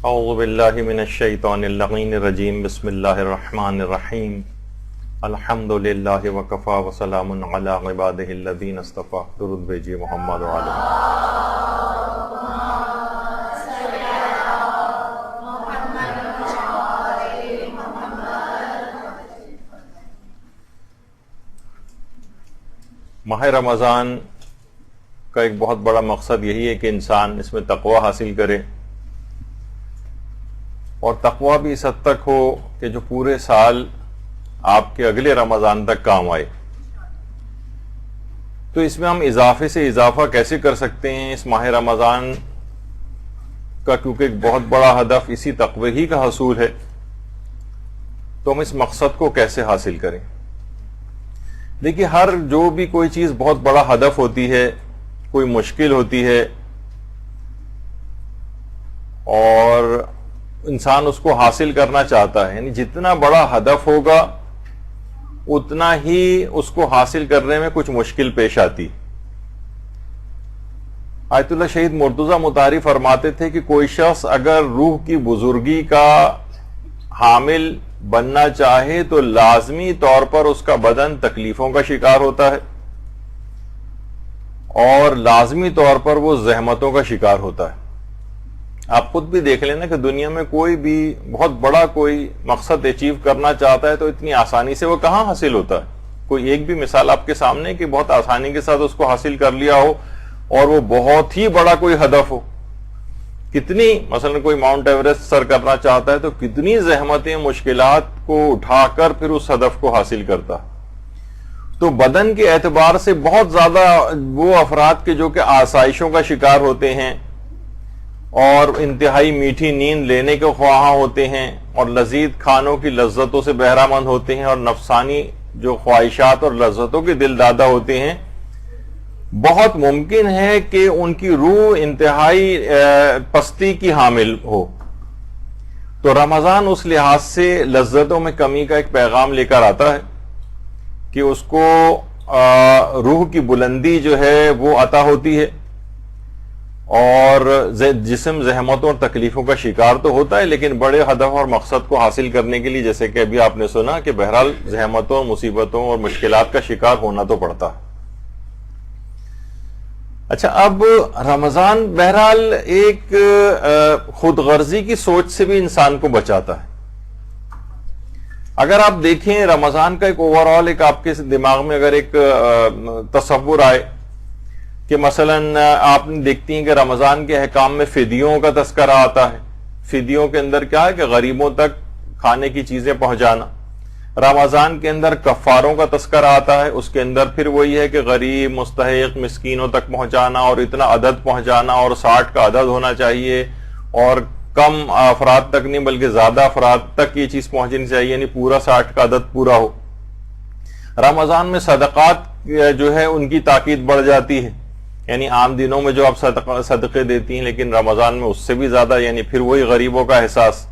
اعوذ باللہ من الشیطان اللعین الرجیم بسم اللہ الرحمن الرحیم الحمد للہ وکفا وسلام علی عبادہ الذین اصطفیٰ. درود بھیجیے محمد وعلیہ. ماہ رمضان کا ایک بہت بڑا مقصد یہی ہے کہ انسان اس میں تقوی حاصل کرے، اور تقوی بھی اس حد تک ہو کہ جو پورے سال آپ کے اگلے رمضان تک کام آئے. تو اس میں ہم اضافے سے اضافہ کیسے کر سکتے ہیں اس ماہ رمضان کا، کیونکہ ایک بہت بڑا ہدف اسی تقوی ہی کا حصول ہے، تو ہم اس مقصد کو کیسے حاصل کریں. دیکھیے، ہر جو بھی کوئی چیز بہت بڑا ہدف ہوتی ہے، کوئی مشکل ہوتی ہے، اور انسان اس کو حاصل کرنا چاہتا ہے، یعنی جتنا بڑا ہدف ہوگا اتنا ہی اس کو حاصل کرنے میں کچھ مشکل پیش آتی. آیت اللہ شہید مرتضی مطہری فرماتے تھے کہ کوئی شخص اگر روح کی بزرگی کا حامل بننا چاہے تو لازمی طور پر اس کا بدن تکلیفوں کا شکار ہوتا ہے، اور لازمی طور پر وہ زحمتوں کا شکار ہوتا ہے. آپ خود بھی دیکھ لینا کہ دنیا میں کوئی بھی بہت بڑا کوئی مقصد اچیو کرنا چاہتا ہے تو اتنی آسانی سے وہ کہاں حاصل ہوتا ہے. کوئی ایک بھی مثال آپ کے سامنے کہ بہت آسانی کے ساتھ اس کو حاصل کر لیا ہو اور وہ بہت ہی بڑا کوئی ہدف ہو. کتنی مثلا کوئی ماؤنٹ ایوریسٹ سر کرنا چاہتا ہے تو کتنی زحمتیں مشکلات کو اٹھا کر پھر اس ہدف کو حاصل کرتا. تو بدن کے اعتبار سے بہت زیادہ وہ افراد کے جو کہ آسائشوں کا شکار ہوتے ہیں اور انتہائی میٹھی نیند لینے کے خواہاں ہوتے ہیں اور لذیذ کھانوں کی لذتوں سے بہرہ مند ہوتے ہیں اور نفسانی جو خواہشات اور لذتوں کے دل دادا ہوتے ہیں، بہت ممکن ہے کہ ان کی روح انتہائی پستی کی حامل ہو. تو رمضان اس لحاظ سے لذتوں میں کمی کا ایک پیغام لے کر آتا ہے کہ اس کو روح کی بلندی جو ہے وہ عطا ہوتی ہے، اور جسم زحمتوں اور تکلیفوں کا شکار تو ہوتا ہے، لیکن بڑے ہدف اور مقصد کو حاصل کرنے کے لیے جیسے کہ ابھی آپ نے سنا کہ بہرحال زحمتوں، مصیبتوں اور مشکلات کا شکار ہونا تو پڑتا ہے. اچھا، اب رمضان بہرحال ایک خود غرضی کی سوچ سے بھی انسان کو بچاتا ہے. اگر آپ دیکھیں رمضان کا ایک اوور آل ایک آپ کے دماغ میں اگر ایک تصور آئے کہ مثلا آپ دیکھتی ہیں کہ رمضان کے احکام میں فدیوں کا تذکرہ آتا ہے. فدیوں کے اندر کیا ہے کہ غریبوں تک کھانے کی چیزیں پہنچانا. رمضان کے اندر کفاروں کا تذکرہ آتا ہے، اس کے اندر پھر وہی ہے کہ غریب، مستحق، مسکینوں تک پہنچانا، اور اتنا عدد پہنچانا، اور 60 کا عدد ہونا چاہیے، اور کم افراد تک نہیں بلکہ زیادہ افراد تک یہ چیز پہنچنی چاہیے، یعنی پورا 60 کا عدد پورا ہو. رمضان میں صدقات جو ہے ان کی تاکید بڑھ جاتی ہے، یعنی عام دنوں میں جو آپ صدقے دیتی ہیں لیکن رمضان میں اس سے بھی زیادہ، یعنی پھر وہی غریبوں کا احساس.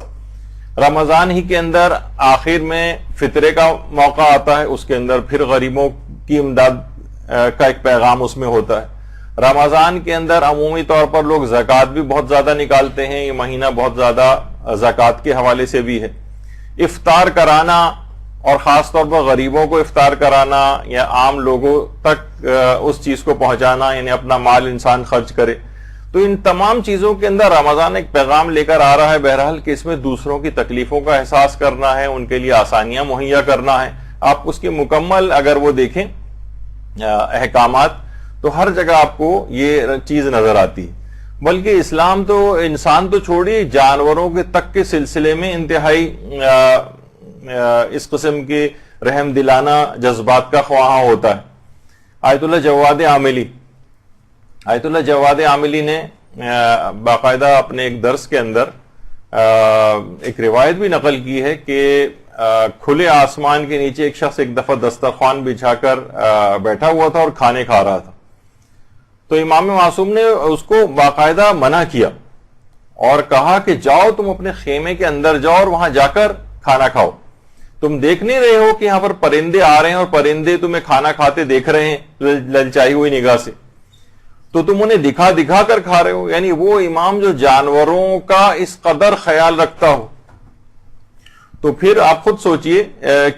رمضان ہی کے اندر آخر میں فطرے کا موقع آتا ہے، اس کے اندر پھر غریبوں کی امداد کا ایک پیغام اس میں ہوتا ہے. رمضان کے اندر عمومی طور پر لوگ زکوٰۃ بھی بہت زیادہ نکالتے ہیں، یہ مہینہ بہت زیادہ زکوٰۃ کے حوالے سے بھی ہے. افطار کرانا اور خاص طور پر غریبوں کو افطار کرانا یا عام لوگوں تک اس چیز کو پہنچانا، یعنی اپنا مال انسان خرچ کرے. تو ان تمام چیزوں کے اندر رمضان ایک پیغام لے کر آ رہا ہے بہرحال کہ اس میں دوسروں کی تکلیفوں کا احساس کرنا ہے، ان کے لیے آسانیاں مہیا کرنا ہے. آپ اس کی مکمل اگر وہ دیکھیں احکامات تو ہر جگہ آپ کو یہ چیز نظر آتی ہے. بلکہ اسلام تو انسان تو چھوڑی، جانوروں کے تک کے سلسلے میں انتہائی اس قسم کے رحم دلانہ جذبات کا خواہاں ہوتا ہے. آیت اللہ جواد عاملی نے باقاعدہ اپنے ایک درس کے اندر ایک روایت بھی نقل کی ہے کہ کھلے آسمان کے نیچے ایک شخص ایک دفعہ دسترخوان بچھا کر بیٹھا ہوا تھا اور کھانے کھا رہا تھا. تو امام معصوم نے اس کو باقاعدہ منع کیا اور کہا کہ جاؤ تم اپنے خیمے کے اندر جاؤ اور وہاں جا کر کھانا کھاؤ. تم دیکھ نہیں رہے ہو کہ یہاں پر پرندے آ رہے ہیں اور پرندے تمہیں کھانا کھاتے دیکھ رہے ہیں للچائی ہوئی نگاہ سے. تو تم انہیں دکھا دکھا کر کھا رہے ہو. یعنی وہ امام جو جانوروں کا اس قدر خیال رکھتا ہو تو پھر آپ خود سوچئے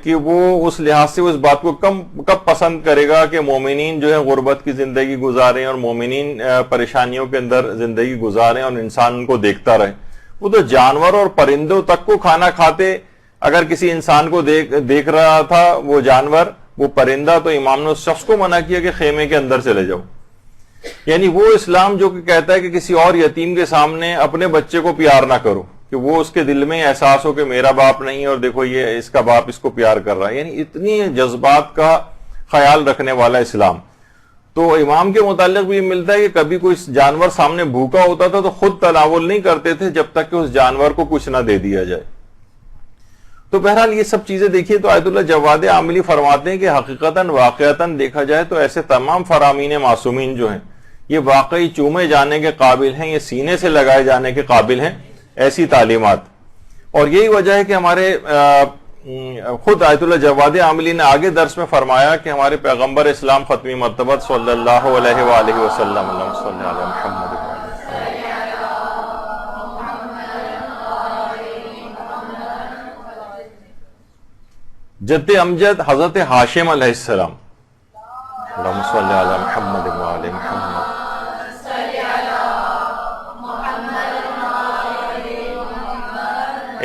کہ وہ اس لحاظ سے اس بات کو کب پسند کرے گا کہ مومنین جو ہے غربت کی زندگی گزاریں اور مومنین پریشانیوں کے اندر زندگی گزاریں اور انسان ان کو دیکھتا رہے. وہ تو جانور اور پرندوں تک کو کھانا کھاتے. اگر کسی انسان کو دیکھ رہا تھا وہ جانور وہ پرندہ تو امام نے اس شخص کو منع کیا کہ خیمے کے اندر چلے جاؤ. یعنی وہ اسلام جو کہ کہتا ہے کہ کسی اور یتیم کے سامنے اپنے بچے کو پیار نہ کرو کہ وہ اس کے دل میں احساس ہو کہ میرا باپ نہیں اور دیکھو یہ اس کا باپ اس کو پیار کر رہا ہے. یعنی اتنی جذبات کا خیال رکھنے والا اسلام. تو امام کے متعلق بھی ملتا ہے کہ کبھی کوئی جانور سامنے بھوکا ہوتا تھا تو خود تناول نہیں کرتے تھے جب تک کہ اس جانور کو کچھ نہ دے دیا جائے. تو بہرحال یہ سب چیزیں دیکھیے تو آیت اللہ جواد عاملی فرماتے ہیں کہ حقیقتاً واقعتاً دیکھا جائے تو ایسے تمام فرامین معصومین جو ہیں یہ واقعی چومے جانے کے قابل ہیں, یہ سینے سے لگائے جانے کے قابل ہیں ایسی تعلیمات. اور یہی وجہ ہے کہ ہمارے خود آیت اللہ جواد عاملی نے آگے درس میں فرمایا کہ ہمارے پیغمبر اسلام ختمی مرتبہ صلی اللہ علیہ وآلہ وسلم اللہم صلی علی محمد جد امجد حضرت ہاشم علیہ السلام اللہم صلی علی محمد وآلہ محمد.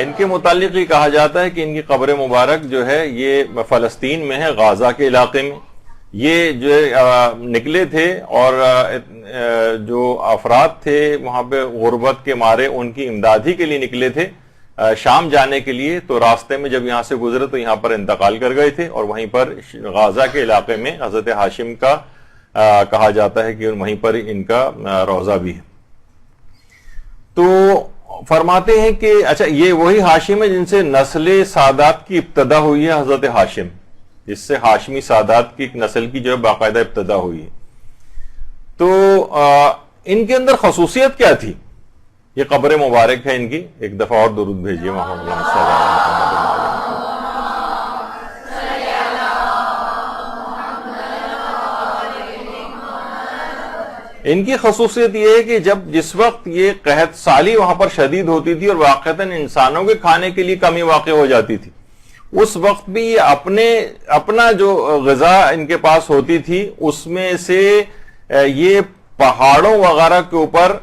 ان کے متعلق یہ کہا جاتا ہے کہ ان کی قبر مبارک جو ہے یہ فلسطین میں ہے, غازہ کے علاقے میں. یہ جو نکلے تھے اور جو افراد تھے وہاں پہ غربت کے مارے ان کی امدادی کے لیے نکلے تھے شام جانے کے لیے. تو راستے میں جب یہاں سے گزرے تو یہاں پر انتقال کر گئے تھے اور وہیں پر غازہ کے علاقے میں حضرت ہاشم کا کہا جاتا ہے کہ وہیں پر ان کا روضہ بھی ہے. تو فرماتے ہیں کہ اچھا یہ وہی ہاشم ہے جن سے نسل سادات کی ابتدا ہوئی ہے, حضرت ہاشم جس سے ہاشمی سادات کی ایک نسل کی جو ہے باقاعدہ ابتدا ہوئی ہے. تو ان کے اندر خصوصیت کیا تھی؟ یہ قبر مبارک ہے ان کی. ایک دفعہ اور درود بھیجیے محمد صلی اللہ علیہ وسلم. ان کی خصوصیت یہ ہے کہ جس وقت یہ قحط سالی وہاں پر شدید ہوتی تھی اور واقعتاً انسانوں کے کھانے کے لیے کمی واقع ہو جاتی تھی, اس وقت بھی اپنا جو غذا ان کے پاس ہوتی تھی اس میں سے یہ پہاڑوں وغیرہ کے اوپر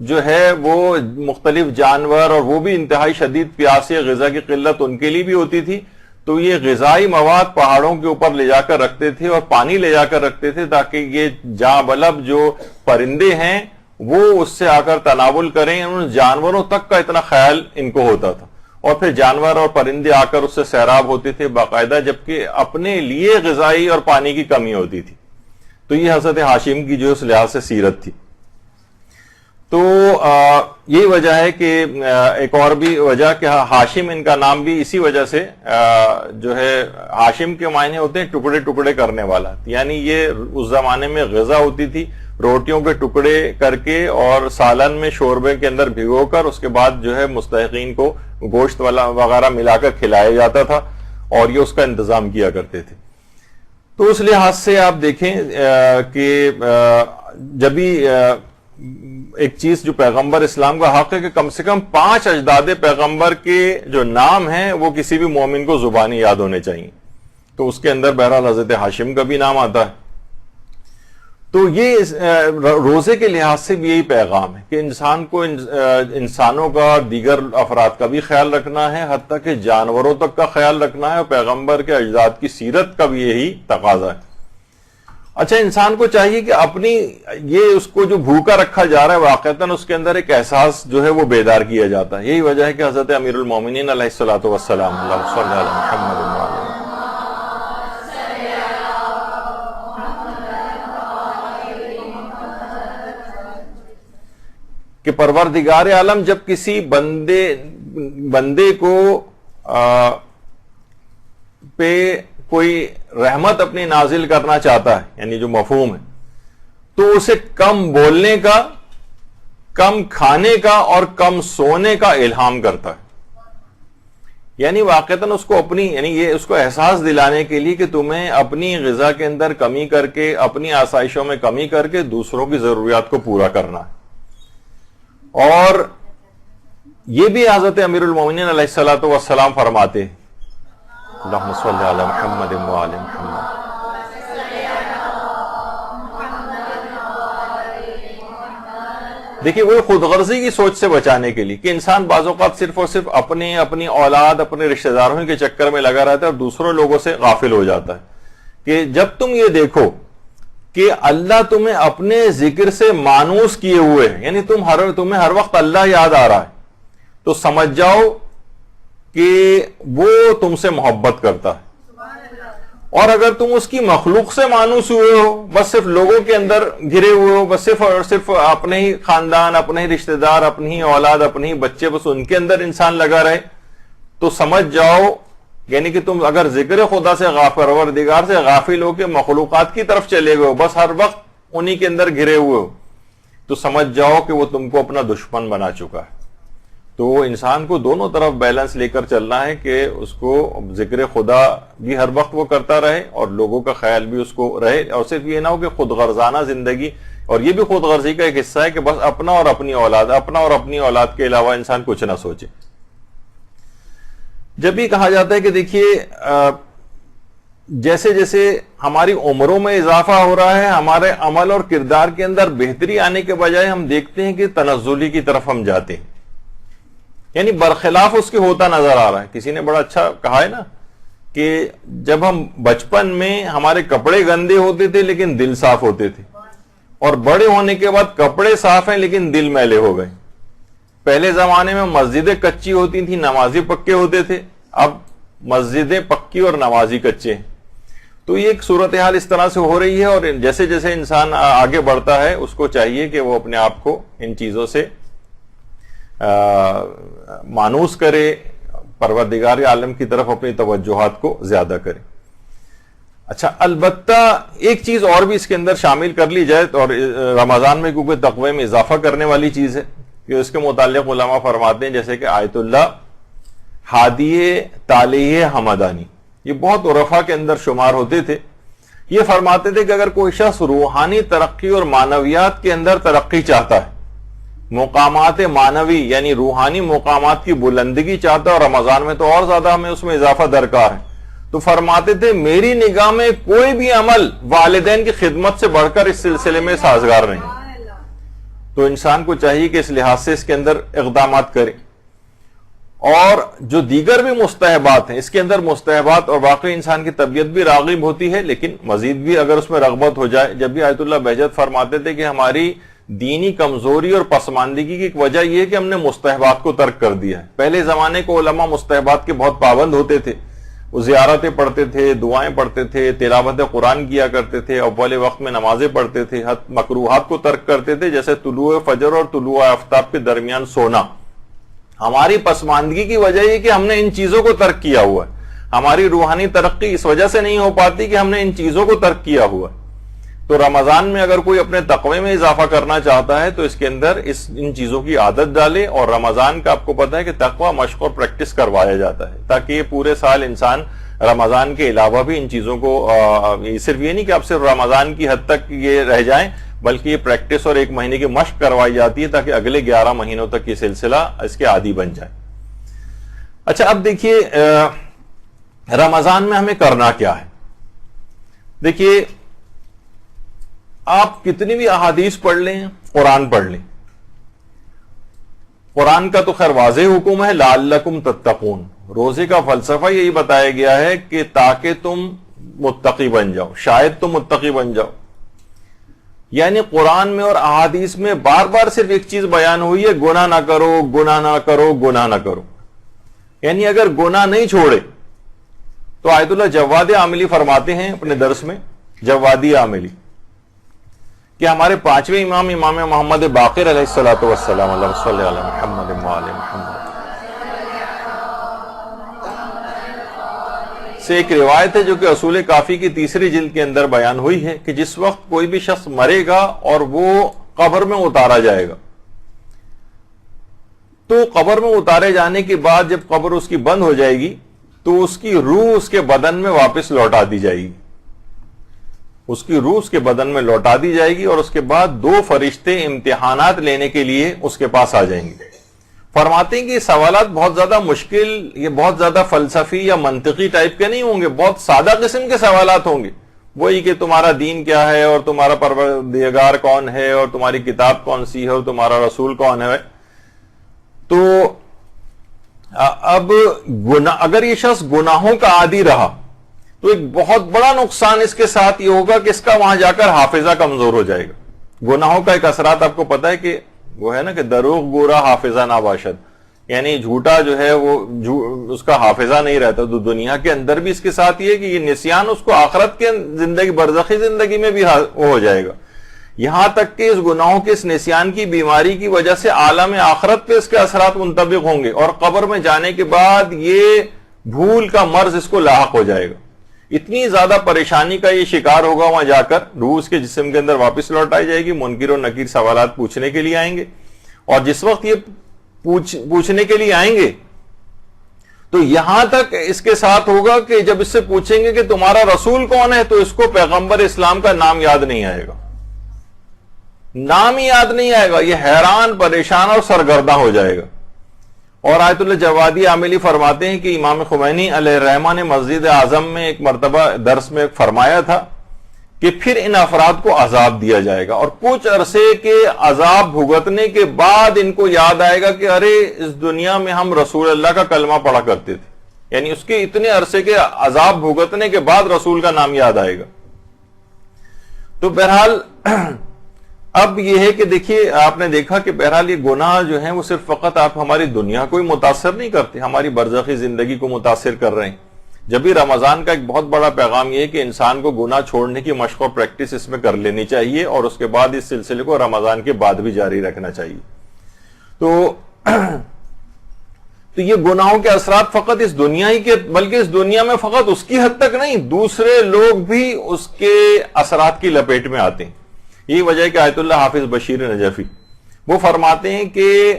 جو ہے وہ مختلف جانور اور وہ بھی انتہائی شدید پیاس غذا کی قلت ان کے لیے بھی ہوتی تھی. تو یہ غذائی مواد پہاڑوں کے اوپر لے جا کر رکھتے تھے اور پانی لے جا کر رکھتے تھے تاکہ یہ جاں بلب جو پرندے ہیں وہ اس سے آ کر تناول کریں. ان جانوروں تک کا اتنا خیال ان کو ہوتا تھا اور پھر جانور اور پرندے آ کر اس سے سیراب ہوتے تھے باقاعدہ, جبکہ اپنے لیے غذائی اور پانی کی کمی ہوتی تھی. تو یہ حضرت ہاشم کی جو اس لحاظ سے سیرت تھی. تو یہی وجہ ہے کہ ایک اور بھی وجہ کہ ہاشم ان کا نام بھی اسی وجہ سے جو ہے ہاشم کے معنی ہوتے ہیں ٹکڑے ٹکڑے کرنے والا. یعنی یہ اس زمانے میں غذا ہوتی تھی روٹیوں کے ٹکڑے کر کے اور سالن میں شوربے کے اندر بھگو کر اس کے بعد جو ہے مستحقین کو گوشت وغیرہ ملا کر کھلایا جاتا تھا اور یہ اس کا انتظام کیا کرتے تھے. تو اس لحاظ سے آپ دیکھیں کہ جب بھی ایک چیز جو پیغمبر اسلام کا حق ہے کہ کم سے کم 5 اجداد پیغمبر کے جو نام ہیں وہ کسی بھی مومن کو زبانی یاد ہونے چاہیے. تو اس کے اندر بہرحال حضرت ہاشم کا بھی نام آتا ہے. تو یہ روزے کے لحاظ سے بھی یہی پیغام ہے کہ انسان کو انسانوں کا اور دیگر افراد کا بھی خیال رکھنا ہے, حتیٰ کہ جانوروں تک کا خیال رکھنا ہے, اور پیغمبر کے اجداد کی سیرت کا بھی یہی تقاضا ہے. اچھا انسان کو چاہیے کہ اپنی یہ اس کو جو بھوکا رکھا جا رہا ہے واقعتاً اس کے اندر ایک احساس جو ہے وہ بیدار کیا جاتا ہے. یہی وجہ ہے کہ حضرت امیر المومنین علیہ الصلوۃ والسلام اللہم صلی علی محمد کہ پروردگار عالم جب کسی بندے کو پہ کوئی رحمت اپنی نازل کرنا چاہتا ہے, یعنی جو مفہوم ہے, تو اسے کم بولنے کا, کم کھانے کا اور کم سونے کا الہام کرتا ہے. یعنی واقعتاً اس کو اپنی یعنی یہ اس کو احساس دلانے کے لیے کہ تمہیں اپنی غذا کے اندر کمی کر کے اپنی آسائشوں میں کمی کر کے دوسروں کی ضروریات کو پورا کرنا ہے. اور یہ بھی حضرت امیر المومنین علیہ الصلوۃ والسلام فرماتے ہیں اللہم صلی علی محمد وآل محمد. دیکھیے وہ خود غرضی کی سوچ سے بچانے کے لیے کہ انسان بعض اوقات صرف اور صرف اپنی اولاد اپنے رشتہ داروں کے چکر میں لگا رہتا ہے اور دوسروں لوگوں سے غافل ہو جاتا ہے. کہ جب تم یہ دیکھو کہ اللہ تمہیں اپنے ذکر سے مانوس کیے ہوئے ہیں، یعنی تمہیں ہر وقت اللہ یاد آ رہا ہے، تو سمجھ جاؤ کہ وہ تم سے محبت کرتا ہے. اور اگر تم اس کی مخلوق سے مانوس ہوئے ہو، بس صرف لوگوں کے اندر گھرے ہوئے ہو، بس صرف اور صرف اپنے ہی خاندان، اپنے ہی رشتہ دار، اپنی ہی اولاد، اپنے ہی بچے، بس ان کے اندر انسان لگا رہے، تو سمجھ جاؤ یعنی کہ تم اگر ذکر خدا سے پروردگار سے غافل ہو کے مخلوقات کی طرف چلے گئے ہو، بس ہر وقت انہی کے اندر گھرے ہوئے ہو، تو سمجھ جاؤ کہ وہ تم کو اپنا دشمن بنا چکا ہے. تو انسان کو دونوں طرف بیلنس لے کر چلنا ہے کہ اس کو ذکر خدا بھی ہر وقت وہ کرتا رہے اور لوگوں کا خیال بھی اس کو رہے، اور صرف یہ نہ ہو کہ خود غرضانہ زندگی، اور یہ بھی خود غرضی کا ایک حصہ ہے کہ بس اپنا اور اپنی اولاد کے علاوہ انسان کچھ نہ سوچے. جب بھی کہا جاتا ہے کہ دیکھیے جیسے جیسے ہماری عمروں میں اضافہ ہو رہا ہے، ہمارے عمل اور کردار کے اندر بہتری آنے کے بجائے ہم دیکھتے ہیں کہ تنزلی کی طرف ہم جاتے ہیں، یعنی برخلاف اس کے ہوتا نظر آ رہا ہے. کسی نے بڑا اچھا کہا ہے نا کہ جب ہم بچپن میں ہمارے کپڑے گندے ہوتے تھے لیکن دل صاف ہوتے تھے، اور بڑے ہونے کے بعد کپڑے صاف ہیں لیکن دل میلے ہو گئے. پہلے زمانے میں مسجدیں کچی ہوتی تھیں، نمازی پکے ہوتے تھے، اب مسجدیں پکی اور نمازی کچے ہیں. تو یہ ایک صورتحال اس طرح سے ہو رہی ہے، اور جیسے جیسے انسان آگے بڑھتا ہے اس کو چاہیے کہ وہ اپنے آپ کو ان چیزوں سے مانوس کرے، پروردگار عالم کی طرف اپنی توجہات کو زیادہ کرے. اچھا، البتہ ایک چیز اور بھی اس کے اندر شامل کر لی جائے، اور رمضان میں کیونکہ تقوی میں اضافہ کرنے والی چیز ہے، کہ اس کے متعلق علماء فرماتے ہیں جیسے کہ آیت اللہ ہادیہ تالیہ حمدانی، یہ بہت عرفا کے اندر شمار ہوتے تھے. یہ فرماتے تھے کہ اگر کوئی شخص روحانی ترقی اور معنویات کے اندر ترقی چاہتا ہے، مقامات معنوی یعنی روحانی مقامات کی بلندگی چاہتا ہے، اور رمضان میں تو اور زیادہ ہمیں اس میں اضافہ درکار ہے، تو فرماتے تھے میری نگاہ میں کوئی بھی عمل والدین کی خدمت سے بڑھ کر اس سلسلے میں سازگار نہیں. تو انسان کو چاہیے کہ اس لحاظ سے اس کے اندر اقدامات کرے. اور جو دیگر بھی مستحبات ہیں، اس کے اندر مستحبات، اور واقعی انسان کی طبیعت بھی راغب ہوتی ہے، لیکن مزید بھی اگر اس میں رغبت ہو جائے. جب بھی آیت اللہ بہجت فرماتے تھے کہ ہماری دینی کمزوری اور پسماندگی کی ایک وجہ یہ ہے کہ ہم نے مستحبات کو ترک کر دیا ہے. پہلے زمانے کو علماء مستحبات کے بہت پابند ہوتے تھے، وہ زیارتیں پڑھتے تھے، دعائیں پڑھتے تھے، تلاوت قرآن کیا کرتے تھے، اول وقت میں نمازیں پڑھتے تھے، مکروہات کو ترک کرتے تھے، جیسے طلوع فجر اور طلوع آفتاب کے درمیان سونا. ہماری پسماندگی کی وجہ یہ کہ ہم نے ان چیزوں کو ترک کیا ہوا ہے. ہماری روحانی ترقی اس وجہ سے نہیں ہو پاتی کہ ہم نے ان چیزوں کو ترک کیا ہوا ہے. تو رمضان میں اگر کوئی اپنے تقوی میں اضافہ کرنا چاہتا ہے تو اس کے اندر ان چیزوں کی عادت ڈالے. اور رمضان کا آپ کو پتا ہے کہ تقوی مشق اور پریکٹس کروایا جاتا ہے، تاکہ یہ پورے سال انسان رمضان کے علاوہ بھی ان چیزوں کو صرف یہ نہیں کہ آپ صرف رمضان کی حد تک یہ رہ جائیں، بلکہ یہ پریکٹس اور ایک مہینے کی مشق کروائی جاتی ہے تاکہ اگلے 11 مہینوں تک یہ سلسلہ اس کے عادی بن جائے. اچھا، اب دیکھیے رمضان میں ہمیں کرنا کیا ہے. دیکھیے آپ کتنی بھی احادیث پڑھ لیں، قرآن پڑھ لیں، قرآن کا تو خیر واضح حکم ہے لعلکم تتقون. روزے کا فلسفہ یہی بتایا گیا ہے کہ تاکہ تم متقی بن جاؤ، شاید تم متقی بن جاؤ. یعنی قرآن میں اور احادیث میں بار بار صرف ایک چیز بیان ہوئی ہے، گناہ نہ کرو، گناہ نہ کرو، گناہ نہ کرو. یعنی اگر گناہ نہیں چھوڑے تو آیت اللہ جواد عاملی فرماتے ہیں اپنے درس میں، جوادی عاملی، کہ ہمارے 5ویں امام محمد باقر علیہ الصلوۃ والسلام، اللہم صلی علی محمد وآل محمد، سے ایک روایت ہے جو کہ اصول کافی کی 3 جلد کے اندر بیان ہوئی ہے کہ جس وقت کوئی بھی شخص مرے گا اور وہ قبر میں اتارا جائے گا تو قبر میں اتارے جانے کے بعد جب قبر اس کی بند ہو جائے گی تو اس کی روح اس کے بدن میں واپس لوٹا دی جائے گی، اس کی روح اس کے بدن میں لوٹا دی جائے گی، اور اس کے بعد 2 فرشتے امتحانات لینے کے لیے اس کے پاس آ جائیں گے۔ فرماتے ہیں کہ یہ سوالات بہت زیادہ مشکل، یہ بہت زیادہ فلسفی یا منطقی ٹائپ کے نہیں ہوں گے، بہت سادہ قسم کے سوالات ہوں گے، وہی کہ تمہارا دین کیا ہے، اور تمہارا پروردگار کون ہے، اور تمہاری کتاب کون سی ہے، اور تمہارا رسول کون ہے۔ تو اب اگر یہ شخص گناہوں کا عادی رہا تو ایک بہت بڑا نقصان اس کے ساتھ یہ ہوگا کہ اس کا وہاں جا کر حافظہ کمزور ہو جائے گا۔ گناہوں کا ایک اثرات آپ کو پتا ہے کہ وہ ہے نا کہ دروغ گورا حافظہ نہ باشد، یعنی جھوٹا جو ہے وہ اس کا حافظہ نہیں رہتا۔ تو دنیا کے اندر بھی اس کے ساتھ یہ کہ یہ نسیان اس کو آخرت کے زندگی، برزخی زندگی میں بھی ہو جائے گا، یہاں تک کہ اس گناہوں کے اس نسیان کی بیماری کی وجہ سے عالم آخرت پہ اس کے اثرات منطبق ہوں گے، اور قبر میں جانے کے بعد یہ بھول کا مرض اس کو لاحق ہو جائے گا۔ اتنی زیادہ پریشانی کا یہ شکار ہوگا، وہاں جا کر روح اس کے جسم کے اندر واپس لوٹائی جائے گی، منکر و نکیر سوالات پوچھنے کے لیے آئیں گے، اور جس وقت یہ پوچھنے کے لیے آئیں گے تو یہاں تک اس کے ساتھ ہوگا کہ جب اس سے پوچھیں گے کہ تمہارا رسول کون ہے تو اس کو پیغمبر اسلام کا نام یاد نہیں آئے گا، نام ہی یاد نہیں آئے گا، یہ حیران پریشان اور سرگرداں ہو جائے گا۔ اور آیت اللہ جوادی عاملی فرماتے ہیں کہ امام خمینی علیہ الرحمہ نے مسجد اعظم میں ایک مرتبہ درس میں فرمایا تھا کہ پھر ان افراد کو عذاب دیا جائے گا، اور کچھ عرصے کے عذاب بھگتنے کے بعد ان کو یاد آئے گا کہ ارے اس دنیا میں ہم رسول اللہ کا کلمہ پڑھا کرتے تھے، یعنی اس کے اتنے عرصے کے عذاب بھگتنے کے بعد رسول کا نام یاد آئے گا۔ تو بہرحال اب یہ ہے کہ دیکھیے، آپ نے دیکھا کہ بہرحال یہ گناہ جو ہیں وہ صرف فقط آپ ہماری دنیا کو ہی متاثر نہیں کرتے، ہماری برزخی زندگی کو متاثر کر رہے ہیں۔ جب بھی رمضان کا ایک بہت بڑا پیغام یہ ہے کہ انسان کو گناہ چھوڑنے کی مشق و پریکٹس اس میں کر لینی چاہیے، اور اس کے بعد اس سلسلے کو رمضان کے بعد بھی جاری رکھنا چاہیے۔ تو یہ گناہوں کے اثرات فقط اس دنیا ہی کے، بلکہ اس دنیا میں فقط اس کی حد تک نہیں، دوسرے لوگ بھی اس کے اثرات کی لپیٹ میں آتے ہیں۔ یہی وجہ ہے کہ آیت اللہ حافظ بشیر نجفی وہ فرماتے ہیں کہ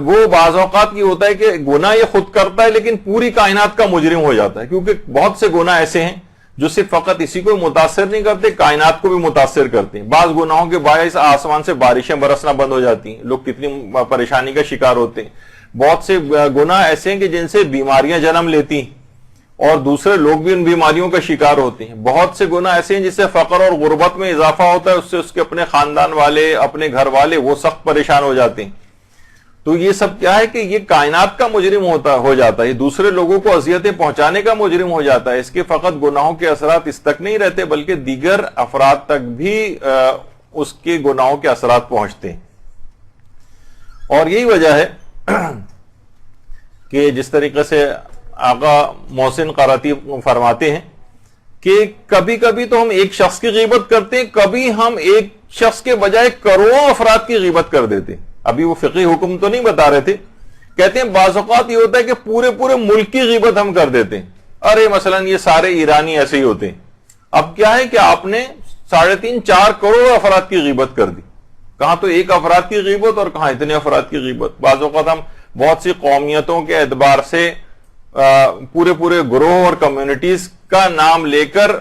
وہ بعض اوقات یہ ہوتا ہے کہ گناہ یہ خود کرتا ہے لیکن پوری کائنات کا مجرم ہو جاتا ہے، کیونکہ بہت سے گناہ ایسے ہیں جو صرف فقط اسی کو متاثر نہیں کرتے، کائنات کو بھی متاثر کرتے ہیں۔ بعض گناہوں کے باعث آسمان سے بارشیں برسنا بند ہو جاتی ہیں، لوگ کتنی پریشانی کا شکار ہوتے ہیں۔ بہت سے گناہ ایسے ہیں کہ جن سے بیماریاں جنم لیتی ہیں اور دوسرے لوگ بھی ان بیماریوں کا شکار ہوتے ہیں۔ بہت سے گناہ ایسے ہیں جس سے فقر اور غربت میں اضافہ ہوتا ہے، اس سے اس کے اپنے خاندان والے، اپنے گھر والے وہ سخت پریشان ہو جاتے ہیں۔ تو یہ سب کیا ہے کہ یہ کائنات کا مجرم ہو جاتا ہے، یہ دوسرے لوگوں کو اذیتیں پہنچانے کا مجرم ہو جاتا ہے۔ اس کے فقط گناہوں کے اثرات اس تک نہیں رہتے بلکہ دیگر افراد تک بھی اس کے گناہوں کے اثرات پہنچتے ہیں۔ اور یہی وجہ ہے کہ جس طریقے سے آقا محسن قراتی فرماتے ہیں کہ کبھی کبھی تو ہم ایک شخص کی غیبت کرتے ہیں، کبھی ہم ایک شخص کے بجائے کروڑوں افراد کی غیبت کر دیتے ہیں۔ ابھی وہ فقہی حکم تو نہیں بتا رہے تھے، کہتے ہیں بعض اوقات یہ ہوتا ہے کہ پورے ملک کی غیبت ہم کر دیتے ہیں۔ ارے مثلا یہ سارے ایرانی ایسے ہی ہوتے ہیں۔ اب کیا ہے کہ آپ نے 3.5-4 کروڑ افراد کی غیبت کر دی، کہاں تو ایک افراد کی غیبت اور کہاں اتنے افراد کی غیبت۔ بعض اوقات ہم بہت سی قومیتوں کے اعتبار سے پورے گروہ اور کمیونٹیز کا نام لے کر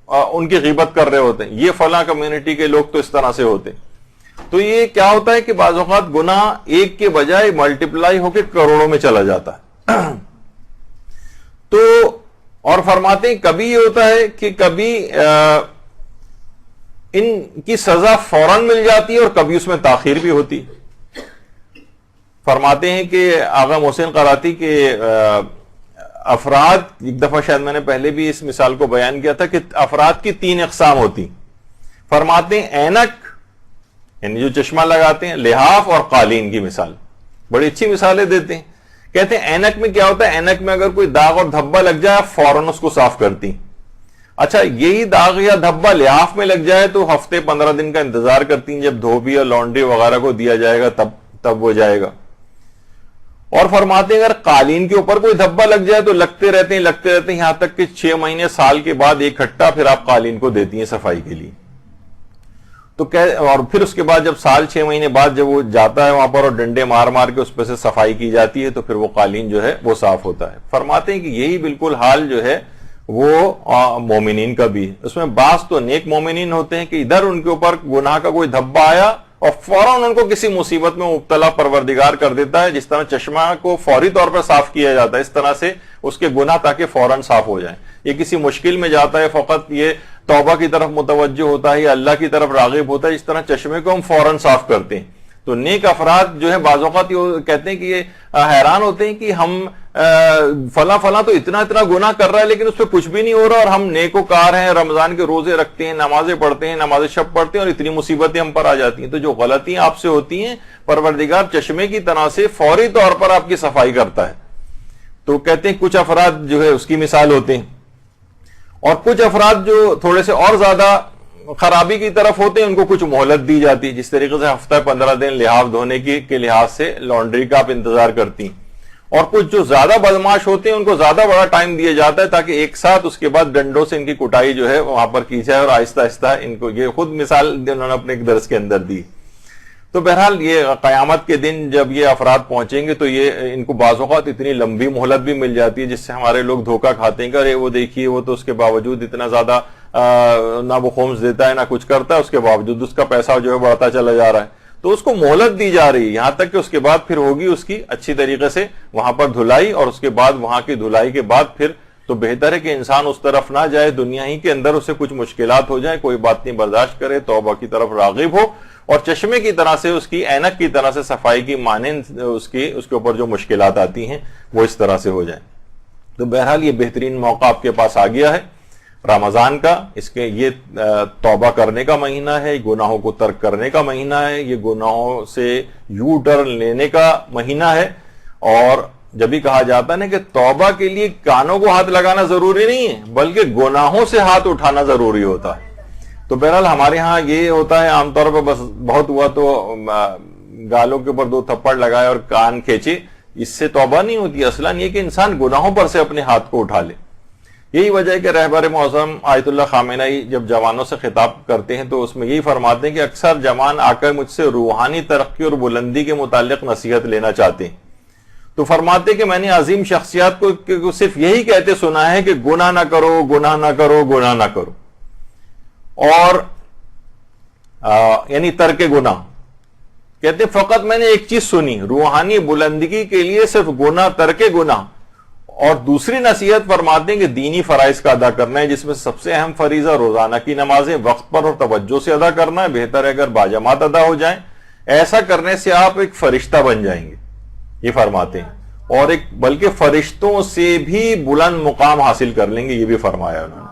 ان کی غیبت کر رہے ہوتے ہیں، یہ فلاں کمیونٹی کے لوگ تو اس طرح سے ہوتے ہیں۔ تو یہ کیا ہوتا ہے کہ بعض اوقات گناہ ایک کے بجائے ملٹیپلائی ہو کے کروڑوں میں چلا جاتا ہے۔ تو اور فرماتے ہیں کبھی یہ ہوتا ہے کہ کبھی ان کی سزا فوراً مل جاتی ہے اور کبھی اس میں تاخیر بھی ہوتی۔ فرماتے ہیں کہ آقا محسن قراتی کے افراد، ایک دفعہ شاید میں نے پہلے بھی اس مثال کو بیان کیا تھا کہ افراد کی 3 اقسام ہوتی۔ فرماتے ہیں اینک، یعنی جو چشمہ لگاتے ہیں، لحاف اور قالین کی مثال، بڑی اچھی مثالیں دیتے ہیں۔ کہتے ہیں اینک میں کیا ہوتا ہے، اینک میں اگر کوئی داغ اور دھبا لگ جائے فوراً اس کو صاف کرتی۔ اچھا یہی داغ یا دھبا لحاف میں لگ جائے تو ہفتے 15 دن کا انتظار کرتی ہیں، جب دھوبی یا لانڈری وغیرہ کو دیا جائے گا تب وہ جائے گا۔ اور فرماتے ہیں اگر قالین کے اوپر کوئی دھبا لگ جائے تو لگتے رہتے ہیں یہاں تک کہ 6 مہینے سال کے بعد ایک کھٹا پھر آپ قالین کو دیتی ہیں صفائی کے لیے۔ تو اور پھر اس کے بعد جب سال 6 مہینے بعد جب وہ جاتا ہے وہاں پر اور ڈنڈے مار مار کے اس پہ سے صفائی کی جاتی ہے تو پھر وہ قالین جو ہے وہ صاف ہوتا ہے. فرماتے ہیں کہ یہی بالکل حال جو ہے وہ مومنین کا بھی ہے. اس میں بعض تو نیک مومنین ہوتے ہیں کہ ادھر ان کے اوپر گناہ کا کوئی دھبا آیا اور فوراً ان کو کسی مصیبت میں مبتلا پروردگار کر دیتا ہے. جس طرح چشمہ کو فوری طور پر صاف کیا جاتا ہے اس طرح سے اس کے گناہ تاکہ فوراً صاف ہو جائیں. یہ کسی مشکل میں جاتا ہے فقط یہ توبہ کی طرف متوجہ ہوتا ہے یا اللہ کی طرف راغب ہوتا ہے, اس طرح چشمے کو ہم فوراً صاف کرتے ہیں. تو نیک افراد جو ہے بعض اوقات یہ کہتے ہیں کہ یہ حیران ہوتے ہیں کہ ہم فلاں تو اتنا گناہ کر رہا ہے لیکن اس پہ کچھ بھی نہیں ہو رہا, اور ہم نیکوکار ہیں, رمضان کے روزے رکھتے ہیں, نمازیں پڑھتے ہیں, نماز شب پڑھتے ہیں, اور اتنی مصیبتیں ہم پر آ جاتی ہیں. تو جو غلطیاں آپ سے ہوتی ہیں پروردگار چشمے کی طرح سے فوری طور پر آپ کی صفائی کرتا ہے. تو کہتے ہیں کچھ افراد جو ہے اس کی مثال ہوتے ہیں, اور کچھ افراد جو تھوڑے سے اور زیادہ خرابی کی طرف ہوتے ہیں ان کو کچھ مہلت دی جاتی ہے. جس طریقے سے ہفتہ 15 دن لحاف دھونے کے لحاظ سے لانڈری کا آپ انتظار کرتی ہیں, اور کچھ جو زیادہ بدماش ہوتے ہیں ان کو زیادہ بڑا ٹائم دیا جاتا ہے تاکہ ایک ساتھ اس کے بعد ڈنڈوں سے ان کی کٹائی جو ہے وہاں پر کی جائے, اور آہستہ آہستہ ان کو, یہ خود مثال انہوں نے اپنے ایک درس کے اندر دی. تو بہرحال یہ قیامت کے دن جب یہ افراد پہنچیں گے تو یہ ان کو بعض اوقات اتنی لمبی مہلت بھی مل جاتی ہے جس سے ہمارے لوگ دھوکہ کھاتے ہیں کہ ارے وہ دیکھیے وہ تو اس کے باوجود اتنا زیادہ نہ وہ خمس دیتا ہے نہ کچھ کرتا ہے, اس کے باوجود اس کا پیسہ جو ہے بڑھتا چلا جا رہا ہے. تو اس کو مہلت دی جا رہی ہے یہاں تک کہ اس کے بعد پھر ہوگی اس کی اچھی طریقے سے وہاں پر دھلائی, اور اس کے بعد وہاں کی دھلائی کے بعد پھر تو بہتر ہے کہ انسان اس طرف نہ جائے, دنیا ہی کے اندر اسے کچھ مشکلات ہو جائیں, کوئی بات نہیں برداشت کرے, توبہ کی طرف راغب ہو, اور چشمے کی طرح سے اس کی اینک کی طرح سے صفائی کی مانند اس کے اوپر جو مشکلات آتی ہیں وہ اس طرح سے ہو جائیں. تو بہرحال یہ بہترین موقع آپ کے پاس آ گیا ہے رمضان کا. اس کے یہ توبہ کرنے کا مہینہ ہے, گناہوں کو ترک کرنے کا مہینہ ہے, یہ گناہوں سے یو ٹرن لینے کا مہینہ ہے. اور جب بھی کہا جاتا ہے نا کہ توبہ کے لیے کانوں کو ہاتھ لگانا ضروری نہیں ہے بلکہ گناہوں سے ہاتھ اٹھانا ضروری ہوتا ہے. تو بہرحال ہمارے ہاں یہ ہوتا ہے عام طور پر بس بہت ہوا تو گالوں کے اوپر 2 تھپڑ لگائے اور کان کھینچے, اس سے توبہ نہیں ہوتی. اصلاً یہ کہ انسان گناہوں پر سے اپنے ہاتھ کو اٹھا لے. یہی وجہ ہے کہ رہبر معظم آیت اللہ خامنہئی جب جوانوں سے خطاب کرتے ہیں تو اس میں یہی فرماتے ہیں کہ اکثر جوان آ کر مجھ سے روحانی ترقی اور بلندی کے متعلق نصیحت لینا چاہتے ہیں. تو فرماتے کہ میں نے عظیم شخصیات کو صرف یہی کہتے سنا ہے کہ گناہ نہ کرو, گناہ نہ کرو, گناہ نہ کرو, اور یعنی ترک گناہ. کہتے فقط میں نے ایک چیز سنی روحانی بلندگی کے لیے صرف گناہ, ترک گناہ. اور دوسری نصیحت فرماتے ہیں کہ دینی فرائض کا ادا کرنا ہے جس میں سب سے اہم فریضہ روزانہ کی نمازیں وقت پر اور توجہ سے ادا کرنا ہے. بہتر ہے اگر باجماعت ادا ہو جائیں, ایسا کرنے سے آپ ایک فرشتہ بن جائیں گے یہ فرماتے ہیں, اور ایک بلکہ فرشتوں سے بھی بلند مقام حاصل کر لیں گے یہ بھی فرمایا انہوں نے.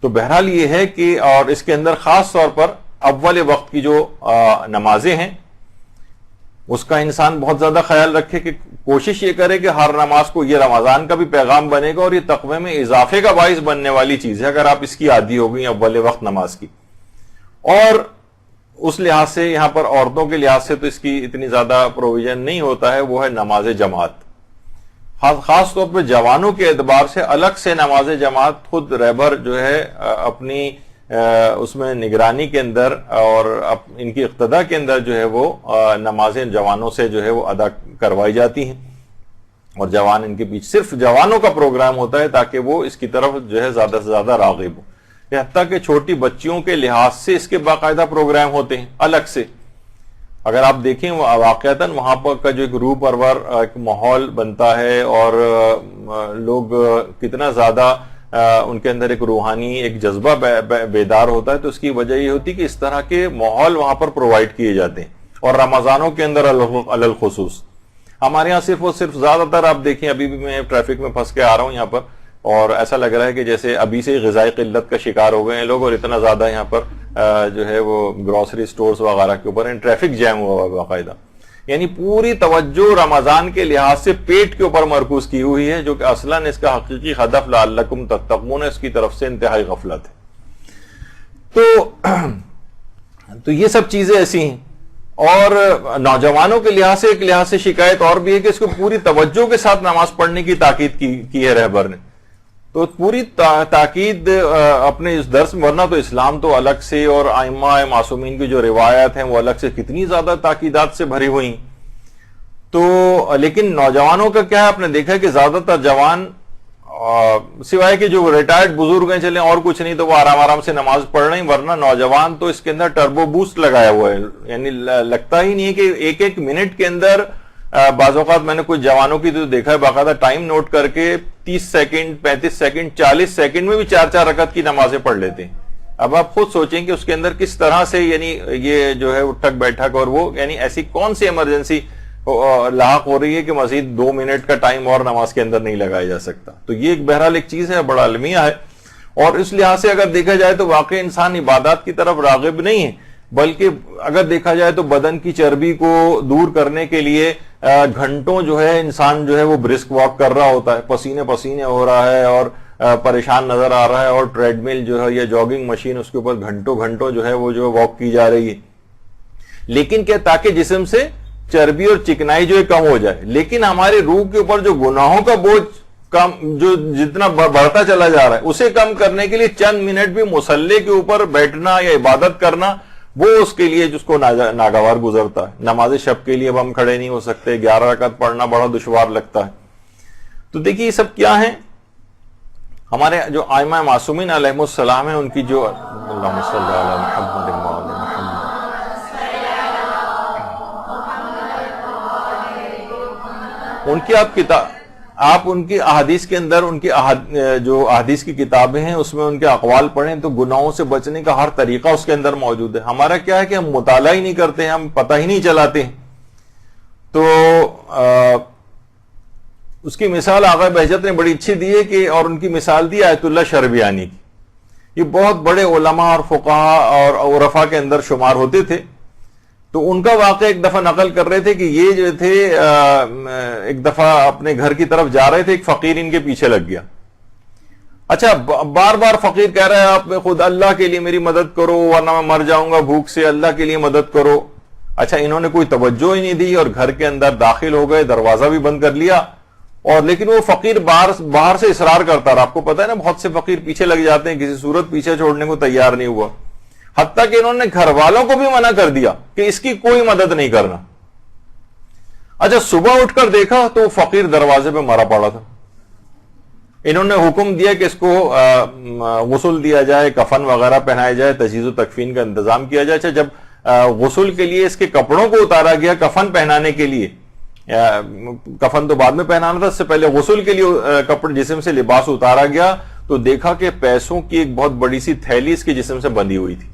تو بہرحال یہ ہے کہ اور اس کے اندر خاص طور پر اول وقت کی جو نمازیں ہیں اس کا انسان بہت زیادہ خیال رکھے کہ کوشش یہ کرے کہ ہر نماز کو, یہ رمضان کا بھی پیغام بنے گا اور یہ تقوی میں اضافے کا باعث بننے والی چیز ہے اگر آپ اس کی عادی ہو گئی اول وقت نماز کی. اور اس لحاظ سے یہاں پر عورتوں کے لحاظ سے تو اس کی اتنی زیادہ پروویژن نہیں ہوتا ہے, وہ ہے نماز جماعت. خاص طور پہ جوانوں کے اعتبار سے الگ سے نماز جماعت خود رہبر جو ہے اپنی اس میں نگرانی کے اندر اور ان کی اقتداء کے اندر جو ہے وہ نمازیں جوانوں سے جو ہے وہ ادا کروائی جاتی ہیں, اور جوان ان کے پیچھے صرف جوانوں کا پروگرام ہوتا ہے تاکہ وہ اس کی طرف جو ہے زیادہ سے زیادہ راغب ہو. حتیٰ کہ چھوٹی بچیوں کے لحاظ سے اس کے باقاعدہ پروگرام ہوتے ہیں الگ سے. اگر آپ دیکھیں واقعتاً وہاں پر کا جو ایک روح پرور ایک ماحول بنتا ہے اور لوگ کتنا زیادہ ان کے اندر ایک روحانی ایک جذبہ بیدار ہوتا ہے, تو اس کی وجہ یہ ہوتی کہ اس طرح کے ماحول وہاں پر پرووائڈ کیے جاتے ہیں. اور رمضانوں کے اندر علی الخصوص ہمارے یہاں صرف زیادہ تر آپ دیکھیں, ابھی بھی میں ٹریفک میں پھنس کے آ رہا ہوں یہاں پر, اور ایسا لگ رہا ہے کہ جیسے ابھی سے غذائی قلت کا شکار ہو گئے ہیں لوگ, اور اتنا زیادہ یہاں پر جو ہے وہ گروسری سٹورز وغیرہ کے اوپر ٹریفک جیم ہوا ہوا باقاعدہ. یعنی پوری توجہ رمضان کے لحاظ سے پیٹ کے اوپر مرکوز کی ہوئی ہے, جو کہ اصلاً اس کا حقیقی ہدف لعلکم تتقون ہے, اس کی طرف سے انتہائی غفلت ہے. تو یہ سب چیزیں ایسی ہیں. اور نوجوانوں کے لحاظ سے ایک لحاظ سے شکایت اور بھی ہے کہ اس کو پوری توجہ کے ساتھ نماز پڑھنے کی تاکید کی ہے رہبر نے. تو پوری تاکید اپنے اس درس میں، ورنہ تو اسلام تو الگ سے اور ائمہ معصومین کی جو روایات ہیں وہ الگ سے کتنی زیادہ تاکیدات سے بھری ہوئی. تو لیکن نوجوانوں کا کیا ہے، آپ نے دیکھا کہ زیادہ تر جوان سوائے کہ جو ریٹائرڈ بزرگ ہیں چلیں اور کچھ نہیں تو وہ آرام آرام سے نماز پڑھ رہے ہیں، ورنہ نوجوان تو اس کے اندر ٹربو بوسٹ لگایا ہوا ہے. یعنی لگتا ہی نہیں ہے کہ ایک ایک منٹ کے اندر بعض اوقات میں نے کچھ جوانوں کی تو دیکھا ہے باقاعدہ ٹائم نوٹ کر کے 30 سیکنڈ 35 سیکنڈ 40 سیکنڈ میں بھی 4 رکعت کی نمازیں پڑھ لیتے ہیں. اب آپ خود سوچیں کہ اس کے اندر کس طرح سے یعنی یہ جو ہے اٹھک بیٹھک اور وہ یعنی ایسی کون سی ایمرجنسی لاحق ہو رہی ہے کہ مزید 2 منٹ کا ٹائم اور نماز کے اندر نہیں لگایا جا سکتا. تو یہ ایک بہرحال ایک چیز ہے، بڑا المیہ ہے. اور اس لحاظ سے اگر دیکھا جائے تو واقعی انسان عبادات کی طرف راغب نہیں ہے، بلکہ اگر دیکھا جائے تو بدن کی چربی کو دور کرنے کے لیے گھنٹوں جو ہے انسان جو ہے وہ برسک واک کر رہا ہوتا ہے، پسینے ہو رہا ہے اور پریشان نظر آ رہا ہے، اور ٹریڈ مل جو ہے یا جاگنگ مشین اس کے اوپر گھنٹوں جو ہے وہ جو واک کی جا رہی ہے. لیکن کیا تاکہ جسم سے چربی اور چکنائی جو ہے کم ہو جائے. لیکن ہمارے روح کے اوپر جو گناہوں کا بوجھ کم جو جتنا بڑھتا چلا جا رہا ہے اسے کم کرنے کے لیے چند منٹ بھی مصلی کے اوپر بیٹھنا یا عبادت کرنا وہ اس کے لیے جس کو ناگوار گزرتا ہے. نماز شب کے لیے اب ہم کھڑے نہیں ہو سکتے، 11 رکعت پڑھنا بڑا دشوار لگتا ہے. تو دیکھیے یہ سب کیا ہیں، ہمارے جو ائمہ معصومین علیہم السلام ہیں ان کی جو اللہم صلی علی محمد وعلی محمد، ان کی آپ ان کی احادیث کے اندر ان کی جو احادیث کی کتابیں ہیں اس میں ان کے اقوال پڑھیں تو گناہوں سے بچنے کا ہر طریقہ اس کے اندر موجود ہے. ہمارا کیا ہے کہ ہم مطالعہ ہی نہیں کرتے ہیں، ہم پتہ ہی نہیں چلاتے ہیں. تو اس کی مثال آغا بہجت نے بڑی اچھی دی ہے کہ، اور ان کی مثال دی آیت اللہ شربیانی کی. یہ بہت بڑے علماء اور فقہاء اور عرفاء کے اندر شمار ہوتے تھے. تو ان کا واقعہ ایک دفعہ نقل کر رہے تھے کہ یہ جو تھے ایک دفعہ اپنے گھر کی طرف جا رہے تھے، ایک فقیر ان کے پیچھے لگ گیا. اچھا بار بار فقیر کہہ رہا ہے آپ خود اللہ کے لیے میری مدد کرو ورنہ میں مر جاؤں گا بھوک سے، اللہ کے لیے مدد کرو. اچھا انہوں نے کوئی توجہ ہی نہیں دی اور گھر کے اندر داخل ہو گئے، دروازہ بھی بند کر لیا. اور لیکن وہ فقیر باہر سے اصرار کرتا رہا. آپ کو پتا ہے نا بہت سے فقیر پیچھے لگ جاتے ہیں، کسی صورت پیچھے چھوڑنے کو تیار نہیں ہوا، حتیٰ کہ انہوں نے گھر والوں کو بھی منع کر دیا کہ اس کی کوئی مدد نہیں کرنا. اچھا صبح اٹھ کر دیکھا تو فقیر دروازے پہ مرا پڑا تھا. انہوں نے حکم دیا کہ اس کو غسل دیا جائے، کفن وغیرہ پہنایا جائے، تجہیز و تکفین کا انتظام کیا جائے. اچھا جب غسل کے لیے اس کے کپڑوں کو اتارا گیا کفن پہنانے کے لیے، کفن تو بعد میں پہنانا تھا، اس سے پہلے غسل کے لیے کپڑے جسم سے لباس اتارا گیا تو دیکھا کہ پیسوں کی ایک بہت بڑی سی تھیلی اس کے جسم سے بندھی ہوئی تھی.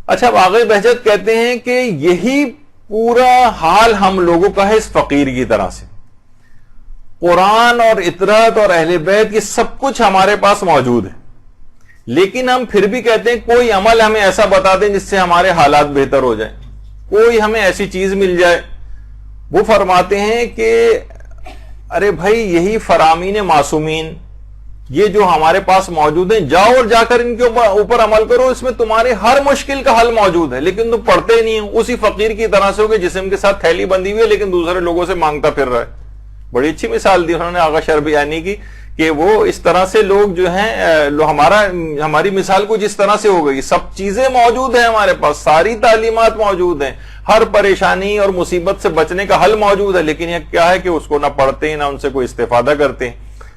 اچھا اب آغا بہجت کہتے ہیں کہ یہی پورا حال ہم لوگوں کا ہے اس فقیر کی طرح سے. قرآن اور اطرت اور اہل بیت یہ سب کچھ ہمارے پاس موجود ہے، لیکن ہم پھر بھی کہتے ہیں کوئی عمل ہمیں ایسا بتا دیں جس سے ہمارے حالات بہتر ہو جائیں، کوئی ہمیں ایسی چیز مل جائے. وہ فرماتے ہیں کہ ارے بھائی یہی فرامین معصومین یہ جو ہمارے پاس موجود ہیں، جاؤ اور جا کر ان کے اوپر عمل کرو، اس میں تمہارے ہر مشکل کا حل موجود ہے. لیکن تم پڑھتے نہیں ہو، اسی فقیر کی طرح سے ہو کہ جسم کے ساتھ تھیلی بندھی ہوئی ہے لیکن دوسرے لوگوں سے مانگتا پھر رہا ہے. بڑی اچھی مثال دی انہوں نے آغا شربیانی کی کہ وہ اس طرح سے لوگ جو ہیں ہماری مثال کو جس طرح سے ہو گئی. سب چیزیں موجود ہیں ہمارے پاس، ساری تعلیمات موجود ہیں، ہر پریشانی اور مصیبت سے بچنے کا حل موجود ہے، لیکن یہ کیا ہے کہ اس کو نہ پڑھتے ہیں نہ ان سے کوئی استفادہ کرتے ہیں.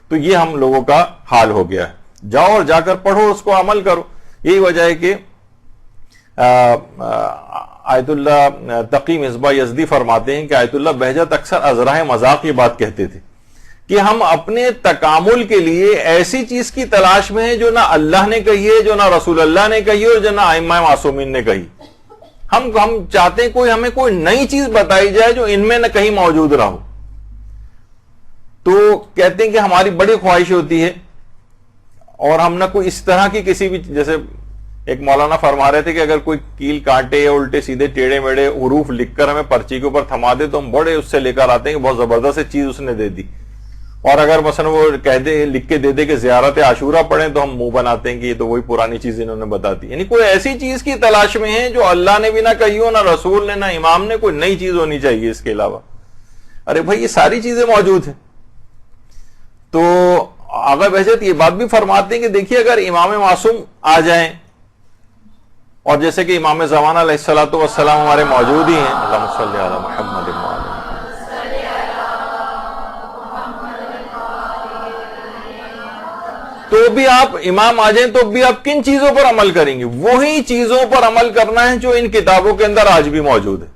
تو یہ ہم لوگوں کا حال ہو گیا ہے. جاؤ اور جا کر پڑھو، اس کو عمل کرو. یہی وجہ ہے کہ آیت اللہ تقی مصباح یزدی فرماتے ہیں کہ آیت اللہ بہجت اکثر ازراہ مذاق یہ بات کہتے تھے کہ ہم اپنے تکامل کے لیے ایسی چیز کی تلاش میں ہیں جو نہ اللہ نے کہی ہے، جو نہ رسول اللہ نے کہی ہے اور جو نہ ائمہ معصومین نے کہی. ہم چاہتے ہیں ہمیں کوئی نئی چیز بتائی جائے جو ان میں نہ کہیں موجود نہ ہو. تو کہتے ہیں کہ ہماری بڑی خواہش ہوتی ہے اور ہم نہ کوئی اس طرح کی کسی بھی، جیسے ایک مولانا فرما رہے تھے کہ اگر کوئی کیل کانٹے یا الٹے سیدھے ٹیڑے میڑے حروف لکھ کر ہمیں پرچی کے اوپر تھما دے تو ہم بڑے اس سے لے کر آتے ہیں کہ بہت زبردست چیز اس نے دے دی. اور اگر مثلا وہ کہہ دے لکھ کے دے دے کہ زیارت عاشورہ پڑھیں تو ہم منہ بناتے ہیں کہ یہ تو وہی پرانی چیز انہوں نے بتا دی. یعنی کوئی ایسی چیز کی تلاش میں ہے جو اللہ نے بھی نہ کہی ہو، نہ رسول نے، نہ امام نے. کوئی نئی چیز ہونی چاہیے اس کے علاوہ. ارے بھائی یہ ساری چیزیں موجود ہیں. تو آغا بہجت یہ بات بھی فرماتے ہیں کہ دیکھیے اگر امام معصوم آ جائیں، اور جیسے کہ امام زمانہ علیہ الصلوۃ والسلام ہمارے موجود ہی ہیں، اللہم صلی علی محمد وعلی تو بھی آپ امام آ جائیں تو بھی آپ کن چیزوں پر عمل کریں گے؟ وہی چیزوں پر عمل کرنا ہے جو ان کتابوں کے اندر آج بھی موجود ہے،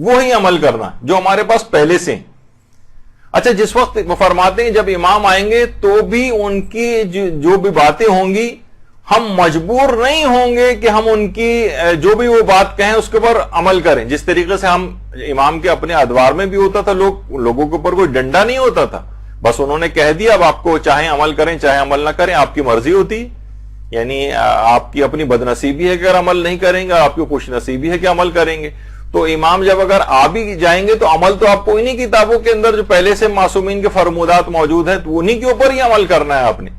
وہی عمل کرنا ہے جو ہمارے پاس پہلے سے ہیں۔ اچھا، جس وقت وہ فرماتے ہیں جب امام آئیں گے تو بھی ان کی جو بھی باتیں ہوں گی ہم مجبور نہیں ہوں گے کہ ہم ان کی جو بھی وہ بات کہیں اس کے اوپر عمل کریں، جس طریقے سے ہم امام کے اپنے ادوار میں بھی ہوتا تھا، لوگوں کے اوپر کوئی ڈنڈا نہیں ہوتا تھا، بس انہوں نے کہہ دیا اب آپ کو چاہے عمل کریں چاہے عمل نہ کریں، آپ کی مرضی ہوتی، یعنی آپ کی اپنی بد نصیبی ہے کہ اگر عمل نہیں کریں گے، آپ کی خوش نصیبی ہے کہ عمل کریں گے۔ تو امام جب اگر آ بھی جائیں گے تو عمل تو آپ کو انہی کتابوں کے اندر جو پہلے سے معصومین کے فرمودات موجود ہیں تو انہی کے اوپر ہی عمل کرنا ہے آپ نے۔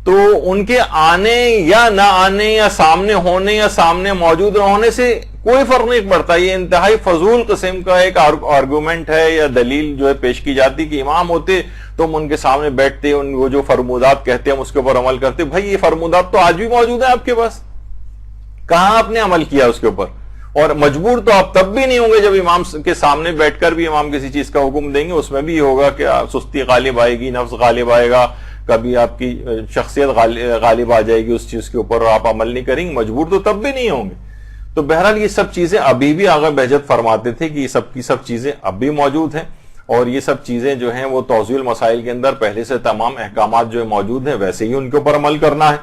تو ان کے آنے یا نہ آنے یا سامنے ہونے یا سامنے موجود نہ ہونے سے کوئی فرق نہیں پڑتا، یہ انتہائی فضول قسم کا ایک آرگومنٹ ہے یا دلیل جو ہے پیش کی جاتی کہ امام ہوتے تو ہم ان کے سامنے بیٹھتے، وہ جو فرمودات کہتے ہیں ہم اس کے اوپر عمل کرتے۔ بھائی یہ فرمودات تو آج بھی موجود ہیں آپ کے پاس، کہاں آپ نے عمل کیا اس کے اوپر؟ اور مجبور تو آپ تب بھی نہیں ہوں گے جب امام کے سامنے بیٹھ کر بھی امام کسی چیز کا حکم دیں گے، اس میں بھی یہ ہوگا کہ سستی غالب آئے گی، نفس غالب آئے گا، کبھی آپ کی شخصیت غالب آ جائے گی اس چیز کے اوپر اور آپ عمل نہیں کریں گے، مجبور تو تب بھی نہیں ہوں گے۔ تو بہرحال یہ سب چیزیں ابھی بھی آغا بہجت فرماتے تھے کہ یہ سب کی سب چیزیں اب بھی موجود ہیں، اور یہ سب چیزیں جو ہیں وہ توضیح المسائل کے اندر پہلے سے تمام احکامات جو موجود ہیں ویسے ہی ان کے اوپر عمل کرنا ہے۔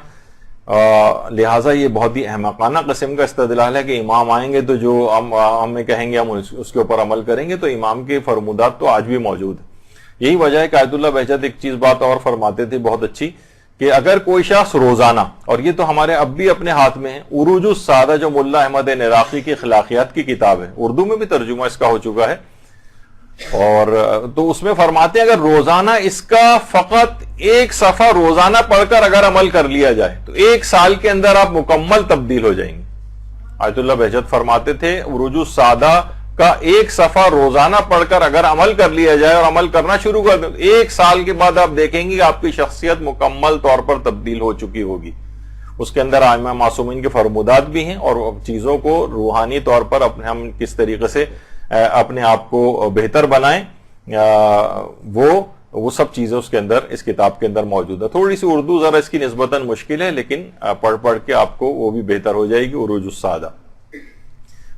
لہٰذا یہ بہت ہی احمقانہ قسم کا استدلال ہے کہ امام آئیں گے تو جو ہمیں کہیں گے ہم اس کے اوپر عمل کریں گے، تو امام کے فرمودات تو آج بھی موجود ہیں۔ یہی وجہ ہے کہ آیت اللہ بہجت ایک چیز بات اور فرماتے تھے بہت اچھی، کہ اگر کوئی شخص روزانہ، اور یہ تو ہمارے اب بھی اپنے ہاتھ میں ہے، عروج السادہ جو ملا احمد عراقی کی اخلاقیات کی کتاب ہے، اردو میں بھی ترجمہ اس کا ہو چکا ہے، اور تو اس میں فرماتے ہیں اگر روزانہ اس کا فقط ایک صفحہ روزانہ پڑھ کر اگر عمل کر لیا جائے تو 1 سال کے اندر آپ مکمل تبدیل ہو جائیں گے۔ آیت اللہ بہجت فرماتے تھے عروج السادہ کا 1 صفحہ روزانہ پڑھ کر اگر عمل کر لیا جائے اور عمل کرنا شروع کر دیں، 1 سال کے بعد آپ دیکھیں گے کہ آپ کی شخصیت مکمل طور پر تبدیل ہو چکی ہوگی۔ اس کے اندر ائمہ معصومین کے فرمودات بھی ہیں، اور چیزوں کو روحانی طور پر ہم کس طریقے سے اپنے آپ کو بہتر بنائیں، وہ سب چیزیں اس کے اندر اس کتاب کے اندر موجود ہے۔ تھوڑی سی اردو ذرا اس کی نسبتاً مشکل ہے، لیکن پڑھ پڑھ کے آپ کو وہ بھی بہتر ہو جائے گی عروج السادہ۔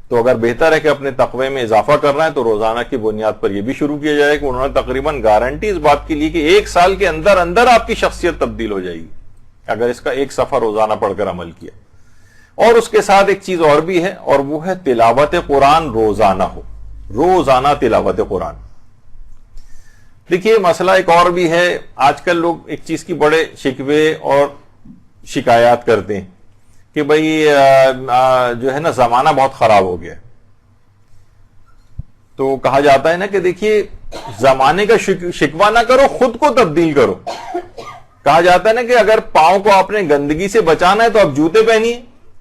تو اگر بہتر ہے کہ اپنے تقوی میں اضافہ کرنا ہے تو روزانہ کی بنیاد پر یہ بھی شروع کیا جائے کہ انہوں نے تقریباً گارنٹی اس بات کی لی کہ 1 سال کے اندر اندر آپ کی شخصیت تبدیل ہو جائے گی اگر اس کا 1 صفحہ روزانہ پڑھ کر عمل کیا۔ اور اس کے ساتھ ایک چیز اور بھی ہے، اور وہ ہے تلاوت قرآن روزانہ ہو، روزانہ تلاوت قرآن۔ دیکھیے مسئلہ ایک اور بھی ہے، آج کل لوگ ایک چیز کی بڑے شکوے اور شکایات کرتے ہیں کہ بھئی جو ہے نا زمانہ بہت خراب ہو گیا، تو کہا جاتا ہے نا کہ دیکھیے زمانے کا شکوہ نہ کرو، خود کو تبدیل کرو۔ کہا جاتا ہے نا کہ اگر پاؤں کو آپ نے گندگی سے بچانا ہے تو آپ جوتے پہنیے،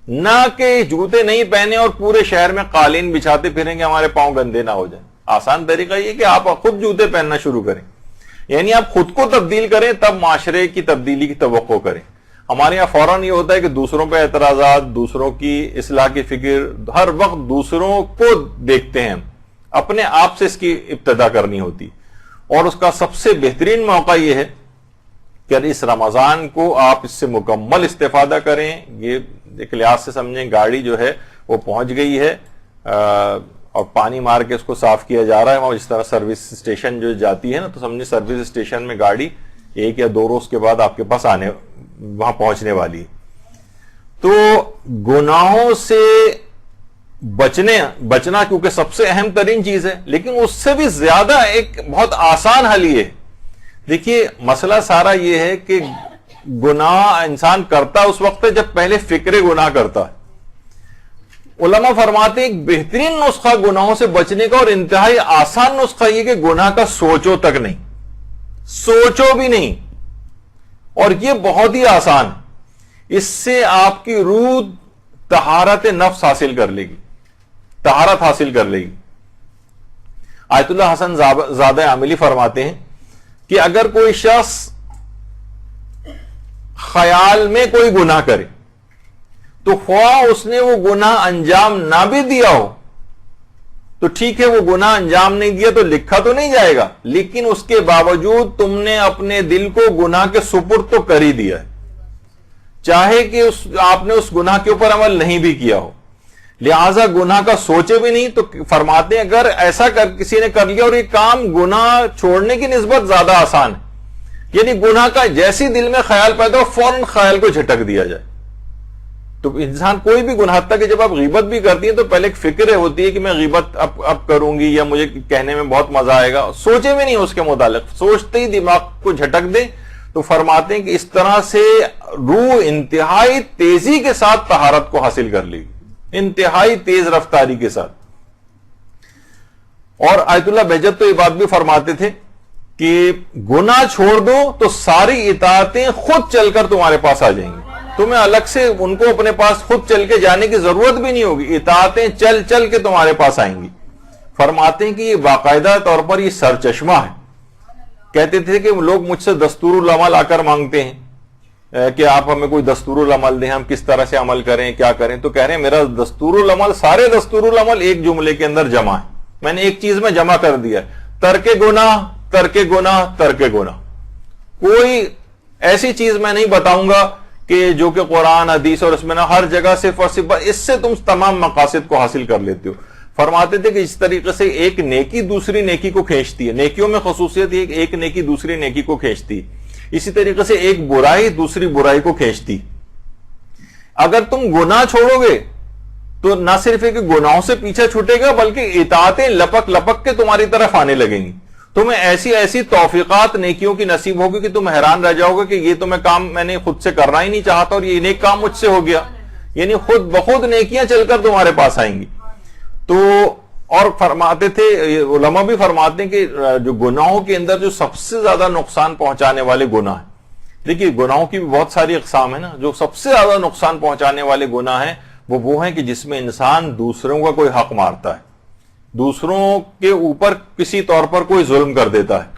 نہ کہ جوتے نہیں پہنے اور پورے شہر میں قالین بچھاتے پھریں کہ ہمارے پاؤں گندے نہ ہو جائیں۔ آسان طریقہ یہ کہ آپ خود جوتے پہننا شروع کریں، یعنی آپ خود کو تبدیل کریں تب معاشرے کی تبدیلی کی توقع کریں۔ ہمارے یہاں فوراً یہ ہوتا ہے کہ دوسروں پہ اعتراضات، دوسروں کی اصلاح کی فکر، ہر وقت دوسروں کو دیکھتے ہیں، اپنے آپ سے اس کی ابتدا کرنی ہوتی، اور اس کا سب سے بہترین موقع یہ ہے کہ اس رمضان کو آپ اس سے مکمل استفادہ کریں۔ یہ ایک لحاظ سے سمجھیں گاڑی جو ہے وہ پہنچ گئی ہے اور پانی مار کے اس کو صاف کیا جا رہا ہے، اور اس طرح سروس اسٹیشن جو جاتی ہے نا، تو سمجھیں سروس اسٹیشن میں گاڑی 1 یا 2 روز کے بعد آپ کے پاس وہاں پہنچنے والی۔ تو گناہوں سے بچنا کیونکہ سب سے اہم ترین چیز ہے، لیکن اس سے بھی زیادہ ایک بہت آسان حل یہ ہے۔ دیکھیے مسئلہ سارا یہ ہے کہ گناہ انسان کرتا اس وقت ہے جب پہلے فکر گناہ کرتا ہے۔ علماء فرماتے ہیں ایک بہترین نسخہ گناہوں سے بچنے کا اور انتہائی آسان نسخہ یہ کہ گناہ کا سوچو تک نہیں، سوچو بھی نہیں، اور یہ بہت ہی آسان ہے۔ اس سے آپ کی روح طہارت نفس حاصل کر لے گی، طہارت حاصل کر لے گی۔ آیت اللہ حسن زادہ عاملی فرماتے ہیں کہ اگر کوئی شخص خیال میں کوئی گناہ کرے تو خواہ اس نے وہ گناہ انجام نہ بھی دیا ہو تو ٹھیک ہے، وہ گناہ انجام نہیں دیا تو لکھا تو نہیں جائے گا، لیکن اس کے باوجود تم نے اپنے دل کو گناہ کے سپرد تو کر ہی دیا ہے، چاہے کہ آپ نے اس گناہ کے اوپر عمل نہیں بھی کیا ہو، لہذا گناہ کا سوچے بھی نہیں۔ تو فرماتے ہیں اگر ایسا کسی نے کر لیا اور یہ کام گناہ چھوڑنے کی نسبت زیادہ آسان ہے، یعنی گناہ کا جیسی دل میں خیال پیدا ہو فوراً خیال کو جھٹک دیا جائے، تو انسان کوئی بھی گناہ تک کہ جب آپ غیبت بھی کرتی ہیں تو پہلے ایک فکر ہوتی ہے کہ میں غیبت اب کروں گی یا مجھے کہنے میں بہت مزہ آئے گا، سوچے بھی نہیں اس کے متعلق، سوچتے ہی دماغ کو جھٹک دیں۔ تو فرماتے ہیں کہ اس طرح سے روح انتہائی تیزی کے ساتھ طہارت کو حاصل کر لی، انتہائی تیز رفتاری کے ساتھ۔ اور آیت اللہ بہجت تو یہ بات بھی فرماتے تھے کہ گناہ چھوڑ دو تو ساری اطاعتیں خود چل کر تمہارے پاس آ جائیں گی، تمہیں الگ سے ان کو اپنے پاس خود چل کے جانے کی ضرورت بھی نہیں ہوگی، اطاعتیں چل چل کے تمہارے پاس آئیں گی۔ فرماتے ہیں کہ یہ باقاعدہ طور پر یہ سرچشمہ ہے۔ کہتے تھے کہ لوگ مجھ سے دستور العمل آ کر مانگتے ہیں کہ آپ ہمیں کوئی دستور العمل دیں، ہم کس طرح سے عمل کریں، کیا کریں، تو کہہ رہے ہیں میرا دستور العمل، سارے دستور العمل ایک جملے کے اندر جمع ہے، میں نے ایک چیز میں جمع کر دیا ہے، ترک گناہ ترک گناہ ترک گناہ۔ کوئی ایسی چیز میں نہیں بتاؤں گا کہ جو کہ قرآن حدیث اور اس میں نہ، ہر جگہ صرف اور صرف اس سے تم تمام مقاصد کو حاصل کر لیتے ہو۔ فرماتے تھے کہ اس طریقے سے ایک نیکی دوسری نیکی کو کھینچتی ہے، نیکیوں میں خصوصیت یہ کہ ایک نیکی دوسری نیکی کو کھینچتی ہے، اسی طریقے سے ایک برائی دوسری برائی کو کھینچتی۔ اگر تم گناہ چھوڑو گے تو نہ صرف ہے کہ گناہوں سے پیچھا چھوٹے گا بلکہ اطاعتیں لپک لپک کے تمہاری طرف آنے لگیں گی، تمہیں ایسی ایسی توفیقات نیکیوں کی نصیب ہوگی کہ تم حیران رہ جاؤ گے کہ یہ تو میں نے خود سے کرنا ہی نہیں چاہتا اور یہ نیک کام مجھ سے ہو گیا، یعنی خود بخود نیکیاں چل کر تمہارے پاس آئیں گی۔ تو اور فرماتے تھے علماء بھی فرماتے ہیں کہ جو گناہوں کے اندر جو سب سے زیادہ نقصان پہنچانے والے گناہ ہیں، دیکھیے گناہوں کی بھی بہت ساری اقسام ہیں نا، جو سب سے زیادہ نقصان پہنچانے والے گناہ ہیں وہ ہیں کہ جس میں انسان دوسروں کا کوئی حق مارتا ہے، دوسروں کے اوپر کسی طور پر کوئی ظلم کر دیتا ہے،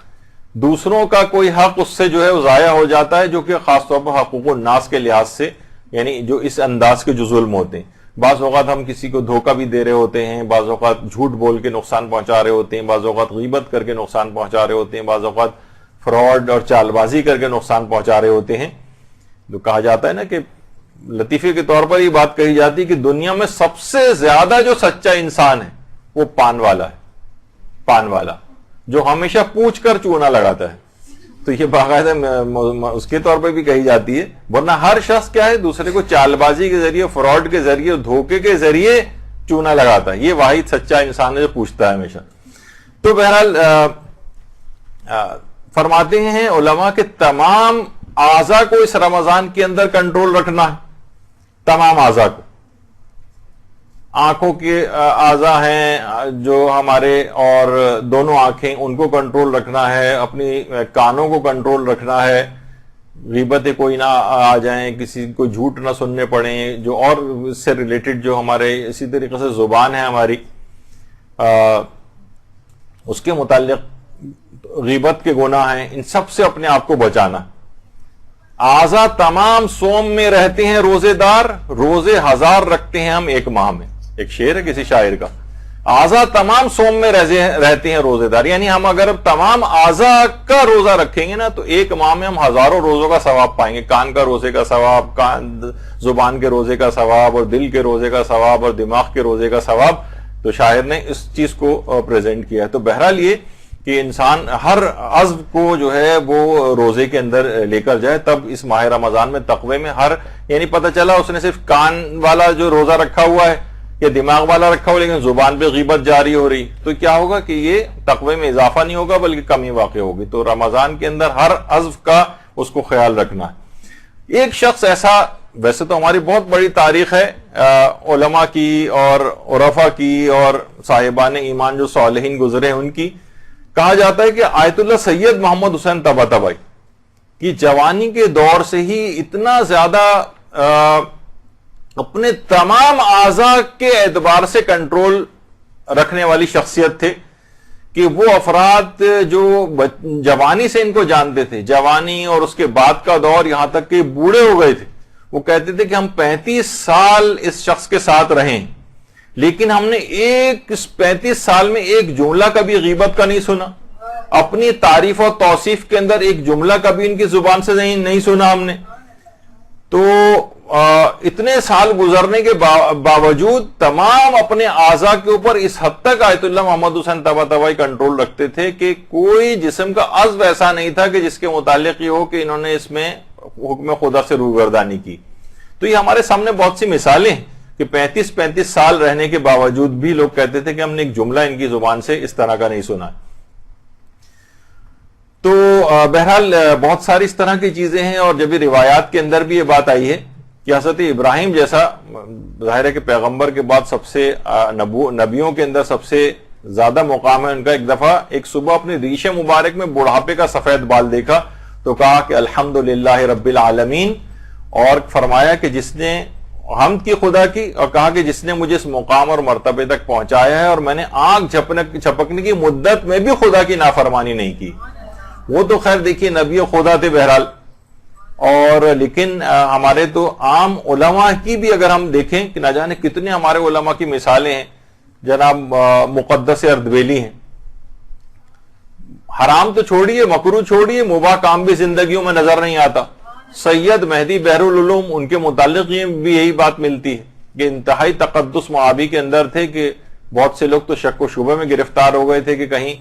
دوسروں کا کوئی حق اس سے جو ہے وہ ضائع ہو جاتا ہے، جو کہ خاص طور پر حقوق الناس کے لحاظ سے، یعنی جو اس انداز کے جو ظلم ہوتے ہیں۔ بعض اوقات ہم کسی کو دھوکہ بھی دے رہے ہوتے ہیں، بعض اوقات جھوٹ بول کے نقصان پہنچا رہے ہوتے ہیں، بعض اوقات غیبت کر کے نقصان پہنچا رہے ہوتے ہیں، بعض اوقات فراڈ اور چال بازی کر کے نقصان پہنچا رہے ہوتے ہیں۔ تو کہا جاتا ہے نا کہ لطیفے کے طور پر یہ بات کہی جاتی ہے کہ دنیا میں سب سے زیادہ جو سچا انسان ہے وہ پان والا ہے، پان والا جو ہمیشہ پوچھ کر چونا لگاتا ہے۔ تو یہ باقاعدہ اس کے طور پہ بھی کہی جاتی ہے، ورنہ ہر شخص کیا ہے دوسرے کو چال بازی کے ذریعے، فراڈ کے ذریعے، دھوکے کے ذریعے چونا لگاتا ہے۔ یہ واحد سچا انسان ہے جو پوچھتا ہے ہمیشہ۔ تو بہرحال فرماتے ہیں علماء کہ تمام اعضاء کو اس رمضان کے اندر کنٹرول رکھنا ہے، تمام اعضاء کو، آنکھوں کے اعضاء ہیں جو ہمارے اور دونوں آنکھیں، ان کو کنٹرول رکھنا ہے، اپنی کانوں کو کنٹرول رکھنا ہے، غیبتیں کوئی نہ آ جائیں، کسی کو جھوٹ نہ سننے پڑیں، جو اور اس سے ریلیٹڈ جو ہمارے، اسی طریقے سے زبان ہے ہماری، اس کے متعلق غیبت کے گناہ ہیں، ان سب سے اپنے آپ کو بچانا۔ اعضاء تمام صوم میں رہتے ہیں روزے دار، روزے ہزار رکھتے ہیں ہم ایک ماہ میں، ایک شعر ہے کسی شاعر کا، اعضاء تمام صوم میں رہتے ہیں روزے دار، یعنی ہم اگر تمام اعضاء کا روزہ رکھیں گے نا تو ایک ماہ میں ہم ہزاروں روزوں کا ثواب پائیں گے، کان کا روزے کا ثواب، زبان کے روزے کا ثواب، اور دل کے روزے کا ثواب، اور دماغ کے روزے کا ثواب۔ تو شاعر نے اس چیز کو پریزنٹ کیا ہے۔ تو بہرحال یہ کہ انسان ہر عضو کو جو ہے وہ روزے کے اندر لے کر جائے، تب اس ماہ رمضان میں تقوی میں یعنی پتہ چلا اس نے صرف کان والا جو روزہ رکھا ہوا ہے یا دماغ والا رکھا ہوا لیکن زبان پہ غیبت جاری ہو رہی، تو کیا ہوگا کہ یہ تقوی میں اضافہ نہیں ہوگا بلکہ کمی واقع ہوگی۔ تو رمضان کے اندر ہر عضو کا اس کو خیال رکھنا ہے۔ ایک شخص ایسا، ویسے تو ہماری بہت بڑی تاریخ ہے علماء کی اور عرفاء کی اور صاحبان ایمان جو صالحین گزرے ہیں ان کی، کہا جاتا ہے کہ آیت اللہ سید محمد حسین طباطبائی کی جوانی کے دور سے ہی اتنا زیادہ اپنے تمام اعضاء کے اعتبار سے کنٹرول رکھنے والی شخصیت تھے کہ وہ افراد جو جوانی سے ان کو جانتے تھے، جوانی اور اس کے بعد کا دور، یہاں تک کہ بوڑھے ہو گئے تھے، وہ کہتے تھے کہ ہم 35 سال اس شخص کے ساتھ رہیں، لیکن ہم نے 35 سال میں ایک جملہ کبھی غیبت کا نہیں سنا، اپنی تعریف اور توصیف کے اندر ایک جملہ کبھی ان کی زبان سے نہیں سنا ہم نے. تو اتنے سال گزرنے کے باوجود تمام اپنے اعضاء کے اوپر اس حد تک آیت اللہ محمد حسین طباطبائی کنٹرول رکھتے تھے کہ کوئی جسم کا عضو ایسا نہیں تھا کہ جس کے متعلق یہ ہو کہ انہوں نے اس میں حکم خدا سے روگردانی کی. تو یہ ہمارے سامنے بہت سی مثالیں ہیں کہ 35 سال رہنے کے باوجود بھی لوگ کہتے تھے کہ ہم نے ایک جملہ ان کی زبان سے اس طرح کا نہیں سنا. تو بہرحال بہت ساری اس طرح کی چیزیں ہیں، اور جب روایات کے اندر بھی یہ بات آئی ہے کہ حضرت ابراہیم جیسا ظاہر ہے کہ پیغمبر کے بعد سب سے نبیوں کے اندر سب سے زیادہ مقام ہے ان کا، ایک دفعہ ایک صبح اپنی ریش مبارک میں بڑھاپے کا سفید بال دیکھا تو کہا کہ الحمدللہ رب العالمین، اور فرمایا کہ جس نے حمد کی خدا کی، اور کہا کہ جس نے مجھے اس مقام اور مرتبے تک پہنچایا ہے اور میں نے آنکھ جھپکنے کی مدت میں بھی خدا کی نافرمانی نہیں کی. وہ تو خیر دیکھیے نبی خدا تھے بہرحال، اور لیکن ہمارے تو عام علماء کی بھی اگر ہم دیکھیں کہ نہ جانے کتنے ہمارے علماء کی مثالیں ہیں. جناب مقدس اردبیلی ہیں، حرام تو چھوڑیے، مکروہ چھوڑیے، مباح کام بھی زندگیوں میں نظر نہیں آتا. سید مہدی بحر العلوم، ان کے متعلق بھی یہی بات ملتی ہے کہ انتہائی تقدس معابی کے اندر تھے کہ بہت سے لوگ تو شک و شبہ میں گرفتار ہو گئے تھے کہ کہیں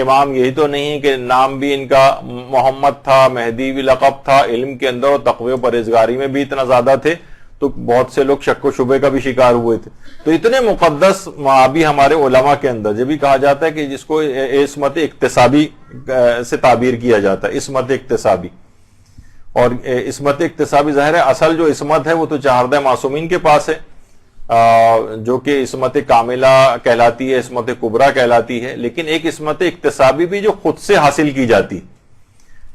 امام یہی تو نہیں کہ نام بھی ان کا محمد تھا، مہدی بھی لقب تھا، علم کے اندر اور تقوی و پرہیزگاری میں بھی اتنا زیادہ تھے، تو بہت سے لوگ شک و شبہ کا بھی شکار ہوئے تھے. تو اتنے مقدس معابی ہمارے علماء کے اندر، جب بھی کہا جاتا ہے کہ جس کو عصمت اکتسابی سے تعبیر کیا جاتا ہے، عصمت اکتسابی. اور عصمت اکتسابی ظاہر ہے اصل جو عصمت ہے وہ تو چہاردہ معصومین کے پاس ہے، جو کہ عصمت کاملہ کہلاتی ہے، عصمت کبریٰ کہلاتی ہے. لیکن ایک عصمت اکتسابی بھی جو خود سے حاصل کی جاتی،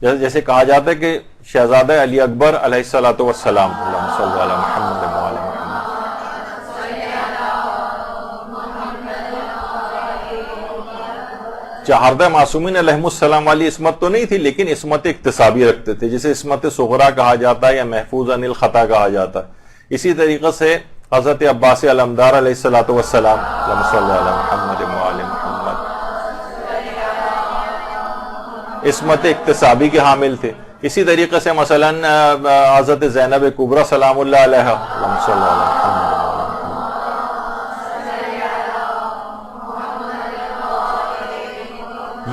جیسے کہا جاتا ہے کہ شہزادہ علی اکبر علیہ الصلوۃ والسلام، اللہم صلی علی محمد وعلی محمد، چہاردہ معصومین علیہم السلام والی عصمت تو نہیں تھی، لیکن عصمت اکتسابی رکھتے تھے، جسے عصمت صغریٰ کہا جاتا ہے یا محفوظ عن الخطا کہا جاتا ہے. اسی طریقے سے حضرت عباس علمدار علیہ الصلوۃ والسلام، اللہم صلی علی محمد وعلی محمد، عصمت اکتسابی کے حامل تھے. اسی طریقے سے مثلا حضرت زینب کبریٰ سلام اللہ علیہا، اللہم صلی علی محمد،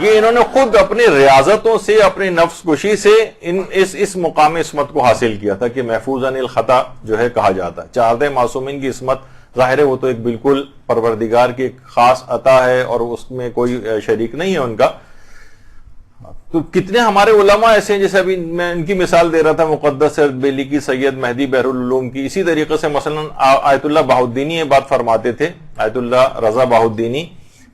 یہ انہوں نے خود اپنی ریاضتوں سے، اپنی نفس کشی سے اس مقام عصمت کو حاصل کیا تھا کہ محفوظ عن الخطا جو ہے کہا جاتا ہے. چہاردہ معصومین کی عصمت ظاہر ہے وہ تو ایک بالکل پروردگار کی ایک خاص عطا ہے اور اس میں کوئی شریک نہیں ہے ان کا. تو کتنے ہمارے علماء ایسے ہیں، جیسے ابھی میں ان کی مثال دے رہا تھا مقدس اردبیلی کی، سید مہدی بحر العلوم کی. اسی طریقے سے مثلا آیت اللہ بہاؤالدینی یہ بات فرماتے تھے، آیت اللہ رضا بہاؤالدینی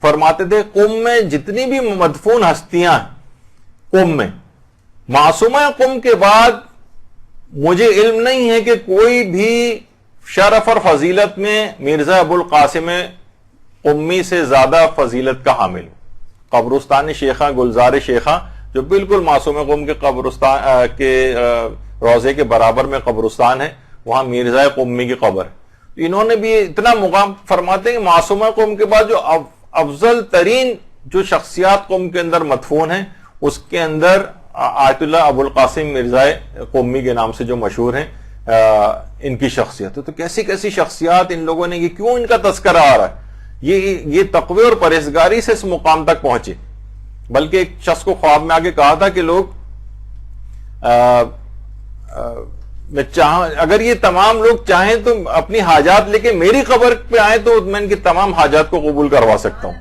فرماتے تھے قم میں جتنی بھی مدفون ہستیاں قم میں، معصومہ قم کے بعد مجھے علم نہیں ہے کہ کوئی بھی شرف اور فضیلت میں مرزا ابو القاسم قمی سے زیادہ فضیلت کا حامل. قبرستان شیخہ، گلزار شیخہ جو بالکل معصوم قم کے قبرستان کے روضے کے برابر میں قبرستان ہے، وہاں مرزا قمی کی قبر ہے. انہوں نے بھی اتنا مقام فرماتے ہیں کہ معصومہ قم کے بعد جو افضل ترین جو شخصیات قوم کے اندر مدفون ہیں، اس کے اندر آیت اللہ ابو القاسم مرزا قمی کے نام سے جو مشہور ہیں ان کی شخصیت ہے. تو کیسی کیسی شخصیات ان لوگوں نے، یہ کیوں ان کا تذکرہ آ رہا ہے؟ یہ تقوی اور پرہیزگاری سے اس مقام تک پہنچے. بلکہ ایک شخص کو خواب میں آگے کہا تھا کہ لوگ اگر یہ تمام لوگ چاہیں تو اپنی حاجات لے کے میری قبر پہ آئیں تو میں ان کی تمام حاجات کو قبول کروا سکتا ہوں.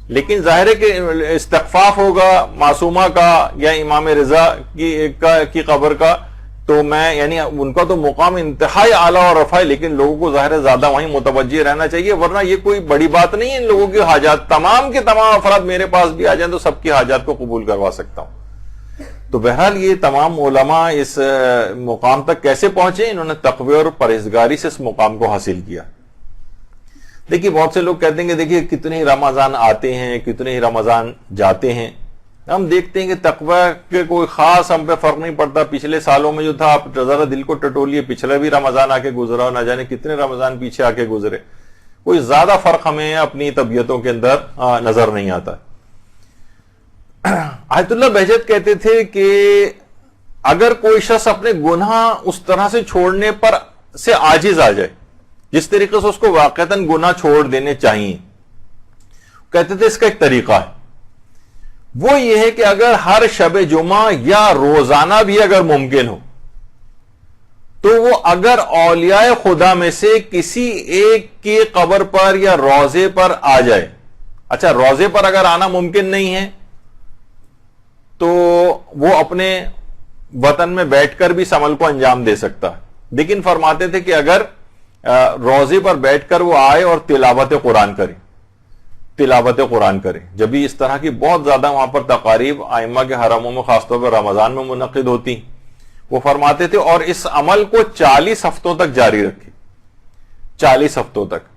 لیکن ظاہر ہے کہ استخفاف ہوگا معصومہ کا یا امام رضا کی قبر کا، تو میں یعنی ان کا تو مقام انتہائی اعلیٰ اور رفع ہے، لیکن لوگوں کو ظاہر ہے زیادہ وہیں متوجہ رہنا چاہیے، ورنہ یہ کوئی بڑی بات نہیں ہے. ان لوگوں کی حاجات تمام کے تمام افراد میرے پاس بھی آ جائیں تو سب کی حاجات کو قبول کروا سکتا ہوں. تو بہرحال یہ تمام علماء اس مقام تک کیسے پہنچے؟ انہوں نے تقوی اور پرہیزگاری سے اس مقام کو حاصل کیا. دیکھیے بہت سے لوگ کہتے ہیں کہ دیکھیے کتنے ہی رمضان آتے ہیں کتنے ہی رمضان جاتے ہیں، ہم دیکھتے ہیں کہ تقوی کے کوئی خاص ہم پہ فرق نہیں پڑتا. پچھلے سالوں میں جو تھا آپ ذرا دل کو ٹٹولیے، پچھلا بھی رمضان آ کے گزرا اور نہ جانے کتنے رمضان پیچھے آ کے گزرے، کوئی زیادہ فرق ہمیں اپنی طبیعتوں کے اندر نظر نہیں آتا. آیت اللہ بہجت کہتے تھے کہ اگر کوئی شخص اپنے گناہ اس طرح سے چھوڑنے پر سے عاجز آ جائے جس طریقے سے اس کو واقعتاً گناہ چھوڑ دینے چاہیے، کہتے تھے اس کا ایک طریقہ ہے، وہ یہ ہے کہ اگر ہر شب جمعہ یا روزانہ بھی اگر ممکن ہو تو وہ اگر اولیاء خدا میں سے کسی ایک کی قبر پر یا روضے پر آ جائے. اچھا روضے پر اگر آنا ممکن نہیں ہے تو وہ اپنے وطن میں بیٹھ کر بھی اس عمل کو انجام دے سکتا ہے، لیکن فرماتے تھے کہ اگر روضے پر بیٹھ کر وہ آئے اور تلاوت قرآن کرے. جب بھی اس طرح کی بہت زیادہ وہاں پر تقاریب ائمہ کے حرموں میں خاص طور پر رمضان میں منعقد ہوتی، وہ فرماتے تھے اور اس عمل کو 40 ہفتوں تک جاری رکھے، 40 ہفتوں تک،